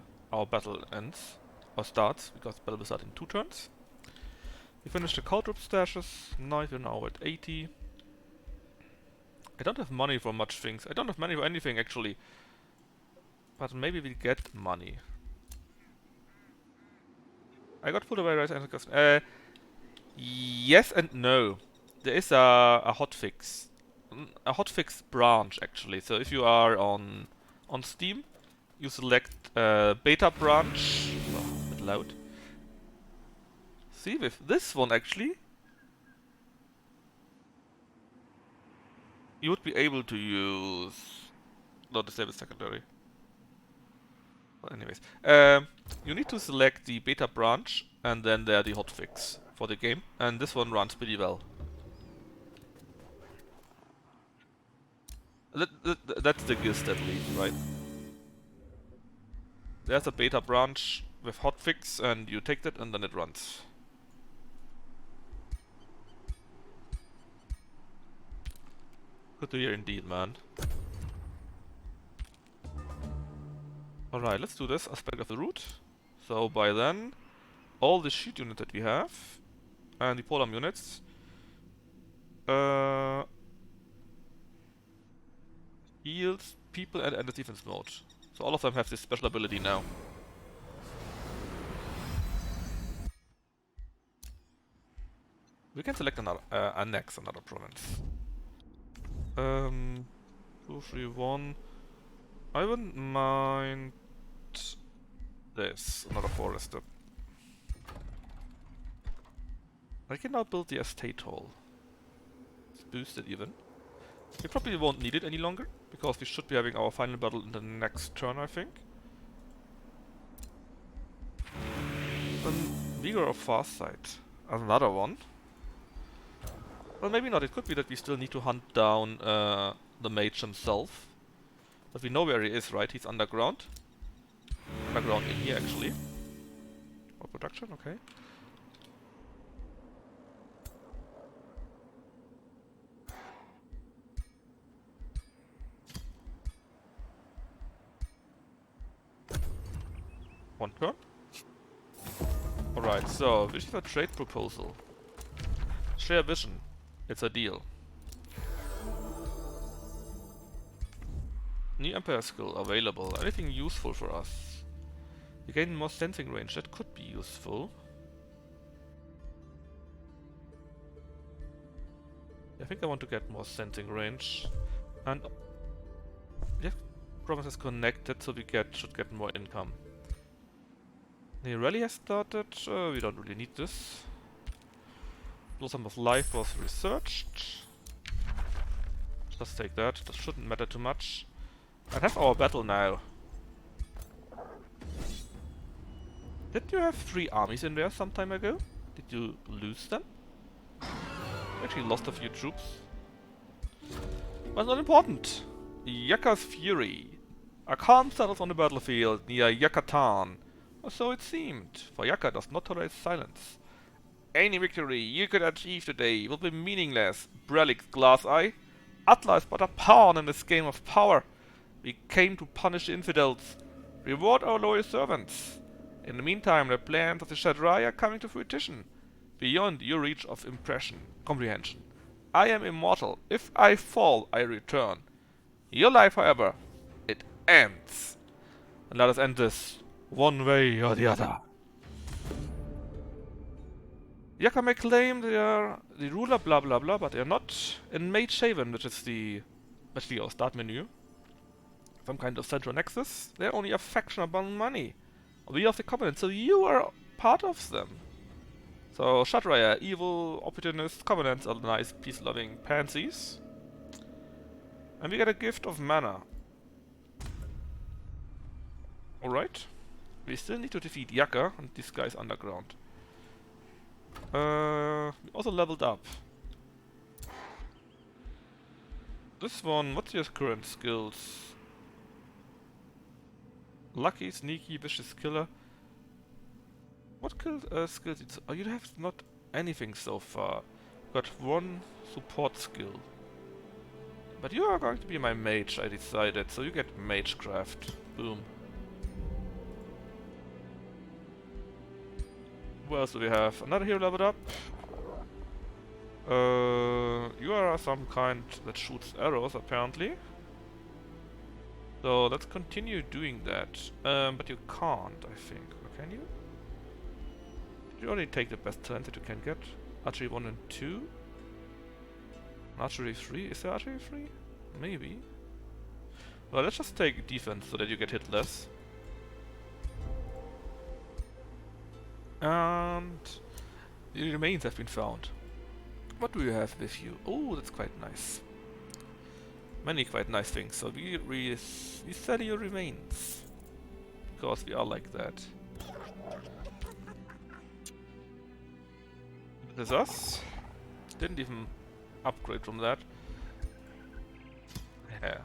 [SPEAKER 1] battle ends, or starts, because the battle will start in 2 turns. We finished the cult rope stashes, now we're now at 80. I don't have money for much things, I don't have money for anything actually. But maybe we get money. I got put away right and yes and no. There is a hotfix. A hotfix branch actually. So if you are on Steam, you select beta branch. Oh, a bit loud. See, with this one actually, you would be able to use not disable secondary. Well, anyways, you need to select the beta branch and then there the hotfix for the game, and this one runs pretty well. That's the gist at least, right? There's a beta branch with hotfix and you take that and then it runs. Good to hear indeed, man. Alright, let's do this aspect of the route. So by then, all the shield units that we have, and the polearm units, heals people and enter defense mode. So all of them have this special ability now. We can select another, annex another province. 2, 3, 1. I wouldn't mind this, another forester. I can now build the estate hall. It's boosted even. We probably won't need it any longer, because we should be having our final battle in the next turn, I think. Then Vigor of Farsight. Another one. Well, maybe not. It could be that we still need to hunt down the mage himself. But we know where he is, right? He's underground. Underground in here, actually. More production, okay. One turn. Alright, so this is a trade proposal. Share vision. It's a deal. New Empire skill available. Anything useful for us? You gain more sensing range. That could be useful. I think I want to get more sensing range. And yeah, province is connected, so we should get more income. The rally has started. We don't really need this. Blossom of Life was researched. Just take that. That shouldn't matter too much. I have our battle now. Did you have 3 armies in there some time ago? Did you lose them? Actually lost a few troops. But not important. Yakka's Fury. A calm settles on the battlefield near Yakatan. Or so it seemed, for Yakka does not tolerate silence. Any victory you could achieve today will be meaningless, Brelix Glass Eye. Atla is but a pawn in this game of power. We came to punish the infidels, reward our loyal servants. In the meantime, the plans of the Shadrai are coming to fruition, beyond your reach of comprehension. I am immortal. If I fall, I return. Your life, however, it ends. And let us end this one way or the other. Yaka may claim they are the ruler, blah blah blah, but they are not in Mage Haven, which is actually our start menu. Some kind of central nexus. They're only a faction upon money. We of the Covenant, so you are part of them. So Shatraya, evil, opportunist, Covenants are nice, peace-loving pansies. And we get a gift of mana. Alright. We still need to defeat Yaka and these guys underground. We also leveled up. This one, what's your current skills? Lucky, sneaky, vicious killer. What skills? Oh, you have not anything so far. Got one support skill. But you are going to be my mage, I decided, so you get Magecraft. Boom. What else do we have? Another hero leveled up. You are some kind that shoots arrows, apparently. So let's continue doing that. But you can't, I think. Or can you? You only take the best talent that you can get. Archery 1 and 2. Archery 3? Is there archery 3? Maybe. Well, let's just take defense so that you get hit less. And the remains have been found. What do you have with you? Oh, that's quite nice. Many quite nice things. So we sell your remains. Because we are like that. This is us. Didn't even upgrade from that. Yeah.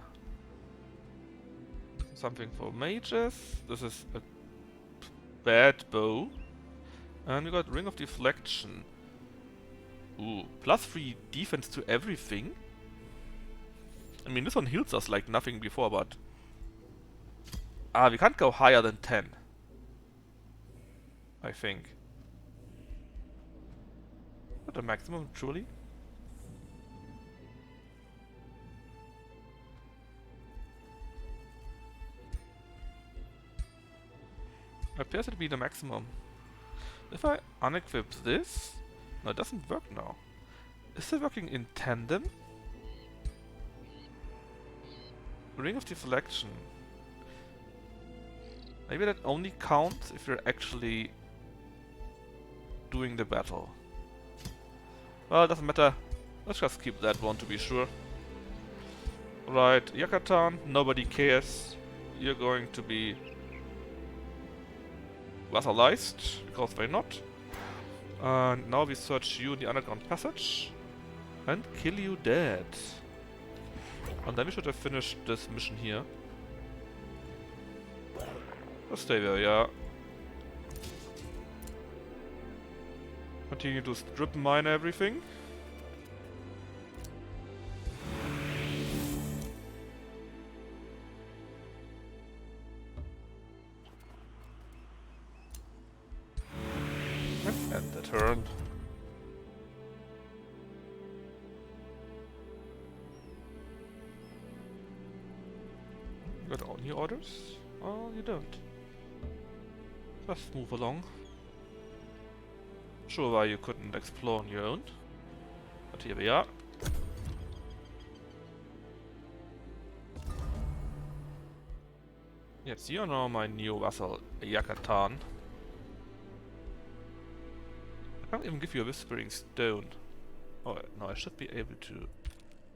[SPEAKER 1] Something for mages. This is a bad bow. And we got Ring of Deflection. Ooh, +3 defense to everything. I mean, this one heals us like nothing before, but... we can't go higher than 10. I think. What the maximum, truly? Appears to be the maximum. If I unequip this... No, it doesn't work now. Is it working in tandem? Ring of Deflection. Maybe that only counts if you're actually doing the battle. Well, it doesn't matter. Let's just keep that one to be sure. Right, Yakatan, nobody cares. You're going to be vassalized, because why not? And now we search you in the underground passage and kill you dead. And then we should have finished this mission here. Let's stay there, yeah. Continue to strip mine everything. And end the turn. You got all new orders? Oh, you don't. Just move along. Sure why you couldn't explore on your own. But here we are. Yes, you are now my new vassal, Yakatan. I can't even give you a Whispering Stone. Oh, no, I should be able to.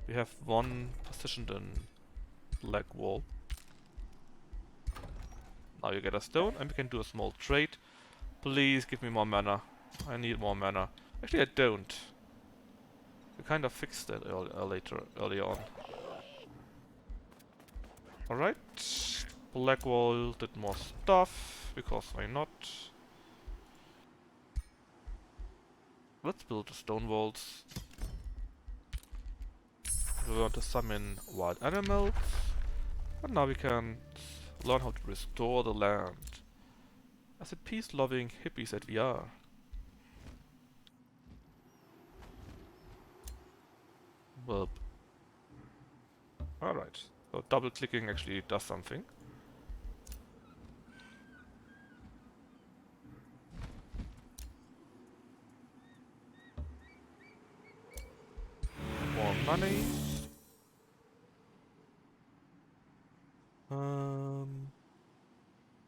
[SPEAKER 1] We have one positioned in Blackwall. Now you get a stone and we can do a small trade. Please give me more mana. I need more mana. Actually, I don't. We kind of fixed that earlier on. Alright. Blackwall did more stuff, because why not? Let's build the stone walls. We want to summon wild animals. And now we can learn how to restore the land. As a peace-loving hippies that we are. Well. Alright. So double-clicking actually does something. money.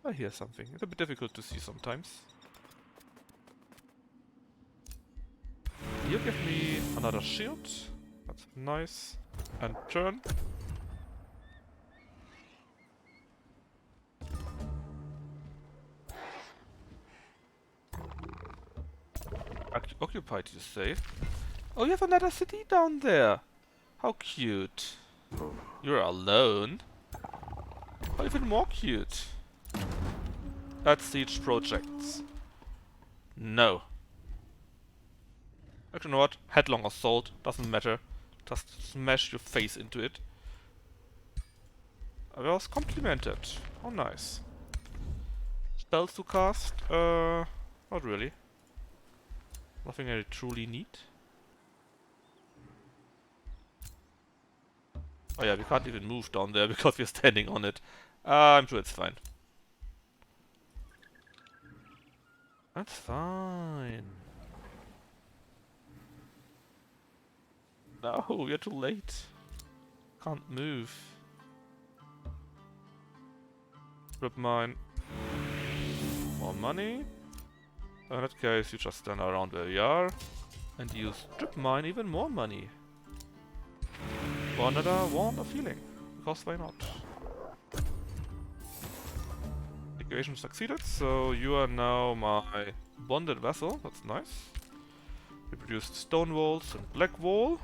[SPEAKER 1] I hear something. It's a bit difficult to see sometimes. You give me another shield. That's nice. And turn. Occupied, you say? Oh, you have another city down there. How cute. You're alone. Oh, even more cute. That's siege projects. No. Actually, you know what? Headlong assault. Doesn't matter. Just smash your face into it. I was complimented. Oh, nice. Spells to cast? Not really. Nothing I truly need. Oh yeah, we can't even move down there because we're standing on it. I'm sure it's fine. That's fine. No, we're too late. Can't move. Rip mine. More money. In that case, you just stand around where we are and you strip mine even more money. For another wand of healing. Because why not? Equation succeeded, so you are now my bonded vessel. That's nice. We produced stone walls and black wall.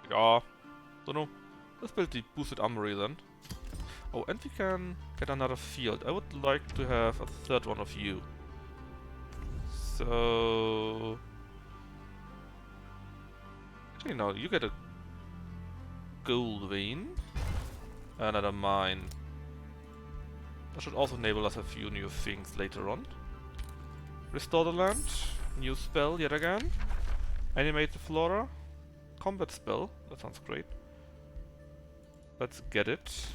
[SPEAKER 1] Yeah, don't know. Let's build the boosted armory then. Oh, and we can get another field. I would like to have a third one of you. So... actually no, you get a gold vein. Another mine. That should also enable us a few new things later on. Restore the land. New spell yet again. Animate the flora. Combat spell. That sounds great. Let's get it.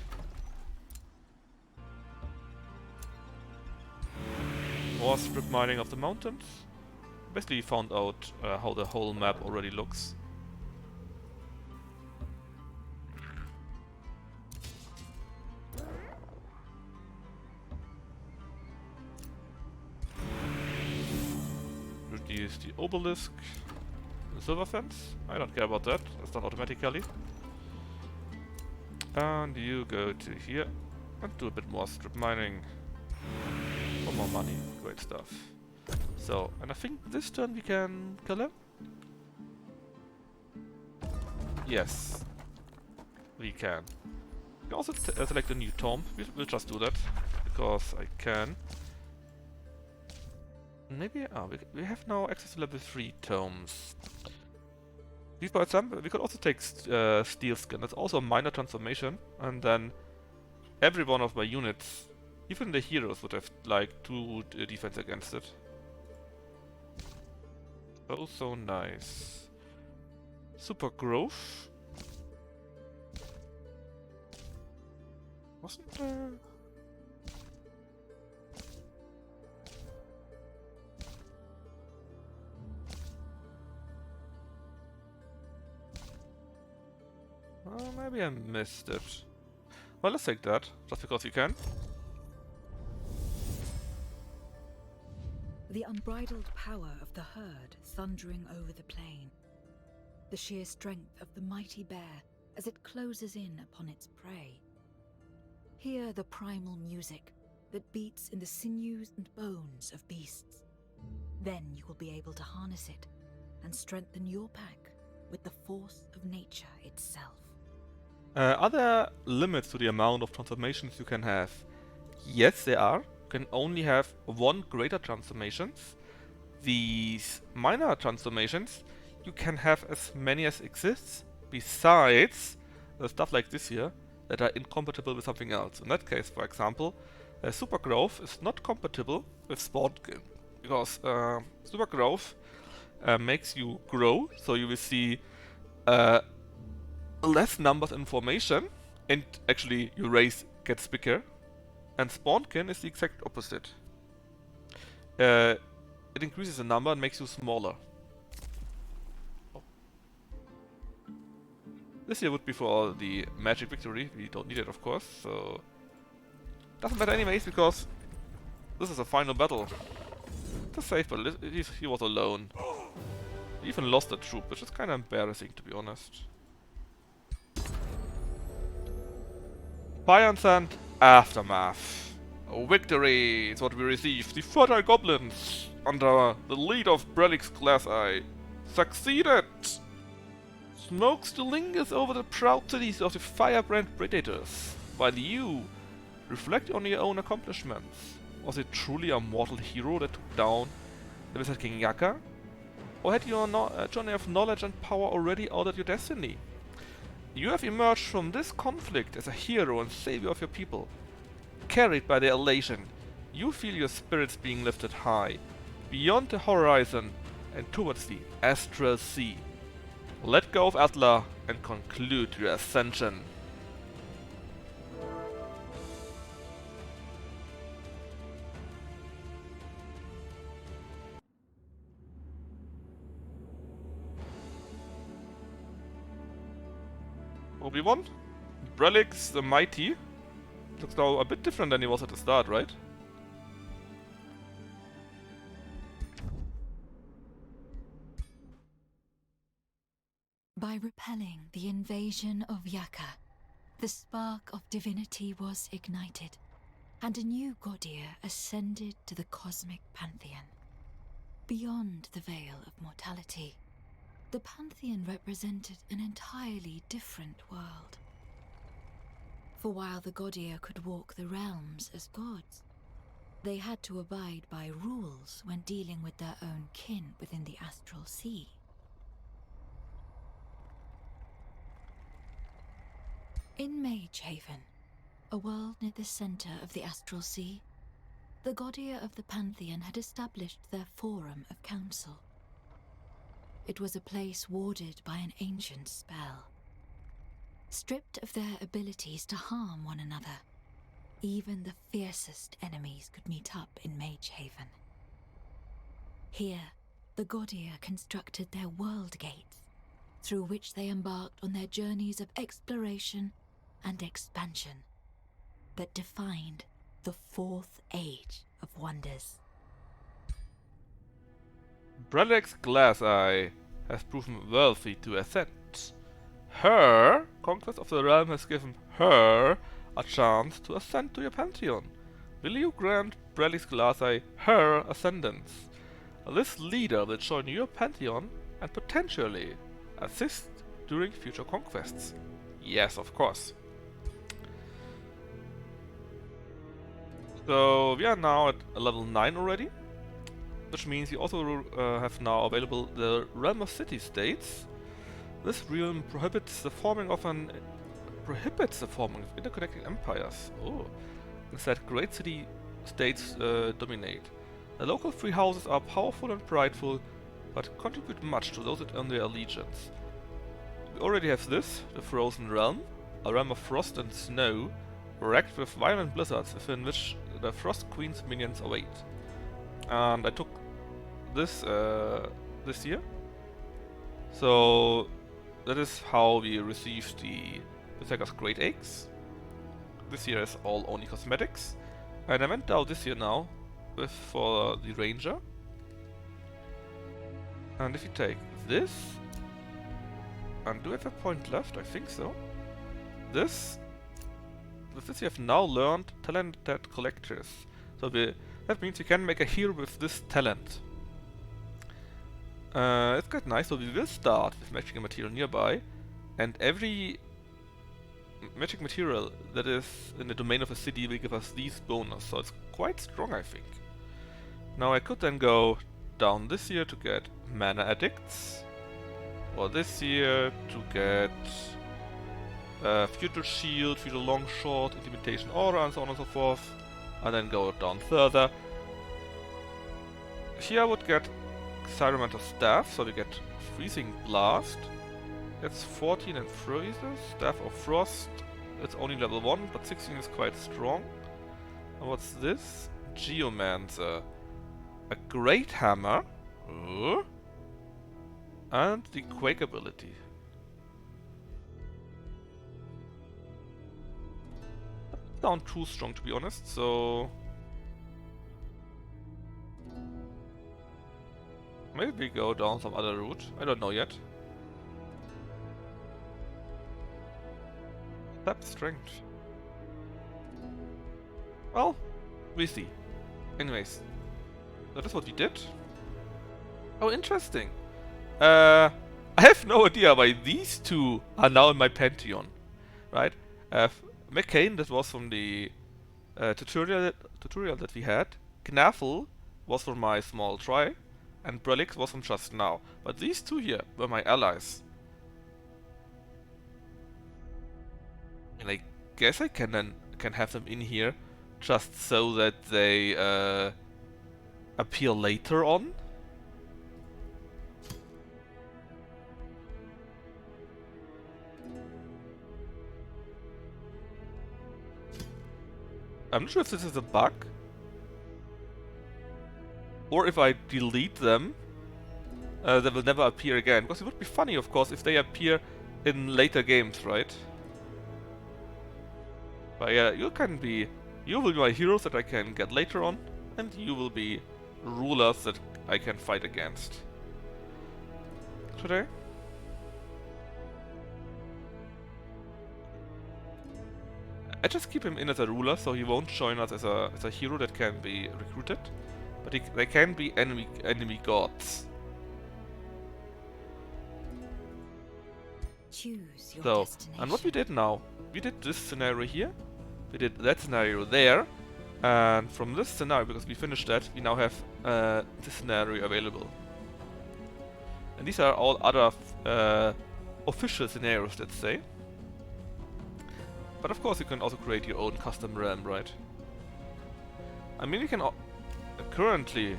[SPEAKER 1] More strip mining of the mountains. Basically found out how the whole map already looks. Reduce the obelisk. The silver fence. I don't care about that. That's done automatically. And you go to here and do a bit more strip mining. For more money. Great stuff. So, and I think this turn we can kill him? Yes. We can. We can also select a new tomb. We'll just do that. Because I can. Maybe, we have now access to level 3 tomes. These, for example, we could also take Steel Skin. That's also a minor transformation. And then every one of my units, even the heroes, would have like 2 defense against it. So nice. Super growth. Wasn't there? Oh, maybe I missed it. Well, let's take that, just because we can.
[SPEAKER 2] The unbridled power of the herd thundering over the plain. The sheer strength of the mighty bear as it closes in upon its prey. Hear the primal music that beats in the sinews and bones of beasts. Then you will be able to harness it and strengthen your pack with the force of nature itself.
[SPEAKER 1] Are there limits to the amount of transformations you can have? Yes, there are. You can only have 1 greater transformations. These minor transformations, you can have as many as exists, besides stuff like this here, that are incompatible with something else. In that case, for example, Super Growth is not compatible with Spawnkin, because Super Growth makes you grow, so you will see less numbers in formation, and actually your race gets bigger. And Spawnkin is the exact opposite. it increases the number and makes you smaller. Oh. This here would be for the magic victory. We don't need it, of course, so doesn't matter anyways because this is a final battle. It's safe, but he was alone. He even lost a troop, which is kind of embarrassing, to be honest. Fire and Sand Aftermath. A victory is what we received. The fertile goblins, under the lead of Brelix Glasseye, succeeded. Smoke still lingers over the proud cities of the firebrand predators, while you reflect on your own accomplishments. Was it truly a mortal hero that took down the Wizard King Yaka? Or had your journey of knowledge and power already ordered your destiny? You have emerged from this conflict as a hero and savior of your people. Carried by the elation, you feel your spirits being lifted high, beyond the horizon and towards the Astral Sea. Let go of Atla and conclude your ascension. Obi-Wan? Brelix the Mighty? Looks now a bit different than he was at the start, right?
[SPEAKER 2] By repelling the invasion of Yaka, the spark of divinity was ignited, and a new Godir ascended to the cosmic pantheon. Beyond the veil of mortality, the pantheon represented an entirely different world. For while the Godir could walk the realms as gods, they had to abide by rules when dealing with their own kin within the Astral Sea. In Magehaven, a world near the center of the Astral Sea, the Godir of the Pantheon had established their Forum of Council. It was a place warded by an ancient spell. Stripped of their abilities to harm one another, even the fiercest enemies could meet up in Magehaven. Here, the Godir constructed their world gates, through which they embarked on their journeys of exploration and expansion that defined the Fourth Age of Wonders.
[SPEAKER 1] Brelix Glasseye has proven worthy to ascend. Her conquest of the realm has given her a chance to ascend to your pantheon. Will you grant Brelix Glasseye her ascendance? This leader will join your pantheon and potentially assist during future conquests. Yes, of course. So we are now at level 9 already, which means we also have now available the Realm of City-States. This realm prohibits the forming of interconnecting empires. Oh, instead great city-states dominate. The local free houses are powerful and prideful, but contribute much to those that earn their allegiance. We already have this, the Frozen Realm, a realm of frost and snow, wrecked with violent blizzards within which the Frost Queen's minions await. And I took this this year. So that is how we received the Berserker's Great Axe. This year is all only cosmetics. And I went down this year now for the Ranger. And if you take this, and do I have a point left? I think so. With this you have now learned Talented Collectors. So that means you can make a hero with this talent. It's quite nice, so we will start with magic material nearby, and every magic material that is in the domain of a city will give us these bonus, so it's quite strong, I think. Now I could then go down this here to get Mana Addicts, or this here to get Feudal Shield, Feudal Longshot, Intimidation Aura, and so on and so forth, and then go down further. Here I would get Cyromancer's Staff, so we get Freezing Blast. It's 14 and freezes. Staff of Frost, it's only level 1, but 16 is quite strong. And what's this? Geomancer. a Great Hammer, and the Quake ability. Doesn't sound too strong, to be honest, so maybe we go down some other route. I don't know yet. Tap strength. Well, we see. Anyways, so that's what we did. Oh, interesting. I have no idea why these two are now in my pantheon, right? McCain, that was from the tutorial that we had. Knaffle was from my small try, and Brelix was from just now. But these two here were my allies. And I guess I can have them in here just so that they appear later on. I'm not sure if this is a bug, or if I delete them, they will never appear again. Because it would be funny, of course, if they appear in later games, right? But yeah, you will be my heroes that I can get later on, and you will be rulers that I can fight against. Today? I just keep him in as a ruler, so he won't join us as a hero that can be recruited. But they can be enemy gods.
[SPEAKER 2] Choose your
[SPEAKER 1] So,
[SPEAKER 2] destination.
[SPEAKER 1] and what we did now, we did this scenario here, we did that scenario there, and from this scenario, because we finished that, we now have this scenario available. And these are all other official scenarios, let's say. But of course you can also create your own custom realm, right? I mean, you can currently,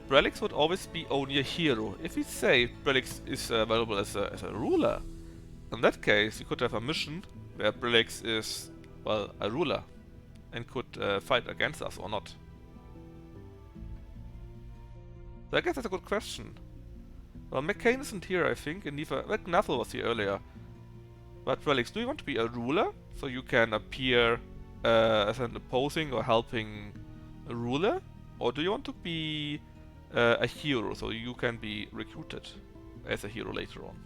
[SPEAKER 1] Brelix would always be only a hero. If we say Brelix is available as a ruler, in that case you could have a mission where Brelix is, well, a ruler and could fight against us or not. So I guess that's a good question. Well, McCain isn't here, I think, and neither Knaffle was here earlier. But Brelix, do you want to be a ruler, so you can appear as an opposing or helping a ruler? Or do you want to be a hero, so you can be recruited as a hero later on?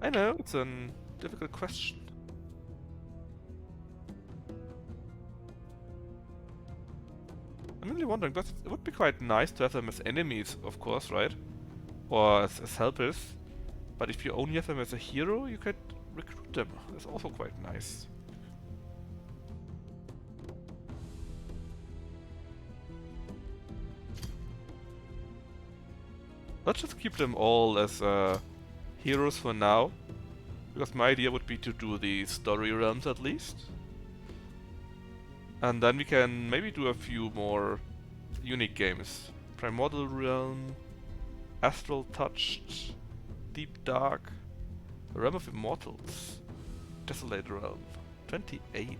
[SPEAKER 1] I know, it's a difficult question. I'm really wondering, but it would be quite nice to have them as enemies, of course, right? Or as helpers. But if you only have them as a hero, you could recruit them. That's also quite nice. Let's just keep them all as heroes for now. Because my idea would be to do the story realms at least. And then we can maybe do a few more unique games. Primordial Realm, Astral Touched, Deep Dark, Realm of Immortals, Desolate Realm, 28.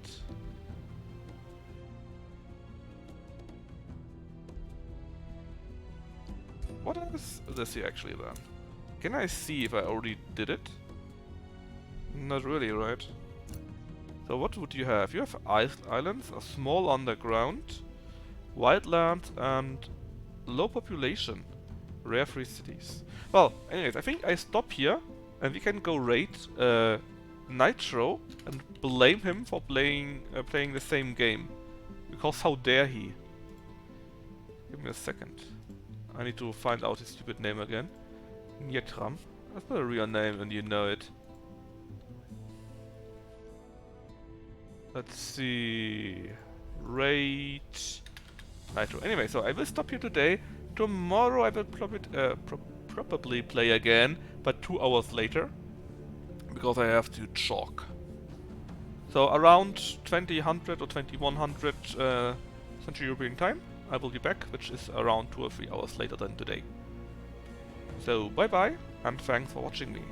[SPEAKER 1] What is this here actually then? Can I see if I already did it? Not really, right? So what would you have? You have islands, a small underground, wildlands, and low population, rare free cities. Well, anyways, I think I stop here, and we can go raid Nitro and blame him for playing the same game, because how dare he? Give me a second. I need to find out his stupid name again. Nietram. That's not a real name, and you know it. Let's see. Raid Nitro. Anyway, so I will stop here today. Tomorrow I will probably play again, but 2 hours later, because I have to chalk. So around 2000 or 2100 Central European time, I will be back, which is around 2 or 3 hours later than today. So bye bye, and thanks for watching me.